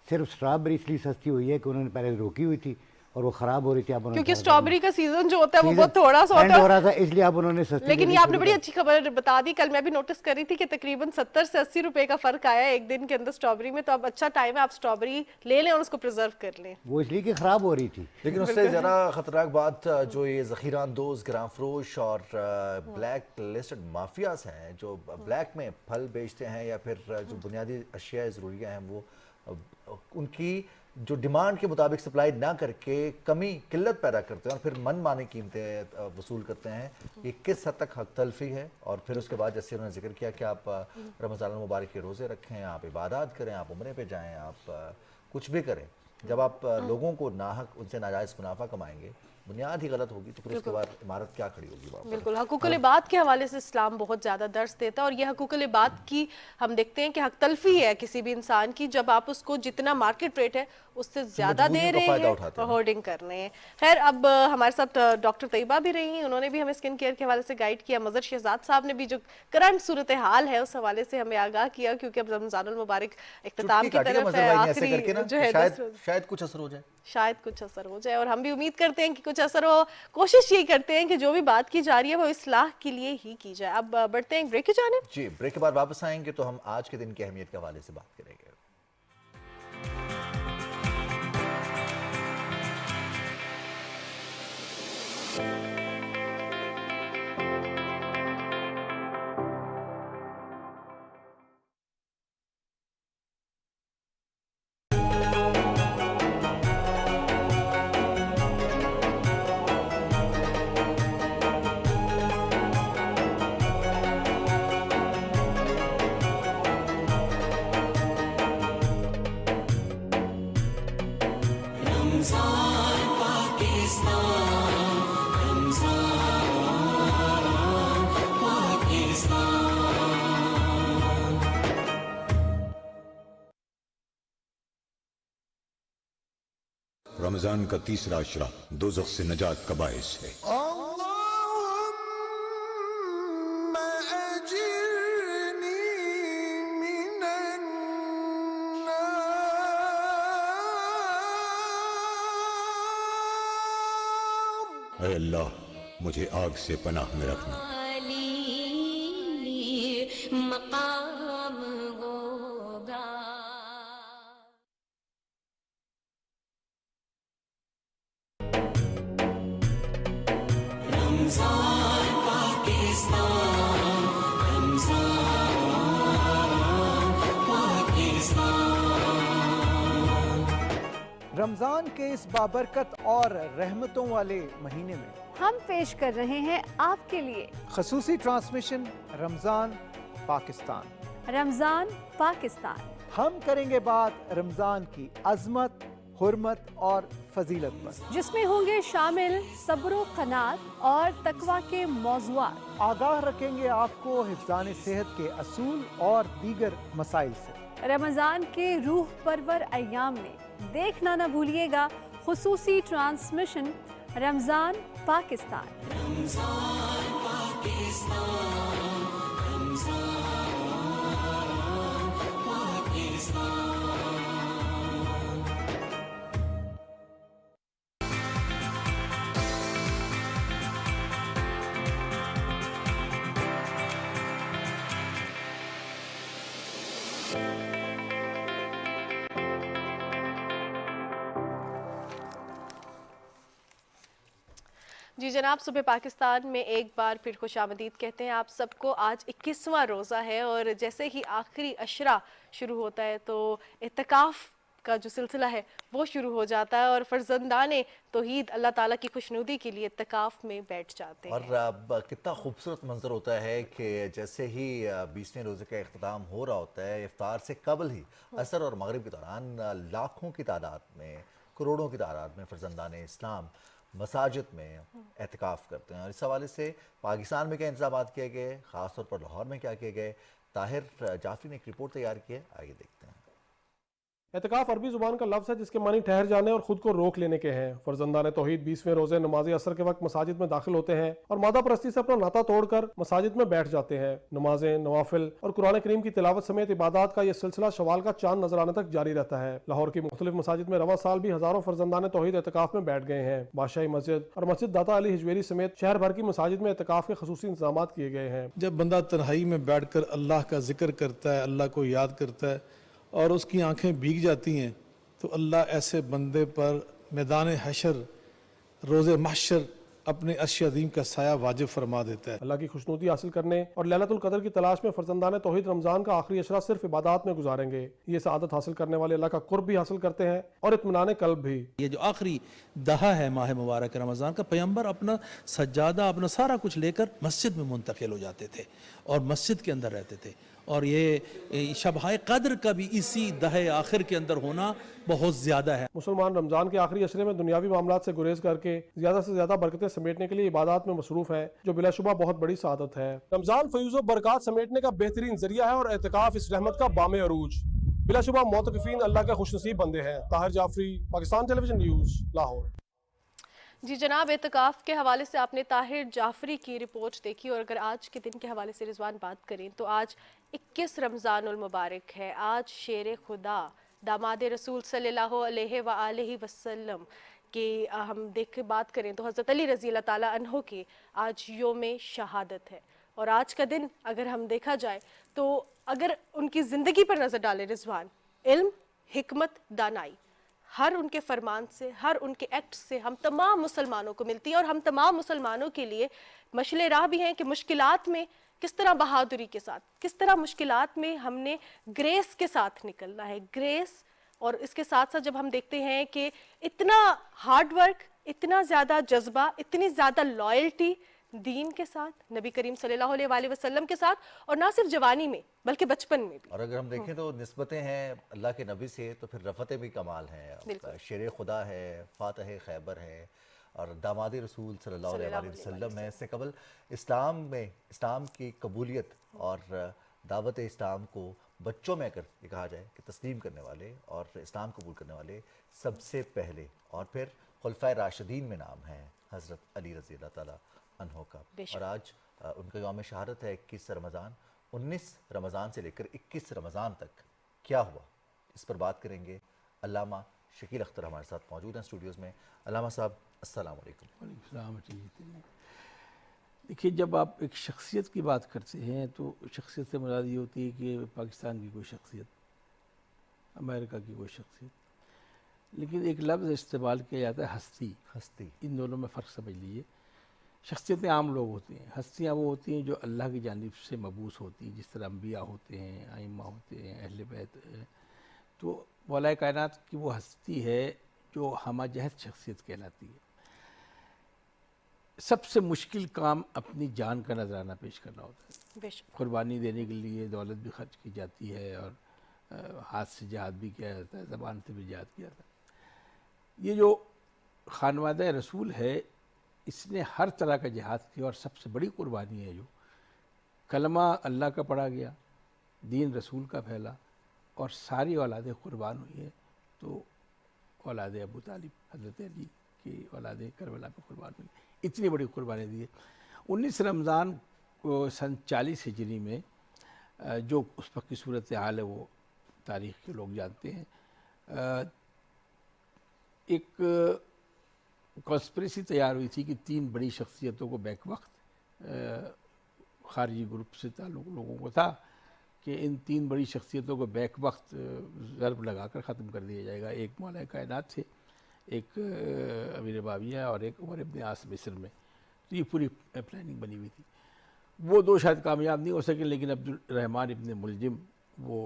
L: सिर्फ स्ट्रॉबेरी इसलिए सस्ती हुई है कि उन्होंने पहले रोकी हुई थी और वो ख़राब हो रही थी। अब
A: क्योंकि स्ट्रॉबेरी का सीजन जो होता है वो बहुत थोड़ा सा होता
L: हो रहा था, इसलिए अब उन्होंने सस्ती।
A: लेकिन ये आपने बड़ी अच्छी खबर बता दी। कल मैं भी नोटिस कर रही थी कि तकरीबन 70 से 80 रुपए का फर्क आया है एक दिन के अंदर स्ट्रॉबेरी में। तो अब अच्छा टाइम है, आप स्ट्रॉबेरी ले लें और उसको प्रिजर्व कर लें।
L: वो इसलिए कि ख़राब हो रही थी।
B: लेकिन उससे ज़रा ख़तरनाक बात जो ये ज़ख़ीरा अंदोज़, ग्राम फरोश और ब्लैक लिस्टेड माफियाज हैं जो ब्लैक में फल बेचते हैं या फिर जो बुनियादी अशिया ज़रूरियाँ हैं वो उनकी जो डिमांड के मुताबिक सप्लाई ना करके कमी किल्लत पैदा करते हैं और फिर मन माने कीमतें वसूल करते हैं। ये किस हद तक हक तलफी है? और फिर उसके बाद जैसे उन्होंने जिक्र किया कि आप रमज़ान मुबारक के रोज़े रखें, आप इबादत करें, आप उम्रे पे जाएं, आप कुछ भी करें। जब आप लोगों को नाहक उनसे नाजायज़ मुनाफा कमाएंगे, बुनियाद ही गलत होगी, तो फिर उसके बाद इमारत क्या खड़ी होगी वहाँ पर?
A: बिल्कुल, हकूकुल इबाद के हवाले से इस्लाम बहुत ज़्यादा दर्स देता है और ये हकूकुल इबाद की हम देखते हैं कि हक तलफी है किसी भी इंसान की जब आप उसको जितना मार्केट रेट है उससे ज़्यादा दे रहे हैं और होर्डिंग कर रहे हैं। खैर, अब हमारे साथ डॉक्टर तैयबा भी रही हैं, उन्होंने भी हमें स्किन केयर के हवाले से गाइड किया। मज़र शहजाद साहब ने भी जो करंट सूरत हाल है उस हवाले से हमें आगाह किया, क्योंकि अब रमज़ानुल मुबारक इख्तिताम की तरफ है, आखिरी जो है
B: शायद कुछ असर हो जाए,
A: शायद कुछ असर हो जाए और हम भी उम्मीद करते हैं कि कुछ असर हो। कोशिश यही करते हैं कि जो भी बात की जा रही है वो इस्लाह के लिए ही की जाए। अब बढ़ते हैं ब्रेक की जानिब।
B: जी, ब्रेक के बाद वापस आएंगे तो हम आज के दिन की अहमियत के हवाले से बात करेंगे।
N: रमजान का तीसरा अशरा दोज़ख से नजात का बाइस है। ऐ अल्लाह, मुझे आग से पनाह में रखना।
O: रमज़ान के इस बाबरकत और रहमतों वाले महीने में
P: हम पेश कर रहे हैं आपके लिए
O: खसूसी ट्रांसमिशन रमज़ान पाकिस्तान।
P: रमज़ान पाकिस्तान।
O: हम करेंगे बात रमज़ान की अज़मत, हुर्मत और फजीलत पर,
P: जिसमें होंगे शामिल सब्र क़नात और तकवा के मौज़ूआत।
O: आगाह रखेंगे आपको हिफ़्ज़ान सेहत के असूल और दीगर मसाइल से।
P: रमज़ान के रूह परवर अय्याम में देखना न भूलिएगा खुसूसी ट्रांसमिशन रमज़ान पाकिस्तान।
Q: रमज़ान पाकिस्तान, रमज़ान पाकिस्तान।
A: जी जनाब, सुबह पाकिस्तान में एक बार फिर खुशामदीद कहते हैं आप सबको। आज 21वां रोज़ा है और जैसे ही आखिरी अशरा शुरू होता है तो इत्तिकाफ़ का जो सिलसिला है वो शुरू हो जाता है और फर्जंदाने तौहीद अल्लाह ताला की खुशनुदी के लिए इत्तिकाफ़ में बैठ जाते हैं।
B: और अब कितना खूबसूरत मंजर होता है कि जैसे ही 20वें रोज़े का इख्तिताम हो रहा होता है, इफ्तार से कबल ही असर और मगरिब के दौरान लाखों की तादाद में, करोड़ों की तादाद में फर्जंदाने इस्लाम मसाजिद में एहतिकाफ़ करते हैं। और इस हवाले से पाकिस्तान में क्या इंतजाम किए गए, ख़ास तौर पर लाहौर में क्या किए गए, ताहिर जाफरी ने एक रिपोर्ट तैयार की है, आइए देखते हैं।
G: एतकाफ अरबी जुबान का लफ्ज़ है जिसके मानी ठहर जाने और खुद को रोक लेने के हैं। फर्जंदान तौहीद 20वें रोजे नमाज असर के वक्त मसाजिद में दाखिल होते हैं और मादा परस्ती से अपना नाता तोड़कर मसाजिद में बैठ जाते हैं। नमाजें, नवाफिल और कुरान करीम की तिलावत समेत इबादत का यह सिलसिला शवाल का चांद नजर आने तक जारी रहता है। लाहौर की मुख्तलिफ मसाजिद में रवा साल भी हजारों फर्जंदान तौहीद एतकाफ में बैठ गए हैं। बादशाही मस्जिद और मस्जिद दाता अली हिजवेरी समेत शहर भर की मसाजिद में एतकाफ के खसूसी इंतजाम किए गए हैं।
R: जब बंदा तन्हाई में बैठकर अल्लाह का जिक्र करता है, अल्लाह को याद करता है और उसकी आंखें भीग जाती हैं, तो अल्लाह ऐसे बंदे पर मैदान हशर रोज़े महशर अपने अर्श अज़ीम का साया वाजिब फरमा देता है।
G: अल्लाह की खुशनुदी हासिल करने और लैलतुल कदर की तलाश में फर्जंदान तौहीद रमज़ान का आखिरी अशरा सिर्फ इबादत में गुजारेंगे। ये सआदत हासिल करने वाले अल्लाह का कुर्ब भी हासिल करते हैं और इत्मीनान कल्ब भी।
S: ये जो आखिरी दहा है माह मुबारक रमज़ान का, पैगंबर अपना सज्जादा अपना सारा कुछ लेकर मस्जिद में मुंतकिल हो जाते थे और मस्जिद के अंदर रहते थे। और ये शब-ए क़द्र का भी इसी दहे आखिर के अंदर होना बहुत ज़्यादा है।
G: मुसलमान रमज़ान के आखिरी अशरे में दुनियावी मामलात से गुरेज करके ज़्यादा से ज़्यादा बरकतें समेटने के लिए इबादत में मसरूफ़ है, जो बिलाशुबा बहुत बड़ी सादत है। रमज़ान फ़यूज़ व बरक़ात समेटने का बेहतरीन ज़रिया है और एतकाफ़ इस रहमत का बामे अरूज। बिलाशुबा मोतक़िफ़ीन अल्लाह के खुशनसीब बंदे हैं। Tahir Jafri, Pakistan television news, Lahore.
A: जी जनाब, एतकाफ़ के हवाले से आपने ताहिर जाफरी की रिपोर्ट देखी और अगर आज के दिन के हवाले से रिजवान बात करें तो आज 21 रमज़ानुल मुबारक है। आज शेर खुदा दामाद रसूल सल्लल्लाहु अलैहि वसल्लम की हम बात करें तो हज़रत अली रज़ी अल्लाह ताला अन्हो की आज योम शहादत है। और आज का दिन अगर हम देखा जाए तो अगर उनकी ज़िंदगी पर नज़र डालें रिजवान, इल्म, हिकमत, दानाई हर उनके फरमान से, हर उनके एक्ट से हम तमाम मुसलमानों को मिलती है और हम तमाम मुसलमानों के लिए मशले राह भी हैं कि मुश्किलात में किस तरह बहादुरी के साथ, किस तरह मुश्किलात में हमने ग्रेस के साथ निकलना है। ग्रेस और इसके साथ साथ जब हम देखते हैं कि इतना हार्ड वर्क, इतना ज़्यादा जज्बा, इतनी ज़्यादा लॉयल्टी दीन के साथ, नबी करीम सल्लल्लाहु अलैहि वसल्लम के साथ, और ना सिर्फ जवानी में बल्कि बचपन में भी।
B: और अगर हम देखें तो निस्बतें हैं अल्लाह के नबी से, तो फिर रफ़तें भी कमाल हैं। शेर खुदा है, फातह खैबर है और दामाद रसूल सल्लल्लाहु अलैहि वसल्लम है। इससे कबल इस्लाम में इस्लाम की कबूलियत और दावत इस्लाम को बच्चों में अगर ये कहा जाए कि तस्लीम करने वाले और इस्लाम कबूल करने वाले सबसे पहले और फिर खुलफाए राशिदीन में नाम है हज़रत अली रज़ी अल्लाह ताला अन्हो का। और आज उनका यौम शहादत है 21 रमज़ान। 19 रमज़ान से लेकर 21 रमज़ान तक क्या हुआ, इस पर बात करेंगे। अल्लामा शकील अख्तर हमारे साथ मौजूद हैं स्टूडियोज़ में। अल्लामा साहब अस्सलाम वालेकुम।
T: देखिए, जब आप एक शख्सियत की बात करते हैं तो शख्सियत से मुराद ये होती है कि पाकिस्तान की कोई शख्सियत, अमेरिका की कोई शख्सियत, लेकिन एक लफ्ज़ इस्तेमाल किया जाता है हस्ती। इन दोनों में फ़र्क समझ लीजिए। शख्सियतें आम लोग होते हैं, हस्तियाँ वो होती हैं जो अल्लाह की जानिब से मबूस होती हैं, जिस तरह अम्बिया होते हैं, आइम्मा होते हैं, अहले बैत। तो मौला कायनात की वो हस्ती है जो हमजहत शख्सियत कहलाती है। सबसे मुश्किल काम अपनी जान का नजराना पेश करना होता है। कुर्बानी देने के लिए दौलत भी खर्च की जाती है और हाथ से जिहाद भी किया जाता है, ज़बान से भी जिहाद किया जाता है। ये जो खानवादा रसूल है, इसने हर तरह का जिहाद किया और सबसे बड़ी कुर्बानी है जो कलमा अल्लाह का पढ़ा गया, दीन रसूल का फैला और सारी औलादें कुर्बान हुई है। तो औलाद अबू तालिब, हज़रत अली की औलादें करबला में कुर्बान हुई, इतनी बड़ी कुर्बानी दी है। 19 रमज़ान को सन 40 हिजरी में जो उस वक्त की सूरत हाल है वो तारीख़ के लोग जानते हैं। एक कॉन्स्पिरेसी तैयार हुई थी कि 3 बड़ी शख्सियतों को बैक वक्त खारजी ग्रुप से ताल्लुक़ लोगों को था कि इन 3 बड़ी शख्सियतों को बैक वक्त ज़रब लगाकर ख़त्म कर दिया जाएगा। एक मौला कायनात थे, एक अमीर बाविया और एक उमर इब्न आस मिस्र में। तो ये पूरी प्लानिंग बनी हुई थी। वो 2 शायद कामयाब नहीं हो सके, लेकिन अब्दुल रहमान इब्न मुलजिम वो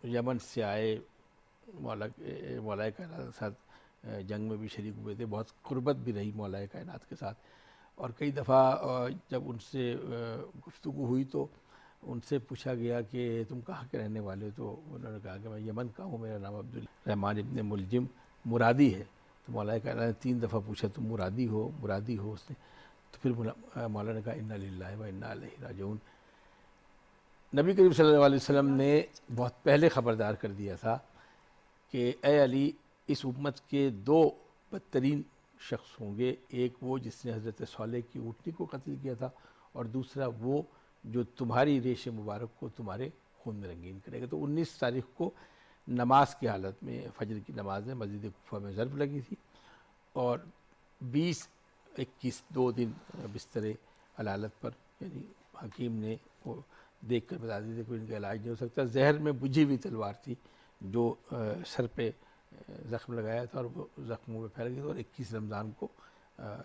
T: यमन से आए, मौला कायनात के साथ जंग में भी शरीक हुए थे, बहुत कुर्बत भी रही मौला कायनात के साथ। और कई दफ़ा जब उनसे गुफ्तगू हुई तो उनसे पूछा गया कि तुम कहाँ के रहने वाले हो, तो उन्होंने कहा कि मैं यमन का हूँ, मेरा नाम अब्दुल रहमान इब्न मुलजिम मुरादी है। तो मौला कायनात ने 3 दफ़ा पूछा तुम मुरादी हो उसने। तो फिर मौला ने कहा इन्ना लिल्लाहि व इन्ना इलैहि राजिऊन। نبی کریم صلی اللہ علیہ وسلم نے بہت پہلے خبردار کر دیا تھا کہ اے علی اس امت کے دو بدترین شخص ہوں گے، ایک وہ جس نے حضرت صالح کی اونٹنی کو قتل کیا تھا، اور دوسرا وہ جو تمہاری ریش مبارک کو تمہارے خون میں رنگین کرے گا۔ تو 19 تاریخ کو نماز کی حالت میں، فجر کی نماز میں مسجد کوفہ میں ضرب لگی تھی، اور 20 21 2 دن بستر علالت پر، یعنی حکیم نے وہ دیکھ کر بتا دی تھی کہ ان کا علاج نہیں ہو سکتا۔ زہر میں بجھی ہوئی تلوار تھی جو سر پہ زخم لگایا تھا، اور وہ زخموں میں پھیل گیا تھا، اور 21 رمضان کو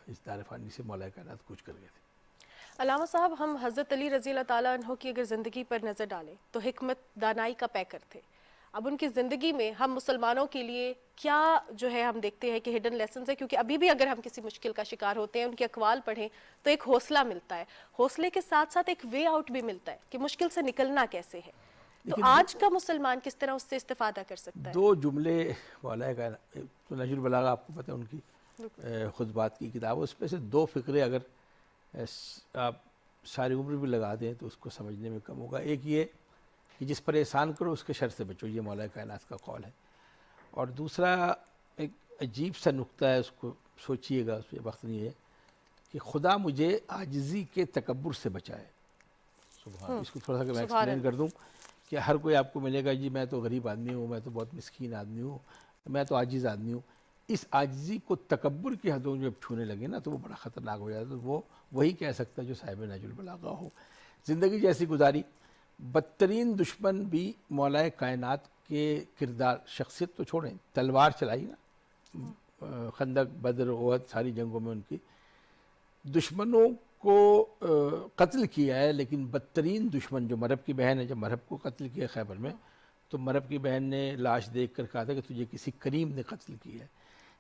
T: اس دار فانی سے مولا کائنات کوچ کر گئے تھے۔
A: علامہ صاحب، ہم حضرت علی رضی اللہ تعالیٰ عنہ کی اگر زندگی پر نظر ڈالیں تو حکمت دانائی کا پیکر تھے۔ اب ان کی زندگی میں ہم مسلمانوں کے لیے کیا جو ہے ہم دیکھتے ہیں کہ ہڈن لیسنز ہے، کیونکہ ابھی بھی اگر ہم کسی مشکل کا شکار ہوتے ہیں، ان کے اقوال پڑھیں تو ایک حوصلہ ملتا ہے، حوصلے کے ساتھ ساتھ ایک وے آؤٹ بھی ملتا ہے کہ مشکل سے نکلنا کیسے ہے۔ تو آج کا مسلمان کس طرح اس سے استفادہ کر سکتا ہے؟
T: 2 جملے مولا کائنات، تو نہج البلاغہ آپ کو پتہ ہے ان کی خطبات کی کتاب، اس میں سے 2 فقرے اگر آپ ساری عمر بھی لگا دیں تو اس کو سمجھنے میں کم ہوگا۔ ایک یہ کہ جس پر احسان کرو اس کے شر سے بچو، یہ مولا کائنات کا قول ہے، اور دوسرا ایک عجیب سا نقطہ ہے، اس کو سوچئے گا، اس پہ وقت نہیں ہے، کہ خدا مجھے عاجزی کے تکبر سے بچائے۔ اس کو تھوڑا سا میں ایکسپلین کر دوں کہ ہر کوئی آپ کو ملے گا جی میں تو غریب آدمی ہوں، میں تو بہت مسکین آدمی ہوں، میں تو عاجز آدمی ہوں۔ اس عاجزی کو تکبر کی حدوں میں جب چھونے لگے نا تو وہ بڑا خطرناک ہو جاتا ہے۔ تو وہ وہی کہہ سکتا ہے جو صاحب نہج البلاغہ ہو۔ زندگی جیسی گزاری، بدترین دشمن بھی مولا کائنات کے کردار، شخصیت تو چھوڑیں، تلوار چلائی نا، خندق، بدر، احد، ساری جنگوں میں ان کی دشمنوں کو قتل کیا ہے، لیکن بدترین دشمن جو مرب کی بہن ہے، جب مرب کو قتل کیا خیبر میں تو مرب کی بہن نے لاش دیکھ کر کہا تھا کہ تجھے کسی کریم نے قتل کیا ہے۔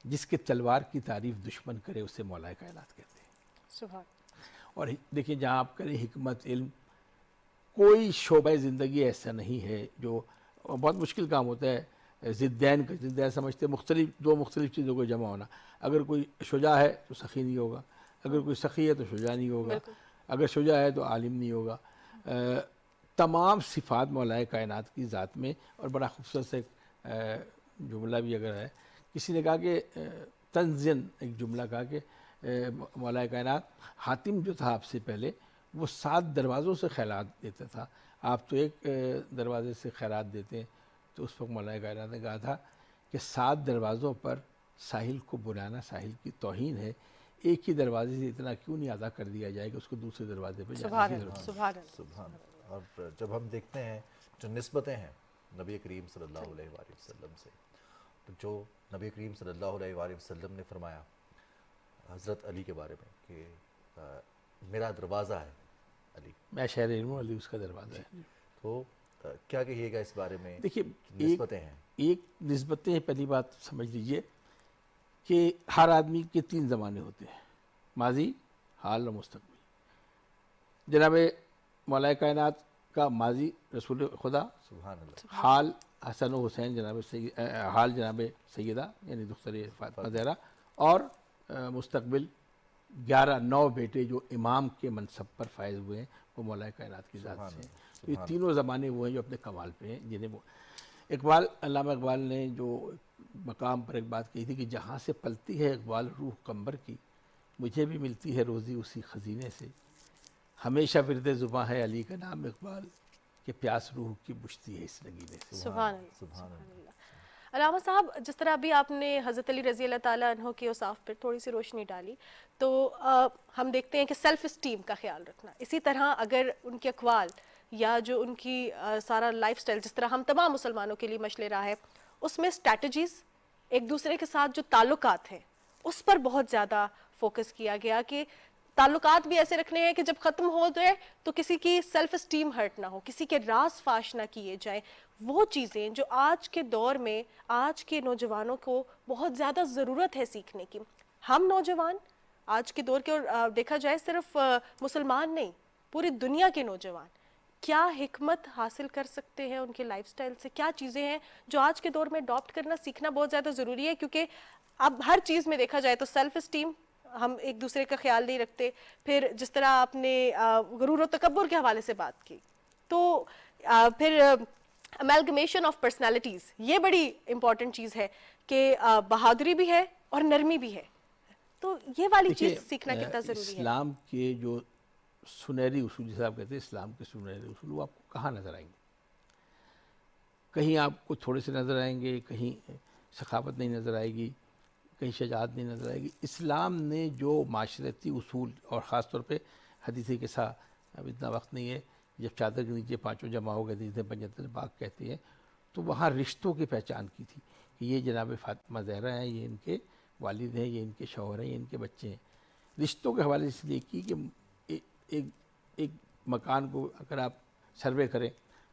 T: جس کے تلوار کی تعریف دشمن کرے اسے مولا کائنات کہتے ہیں۔
A: سبحان۔
T: اور دیکھیں جہاں آپ کریں حکمت، علم، کوئی شعبہ زندگی ایسا نہیں ہے جو، بہت مشکل کام ہوتا ہے ضدین کا، ضدین سمجھتے ہیں دو مختلف چیزوں کو جمع ہونا۔ اگر کوئی شجاع ہے تو سخی نہیں ہوگا، اگر کوئی سخی ہے تو شجاع نہیں ہوگا، اگر شجاع ہے تو عالم نہیں ہوگا۔ تمام صفات مولا کائنات کی ذات میں، اور بڑا خوبصورت سے جملہ بھی اگر ہے، کسی نے کہا کہ تنزین ایک جملہ کہا کہ مولا کائنات، حاتم جو تھا آپ سے پہلے وہ 7 دروازوں سے خیرات دیتا تھا، آپ تو ایک دروازے سے خیرات دیتے ہیں۔ تو اس وقت مولا کائنات نے کہا تھا کہ 7 دروازوں پر ساحل کو بلانا ساحل کی توہین ہے، ایک ہی دروازے سے اتنا کیوں نہیں ادا کر دیا جائے کہ اس کو دوسرے دروازے پہ جانے کی ضرورت ہے۔
B: سبحان اللہ۔ اور جب ہم دیکھتے ہیں جو نسبتیں ہیں نبی کریم صلی اللہ علیہ وآلہ وسلم سے، جو نبی کریم صلی اللہ علیہ وآلہ وسلم نے فرمایا حضرت علی کے بارے میں کہ میرا دروازہ ہے علی،
T: میں شہر علم علی اس کا دروازہ ہے،
B: تو کیا کہیے گا اس بارے میں؟
T: دیکھیے
B: نسبتیں ہیں،
T: ایک نسبتیں، پہلی بات سمجھ لیجئے کہ ہر آدمی کے 3 زمانے ہوتے ہیں، ماضی، حال اور مستقبل۔ جناب مولا کائنات کا ماضی رسول خدا،
B: سبحان اللہ،
T: حال حسن و حسین جناب حال جناب سیدہ یعنی دختر فاطمہ زہرا، اور مستقبل 9 بیٹے جو امام کے منصب پر فائز ہوئے ہیں، وہ مولا کائنات کی ذات سے ہیں۔ تو یہ تینوں زمانے وہ ہیں جو اپنے کمال پہ ہیں، جنہیں وہ اقبال، علامہ اقبال نے جو مقام پر ایک بات کہی تھی کہ جہاں سے پلتی ہے اقبال روح قمبر کی، مجھے بھی ملتی ہے روزی اسی خزینے سے، ہمیشہ ورد زباں ہے علی کا نام اقبال، کہ پیاس روح کی بجھتی ہے اس نگینے سے۔
A: سبحان اللہ۔ علامہ صاحب، جس طرح ابھی آپ نے حضرت علی رضی اللہ تعالیٰ عنہ کے اوصاف پر تھوڑی سی روشنی ڈالی، تو ہم دیکھتے ہیں کہ سیلف اسٹیم کا خیال رکھنا، اسی طرح اگر ان کے اقوال یا جو ان کی سارا لائف سٹائل جس طرح ہم تمام مسلمانوں کے لیے مشعل راہ ہے، اس میں اسٹریٹجیز، ایک دوسرے کے ساتھ جو تعلقات ہیں اس پر بہت زیادہ فوکس کیا گیا کہ تعلقات بھی ایسے رکھنے ہیں کہ جب ختم ہو جائے تو کسی کی سیلف اسٹیم ہرٹ نہ ہو، کسی کے راز فاش نہ کیے جائیں۔ وہ چیزیں جو آج کے دور میں آج کے نوجوانوں کو بہت زیادہ ضرورت ہے سیکھنے کی۔ ہم نوجوان آج کے دور کے، اور دیکھا جائے صرف مسلمان نہیں، پوری دنیا کے نوجوان کیا حکمت حاصل کر سکتے ہیں ان کے لائف سٹائل سے؟ کیا چیزیں ہیں جو آج کے دور میں اڈاپٹ کرنا سیکھنا بہت زیادہ ضروری ہے؟ کیونکہ اب ہر چیز میں دیکھا جائے تو سیلف اسٹیم، ہم ایک دوسرے کا خیال نہیں رکھتے، پھر جس طرح آپ نے غرور و تکبر کے حوالے سے بات کی، تو پھر امیلگمیشن آف پرسنالٹیز یہ بڑی امپورٹنٹ چیز ہے کہ بہادری بھی ہے اور نرمی بھی ہے، تو یہ والی چیز سیکھنا کتنا ضروری ہے؟
T: اسلام کے جو سنہری اصول جیسے آپ کہتے ہیں اسلام کے سنہری اصول وہ آپ کو کہاں نظر آئیں گے؟ کہیں آپ کو تھوڑے سے نظر آئیں گے، کہیں سخاوت نہیں نظر آئے گی، کہیں شجاعت نہیں نظر آئے گی. اسلام نے جو معاشرتی اصول اور خاص طور پہ حدیث قصہ، اب اتنا وقت نہیں ہے، جب چادر کے نیچے پانچوں جمع ہو گئے تھے جسے پنجتر باغ کہتے ہیں، تو وہاں رشتوں کی پہچان کی تھی کہ یہ جناب فاطمہ زہرا ہیں، یہ ان کے والد ہیں، یہ ان کے شوہر ہیں، یہ ان کے بچے ہیں. رشتوں کے حوالے سے اس لیے کی کہ ایک مکان کو اگر آپ سروے کریں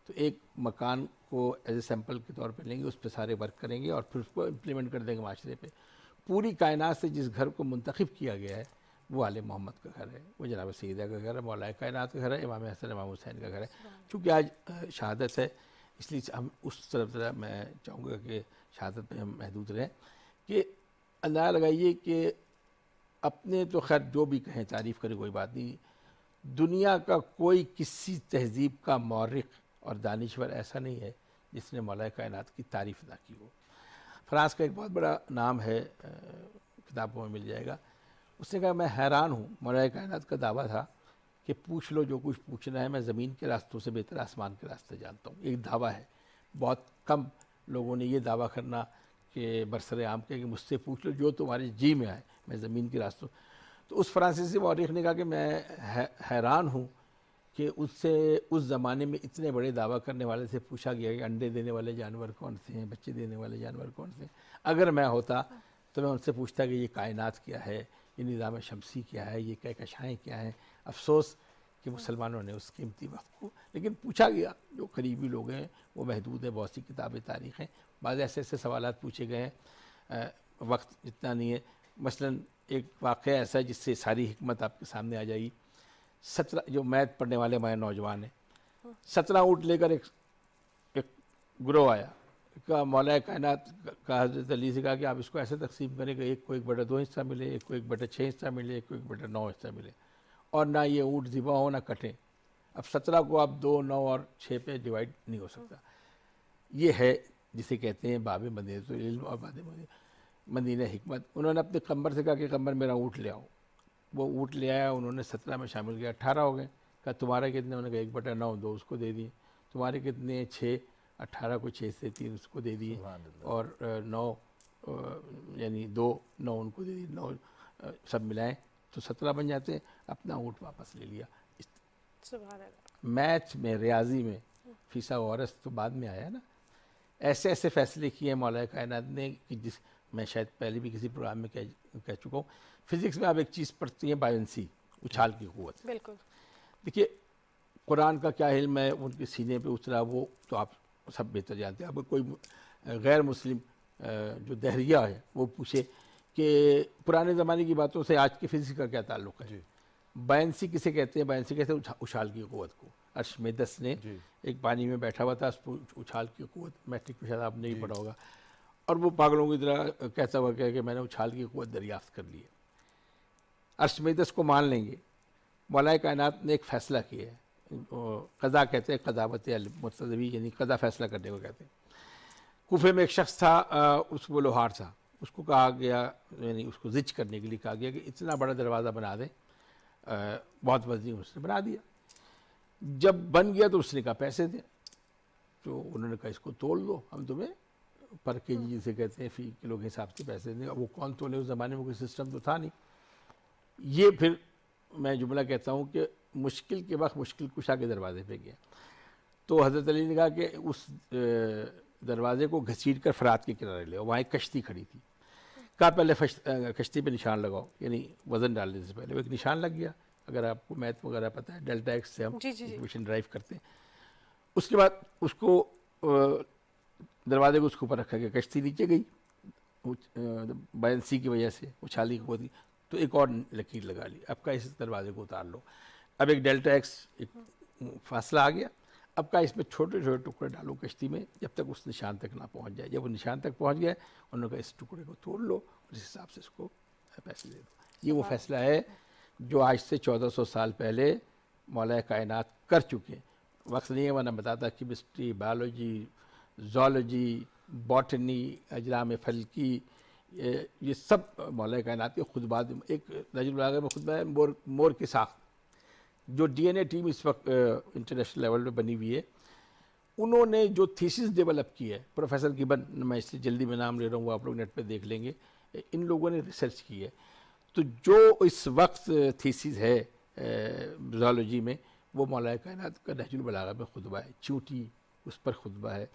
T: تو ایک مکان کو ایز اے سیمپل کے طور پہ لیں گے، اس پہ سارے ورک کریں گے اور پھر اس کو امپلیمنٹ کر دیں گے معاشرے پہ. پوری کائنات سے جس گھر کو منتخب کیا گیا ہے وہ آل محمد کا گھر ہے، وہ جناب سیدہ کا گھر ہے، مولا کائنات کا گھر ہے، امام حسن امام حسین کا گھر ہے. چونکہ آج شہادت ہے اس لیے ہم اس طرف ذرا میں چاہوں گا کہ شہادت میں ہم محدود رہیں کہ اندازہ لگائیے کہ اپنے تو خیر جو بھی کہیں تعریف کرے کوئی بات نہیں، دنیا کا کوئی کسی تہذیب کا مورخ اور دانشور ایسا نہیں ہے جس نے مولا کائنات کی تعریف نہ کی ہو. فرانس کا ایک بہت بڑا نام ہے، کتابوں میں مل جائے گا، اس نے کہا میں حیران ہوں، مولا کائنات کا دعویٰ تھا کہ پوچھ لو جو کچھ پوچھنا ہے، میں زمین کے راستوں سے بہتر آسمان کے راستے جانتا ہوں. ایک دعویٰ ہے، بہت کم لوگوں نے یہ دعویٰ کرنا کہ برسر عام کہ مجھ سے پوچھ لو جو تمہارے جی میں آئے، میں زمین کے راستوں. تو اس فرانسیسی مورخ نے کہا کہ میں حیران ہوں کہ اس سے اس زمانے میں اتنے بڑے دعویٰ کرنے والے سے پوچھا گیا کہ انڈے دینے والے جانور کون سے ہیں، بچے دینے والے جانور کون سے ہیں. اگر میں ہوتا تو میں ان سے پوچھتا کہ یہ کائنات کیا ہے، یہ نظام شمسی کیا ہے، یہ کہکشائیں کیا ہیں. افسوس کہ مسلمانوں نے اس قیمتی وقت کو، لیکن پوچھا گیا. جو قریبی لوگ ہیں وہ محدود ہیں، بہت سی کتابیں تاریخ ہیں، بعض ایسے سوالات پوچھے گئے ہیں، وقت اتنا نہیں ہے. مثلاً ایک واقعہ ایسا ہے جس سے ساری حکمت آپ کے سامنے آ جائے گی. 17 جو میتھ پڑھنے والے ہمارے نوجوان ہیں، 17 اونٹ لے کر ایک گروہ آیا، کہ مولا کائنات کا حضرت علی سے کہا کہ آپ اس کو ایسے تقسیم کریں کہ ایک کو 1/2 حصہ ملے، ایک کو 1/6 حصہ ملے، ایک کو 1/9 حصہ ملے، اور نہ یہ اونٹ ذبح ہو نہ کٹیں. اب 17 کو آپ 2، 9 اور 6 پہ ڈیوائڈ نہیں ہو سکتا. یہ ہے جسے کہتے ہیں باب مدینۃ العلم اور باب مدینہ حکمت. انہوں نے اپنے قمر سے کہا کہ قمر میرا اونٹ لے آؤ. وہ اونٹ لے آیا، انہوں نے 17 میں شامل کیا، 18 ہو گئے. کہا تمہارے کتنے؟ انہوں نے کہا 1/9، 2 اس کو دے دیے. تمہارے کتنے؟ 6. 18 کو 6 سے 3 اس کو دے دیے، اور 9 یعنی 2، 9 ان کو دے دیے. 9 سب ملائیں تو 17 بن جاتے ہیں. اپنا اونٹ واپس لے لیا.
A: سبحان اللہ.
T: میتھ میں، ریاضی میں فیسا وارث تو بعد میں آیا نا. ایسے ایسے فیصلے کیے ہیں مولا کائنات نے کہ جس میں شاید پہلے بھی کسی پروگرام میں کہہ چکا ہوں. فزکس میں آپ ایک چیز پڑھتی ہیں بائنسی، اچھال کی قوت.
A: بالکل.
T: دیکھیے قرآن کا کیا علم ہے ان کے سینے پہ اترا وہ تو آپ سب بہتر جانتے ہیں. اب کوئی غیر مسلم جو دہریہ ہے وہ پوچھے کہ پرانے زمانے کی باتوں سے آج کی فزکس کا کیا تعلق ہے. بائنسی کسے کہتے ہیں؟ بائنسی کہتے ہیں اچھال کی قوت کو. ارشمیدس نے ایک پانی میں بیٹھا ہوا تھا، اس کو اچھال کی قوت، میٹرک میں شاید آپ نے نہیں پڑھا ہوگا، اور وہ پاگلوں کی طرح کہتا ہوا کہ میں نے اچھال کی قوت دریافت کر لی ہے. ارشمیدس کو مان لیں گے. مولا کائنات نے ایک فیصلہ کیا ہے، قضا کہتے ہیں، قضاوت المرتضوی، یعنی قضا فیصلہ کرنے کو کہتے ہیں. کوفے میں ایک شخص تھا، اس وہ لوہار تھا، اس کو کہا گیا، یعنی اس کو زچ کرنے کے لیے کہا گیا کہ اتنا بڑا دروازہ بنا دیں. بہت وزنی، اس نے بنا دیا. جب بن گیا تو اس نے کہا پیسے دیں. تو انہوں نے کہا اس کو تول دو، ہم تمہیں پر کے جی جسے کہتے ہیں فی کلو کے حساب سے پیسے دیں. وہ کون تولے؟ اس زمانے میں کوئی سسٹم تو تھا نہیں. یہ پھر میں جملہ کہتا ہوں کہ مشکل کے وقت مشکل کشا کے دروازے پہ گیا. تو حضرت علی نے کہا کہ اس دروازے کو گھسیٹ کر فرات کے کنارے لے. وہاں ایک کشتی کھڑی تھی. کہا پہلے کشتی پہ نشان لگاؤ، یعنی وزن ڈالنے سے پہلے. وہ ایک نشان لگ گیا. اگر آپ کو میتھ وغیرہ پتہ ہے، ڈیلٹا ایکس سے ہم ایکویشن ڈرائیو کرتے ہیں. اس کے بعد اس کو دروازے کو اس کے اوپر رکھا گیا. کشتی نیچے گئی بائنسی کی وجہ سے، اچھالی کی ہوتی، تو ایک اور لکیر لگا لی. اب کا اس دروازے کو اتار لو. اب ایک ڈیلٹا ایکس ایک فاصلہ آ گیا. اب کا اس میں چھوٹے چھوٹے ٹکڑے ڈالو کشتی میں جب تک اس نشان تک نہ پہنچ جائے. جب وہ نشان تک پہنچ گئے انہوں نے کہا اس ٹکڑے کو توڑ لو اور اس حساب سے اس کو پیسے دے دو. یہ وہ فیصلہ ہے جو آج سے 1400 سال پہلے مولا کائنات کر چکے ہیں. वक्त नहीं है, वरना बताता केमिस्ट्री, बायोलॉजी, ज़ूलॉजी, बॉटनी, अजराम फल्की, ये सब मौला कायनात के खुतबात। एक नहजुल बलागा में खुतबा है मोर की साख्त, जो DNA टीम इस वक्त इंटरनेशनल लेवल पे बनी हुई है, उन्होंने जो थीसिस डेवलप की है, प्रोफेसर गिबन, मैं इसलिए जल्दी में नाम ले रहा हूँ, आप लोग नेट पे देख लेंगे, इन लोगों ने रिसर्च की है। तो जो इस वक्त थीसिस है ज़ूलॉजी में, वो मौला कायनात का नहजुल बलागा में खुतबा है। चींटी, उस पर खुतबा है।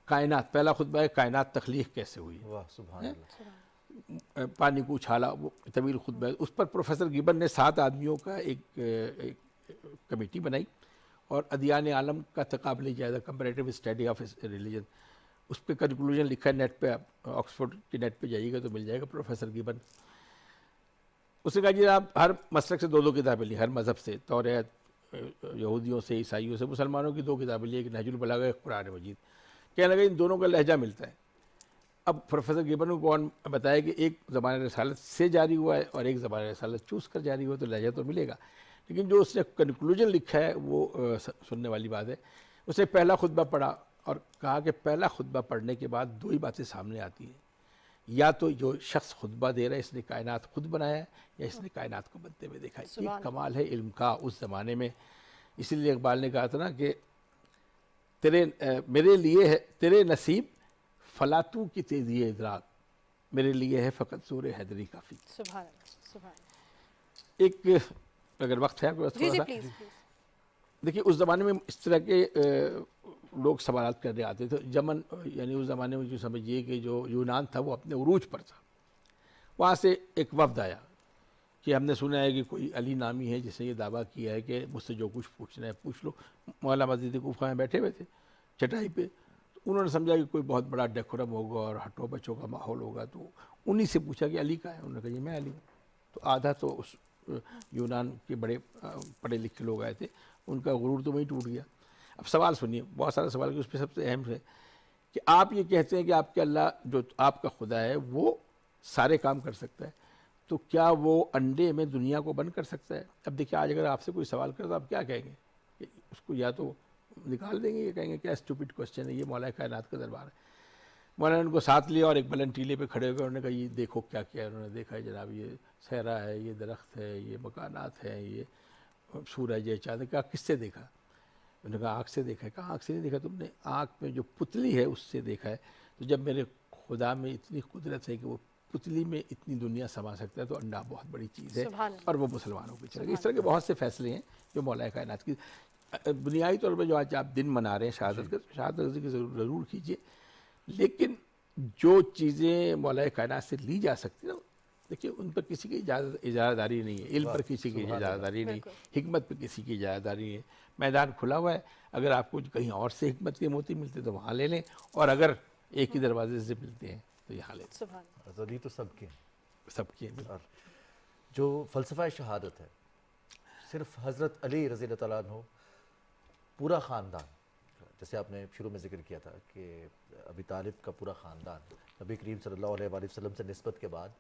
T: कायनात, पहला खुतबा है कायनात तख्लीक कैसे हुई,
B: वाह सुभान अल्लाह।
T: पानी को उछाला, वो तवील खुतबा है। उस पर प्रोफेसर गिबन ने 7 आदमियों का एक कमेटी बनाई और अदियान आलम का तकाबली जायज़ा, कंपैरेटिव स्टडी ऑफ रिलीजन, उस पर कंक्लूजन लिखा है नेट पे, आप ऑक्सफोर्ड के नेट पे जाइएगा तो मिल जाएगा, प्रोफेसर गिबन। उसने कहा जी आप हर मसलक से 2-2 किताबें ली, हर मज़हब से, तौरात यहूदियों से, ईसाइयों से, मुसलमानों की 2 किताबें ली, एक नहजुल बलागा, एक कुरान मजीद। कहने लगे इन दोनों का लहजा मिलता है। अब प्रोफेसर गिबन को कौन बताया कि एक ज़बान रसालत से जारी हुआ है और एक ज़बान रसालत चूज़ कर जारी हुआ, तो लहजा तो मिलेगा, लेकिन जो उसने कंक्लूजन लिखा है वो सुनने वाली बात है। उसने पहला खुतबा पढ़ा और कहा कि पहला खुतबा पढ़ने के बाद 2 ही बातें सामने आती हैं, या तो जो शख्स खुतबा दे रहा है इसने कायनात खुद बनाया है, या इसने कायनात को बनते हुए देखा है। ये कमाल है इल्म का उस ज़माने में। इसीलिए इकबाल ने कहा था ना कि मेरे लिए है तेरे नसीब फलातू की तेज़ी इदराक, मेरे लिए है फ़कत सूरे हैदरी काफ़ी।
A: सुभान अल्लाह, सुभान अल्लाह।
T: एक अगर वक्त है आपके पास थोड़ा सा, देखिए उस ज़माने में इस तरह के लोग सवाल करने आते थे। यमन, यानी उस ज़माने में जो समझिए कि जो यूनान था वो अपने उरूज पर था। वहाँ से एक वफ्द आया कि हमने सुना है कि कोई अली नामी है जिसने ये दावा किया है कि मुझसे जो कुछ पूछना है पूछ लो। मौला मस्जिद कुफा में बैठे हुए थे चटाई पे, तो उन्होंने समझा कि कोई बहुत बड़ा डेकोरम होगा और हटो बच्चों का माहौल होगा, तो उन्हीं से पूछा कि अली कहाँ है। उन्होंने कहा जी मैं अली हूँ। तो आधा तो उस यूनान के बड़े पढ़े लिखे लोग आए थे, उनका गुरूर तो वहीं टूट गया। अब सवाल सुनिए, बहुत सारे सवाल कि उस पर सबसे अहम है कि आप ये कहते हैं कि आपके अल्लाह जो आपका खुदा है वो सारे काम कर सकता है, तो क्या वो अंडे में दुनिया को बंद कर सकता है? अब देखिए आज अगर आपसे कोई सवाल करे तो आप क्या कहेंगे? कि उसको या तो निकाल देंगे, ये कहेंगे क्या स्टूपिड क्वेश्चन है, ये मौला कायनात का दरबार है। मौलाना ने उनको साथ लिया और एक बुलंद टीले पे खड़े होकर उन्होंने कहा ये देखो क्या क्या है। उन्होंने देखा है जनाब, ये सहरा है, ये दरख्त है, ये मकानात हैं, ये सूरज है, चाँद। कहा किससे देखा? उन्होंने कहा आँख से देखा है। कहा आँख से नहीं देखा तुमने, आँख में जो पुतली है उससे देखा है। तो जब मेरे खुदा में इतनी कुदरत है कि वो पुतली में इतनी दुनिया समा सकता है, तो अंडा बहुत बड़ी चीज़ है, और वो मुसलमानों पे चलेगा। इस तरह के बहुत से फैसले हैं जो मौला कायनात की बुनियादी तौर पर जो आज आप दिन मना रहे हैं शहादत का, शहादत की ज़रूर कीजिए, लेकिन जो चीज़ें मौला कायनात से ली जा सकती हैं, देखिए उन पर किसी की इजाज़तदारी नहीं है। इल्म पर किसी की इजाज़तदारी नहीं, हिकमत पर किसी की इजाज़तदारी नहीं है। मैदान खुला हुआ है, अगर आपको कहीं और से हिकमत के मोती मिलते तो वहाँ ले लें, और अगर एक ही दरवाजे से मिलते हैं तो यहाँ ले लें।
B: आज़ादी तो सबकी है,
T: सबकी है।
B: और जो फ़लसफ़ा शहादत है, सिर्फ हज़रत अली रज़ी अल्लाह तआला अन्हु, पूरा ख़ानदान, जैसे आपने शुरू में जिक्र किया था कि अबी तालिब का पूरा ख़ानदान नबी करीम सल्लल्लाहु अलैहि वसल्लम से निस्बत के बाद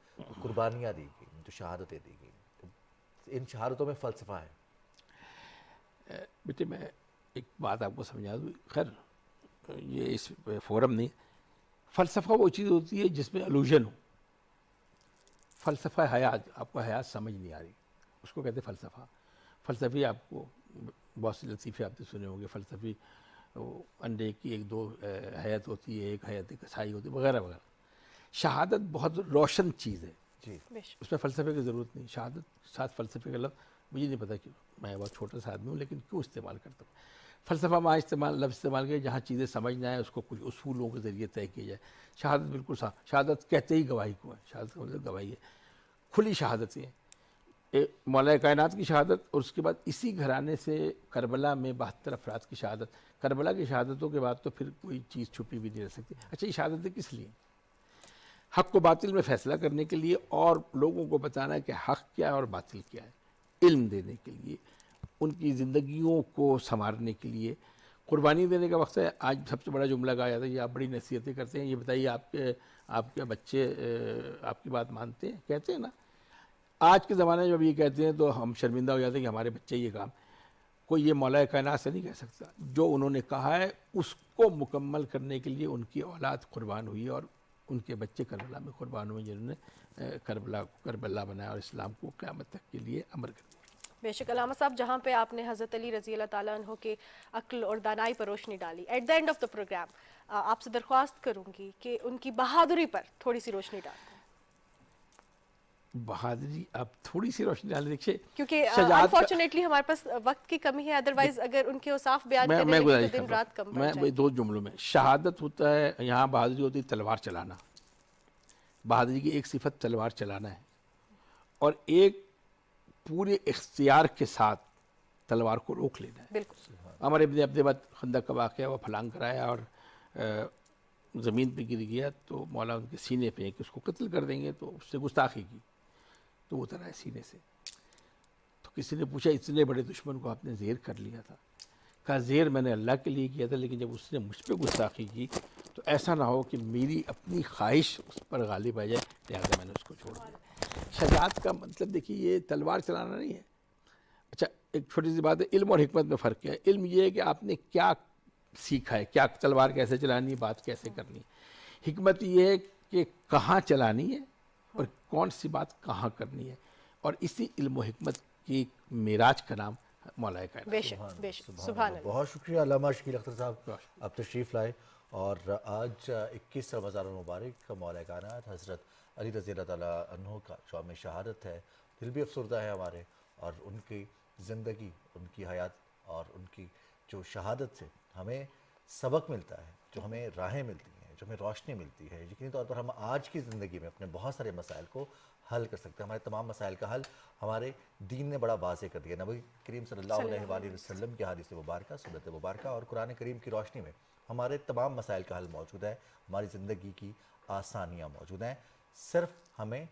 B: कुर्बानियाँ दी गई, जो शहादतें दी गई, तो इन शहादतों में फ़लसफ़ा है।
T: बेटे मैं एक बात आपको समझा दूँ, खैर ये इस फोरम नहीं, फ़लसफ़ा वो चीज़ होती है जिसमें अलूजन हो। फ़लसफ़ा हयात, आपको हयात समझ नहीं आ रही, उसको कहते फ़लसफ़ा। फ़लसफ़ी आपको बहुत से लतीफ़े आपने सुने होंगे, फ़लसफ़ी अंडे की 1-2 हयात होती है, एक हयात कसाई होती है, वगैरह वगैरह। शहादत बहुत रोशन चीज़ है जी, उसमें फ़लसफ़े की ज़रूरत नहीं। शहादत साथ फ़लसफ़े का लफ्ज़ मुझे नहीं पता क्यों, मैं बहुत छोटा सा आदमी हूँ, लेकिन क्यों इस्तेमाल करता हूँ। फ़लसफ़ा वहाँ लफ्ज़ इस्तेमाल किया जहाँ चीज़ें समझना है, उसको कुछ उसूलों के ज़रिए तय किया जाए। शहादत बिल्कुल शहादत कहते ही गवाही को है, शहादत का मतलब गवाही है, खुली शहादतें हैं। मौला कायनात की शहादत, और उसके बाद इसी घराने से करबला में 72 अफराद की शहादत। करबला की शहादतों के बाद तो फिर कोई चीज़ छुपी भी नहीं रह सकती। अच्छा, ये शहादतें किस लिए? हक़ को बातिल में फ़ैसला करने के लिए, और लोगों को बताना है कि हक़ क्या है और बातिल क्या है, इल्म देने के लिए, उनकी ज़िंदगियों को संवारने के लिए। कुर्बानी देने का वक्त है। आज सबसे बड़ा जुमला कहा जाता है, ये आप बड़ी नसीहतें करते हैं, ये बताइए आपके बच्चे आपकी बात मानते हैं? कहते हैं ना। आज के ज़माने में जब ये कहते हैं तो हम शर्मिंदा हो जाते हैं कि हमारे बच्चे ये काम। کوئی یہ مولا کائنات سے نہیں کہہ سکتا. جو انہوں نے کہا ہے اس کو مکمل کرنے کے لیے ان کی اولاد قربان ہوئی اور ان کے بچے کربلا میں قربان ہوئے جنہوں نے کربلا بنایا اور اسلام کو قیامت تک کے لیے امر کر دیا.
A: بے شک علامہ صاحب، جہاں پہ آپ نے حضرت علی رضی اللہ تعالیٰ عنہ کے عقل اور دانائی پر روشنی ڈالی، at the end of the program آپ سے درخواست کروں گی کہ ان کی بہادری پر تھوڑی سی روشنی ڈال دیں.
T: بہادری اب تھوڑی سی روشنی ڈالیں. دیکھیے
A: کیونکہ انفارچونیٹلی ہمارے پاس وقت کی کمی ہے، ادروائز اگر ان کے اوصاف بیان کرنے لگے تو دن رات کم پڑ جائے.
T: میں 2 جملوں میں، شہادت ہوتا ہے، یہاں بہادری ہوتی ہے تلوار چلانا. بہادری کی ایک صفت تلوار چلانا ہے، اور ایک پورے اختیار کے ساتھ تلوار کو روک لینا ہے.
A: بالکل.
T: عمر ابن عبد خندق کا واقعہ، وہ پھلانگ کرایا اور زمین پہ گر گیا تو مولا ان کے سینے پہ کہ اس کو قتل کر دیں گے، تو اس سے گستاخی کی تو وہ اترا ہے سینے سے. تو کسی نے پوچھا اتنے بڑے دشمن کو آپ نے زیر کر لیا تھا؟ کہا زیر میں نے اللہ کے لیے کیا تھا، لیکن جب اس نے مجھ پہ گستاخی کی تو ایسا نہ ہو کہ میری اپنی خواہش اس پر غالب آ جائے، لہٰذا میں نے اس کو چھوڑ دیا. شجاعت کا مطلب دیکھیے یہ تلوار چلانا نہیں ہے. اچھا ایک چھوٹی سی بات ہے، علم اور حکمت میں فرق کیا ہے. علم یہ ہے کہ آپ نے کیا سیکھا ہے، کیا تلوار کیسے چلانی ہے، بات کیسے کرنی ہے. حکمت یہ ہے کہ کہاں چلانی ہے اور کون سی بات کہاں کرنی ہے، اور اسی علم و حکمت کی معراج کا نام مولا کائنات.
A: بے شک بے شک. سبحان اللہ.
B: بہت شکریہ علامہ شکیل اختر صاحب، آپ تشریف لائے. اور آج 21 رمضان المبارک مولا کائنات حضرت علی رضی اللہ تعالیٰ عنہ کا یوم شہادت ہے. دل بھی افسردہ ہے ہمارے، اور ان کی زندگی، ان کی حیات اور ان کی جو شہادت سے ہمیں سبق ملتا ہے، جو ہمیں راہیں ملتی ہیں، جو ہمیں روشنی ملتی ہے. یقینی طور پر ہم آج کی زندگی میں اپنے بہت سارے مسائل کو حل کر سکتے ہیں. ہمارے تمام مسائل کا حل ہمارے دین نے بڑا واضح کر دیا. نبی کریم صلی اللہ علیہ وآلہ وسلم کی حدیث مبارکہ، سنت مبارکہ اور قرآن کریم کی روشنی میں ہمارے تمام مسائل کا حل موجود ہے. ہماری زندگی کی آسانیاں موجود ہیں. صرف ہمیں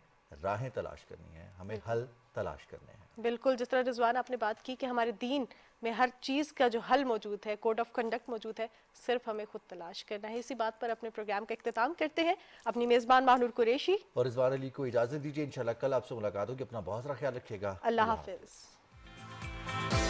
B: راہیں تلاش کرنی ہیں، ہمیں حل تلاش کرنے ہیں.
A: بالکل، جس طرح رضوان آپ نے بات کی کہ ہمارے دین میں ہر چیز کا جو حل موجود ہے، کوڈ آف کنڈکٹ موجود ہے، صرف ہمیں خود تلاش کرنا ہے. اسی بات پر اپنے پروگرام کا اختتام کرتے ہیں. اپنی میزبان ماہنور قریشی
B: اور رضوان علی کو اجازت دیجیے. انشاءاللہ کل آپ سے ملاقات ہوگی. اپنا بہت سارا خیال رکھیے گا.
A: اللہ حافظ.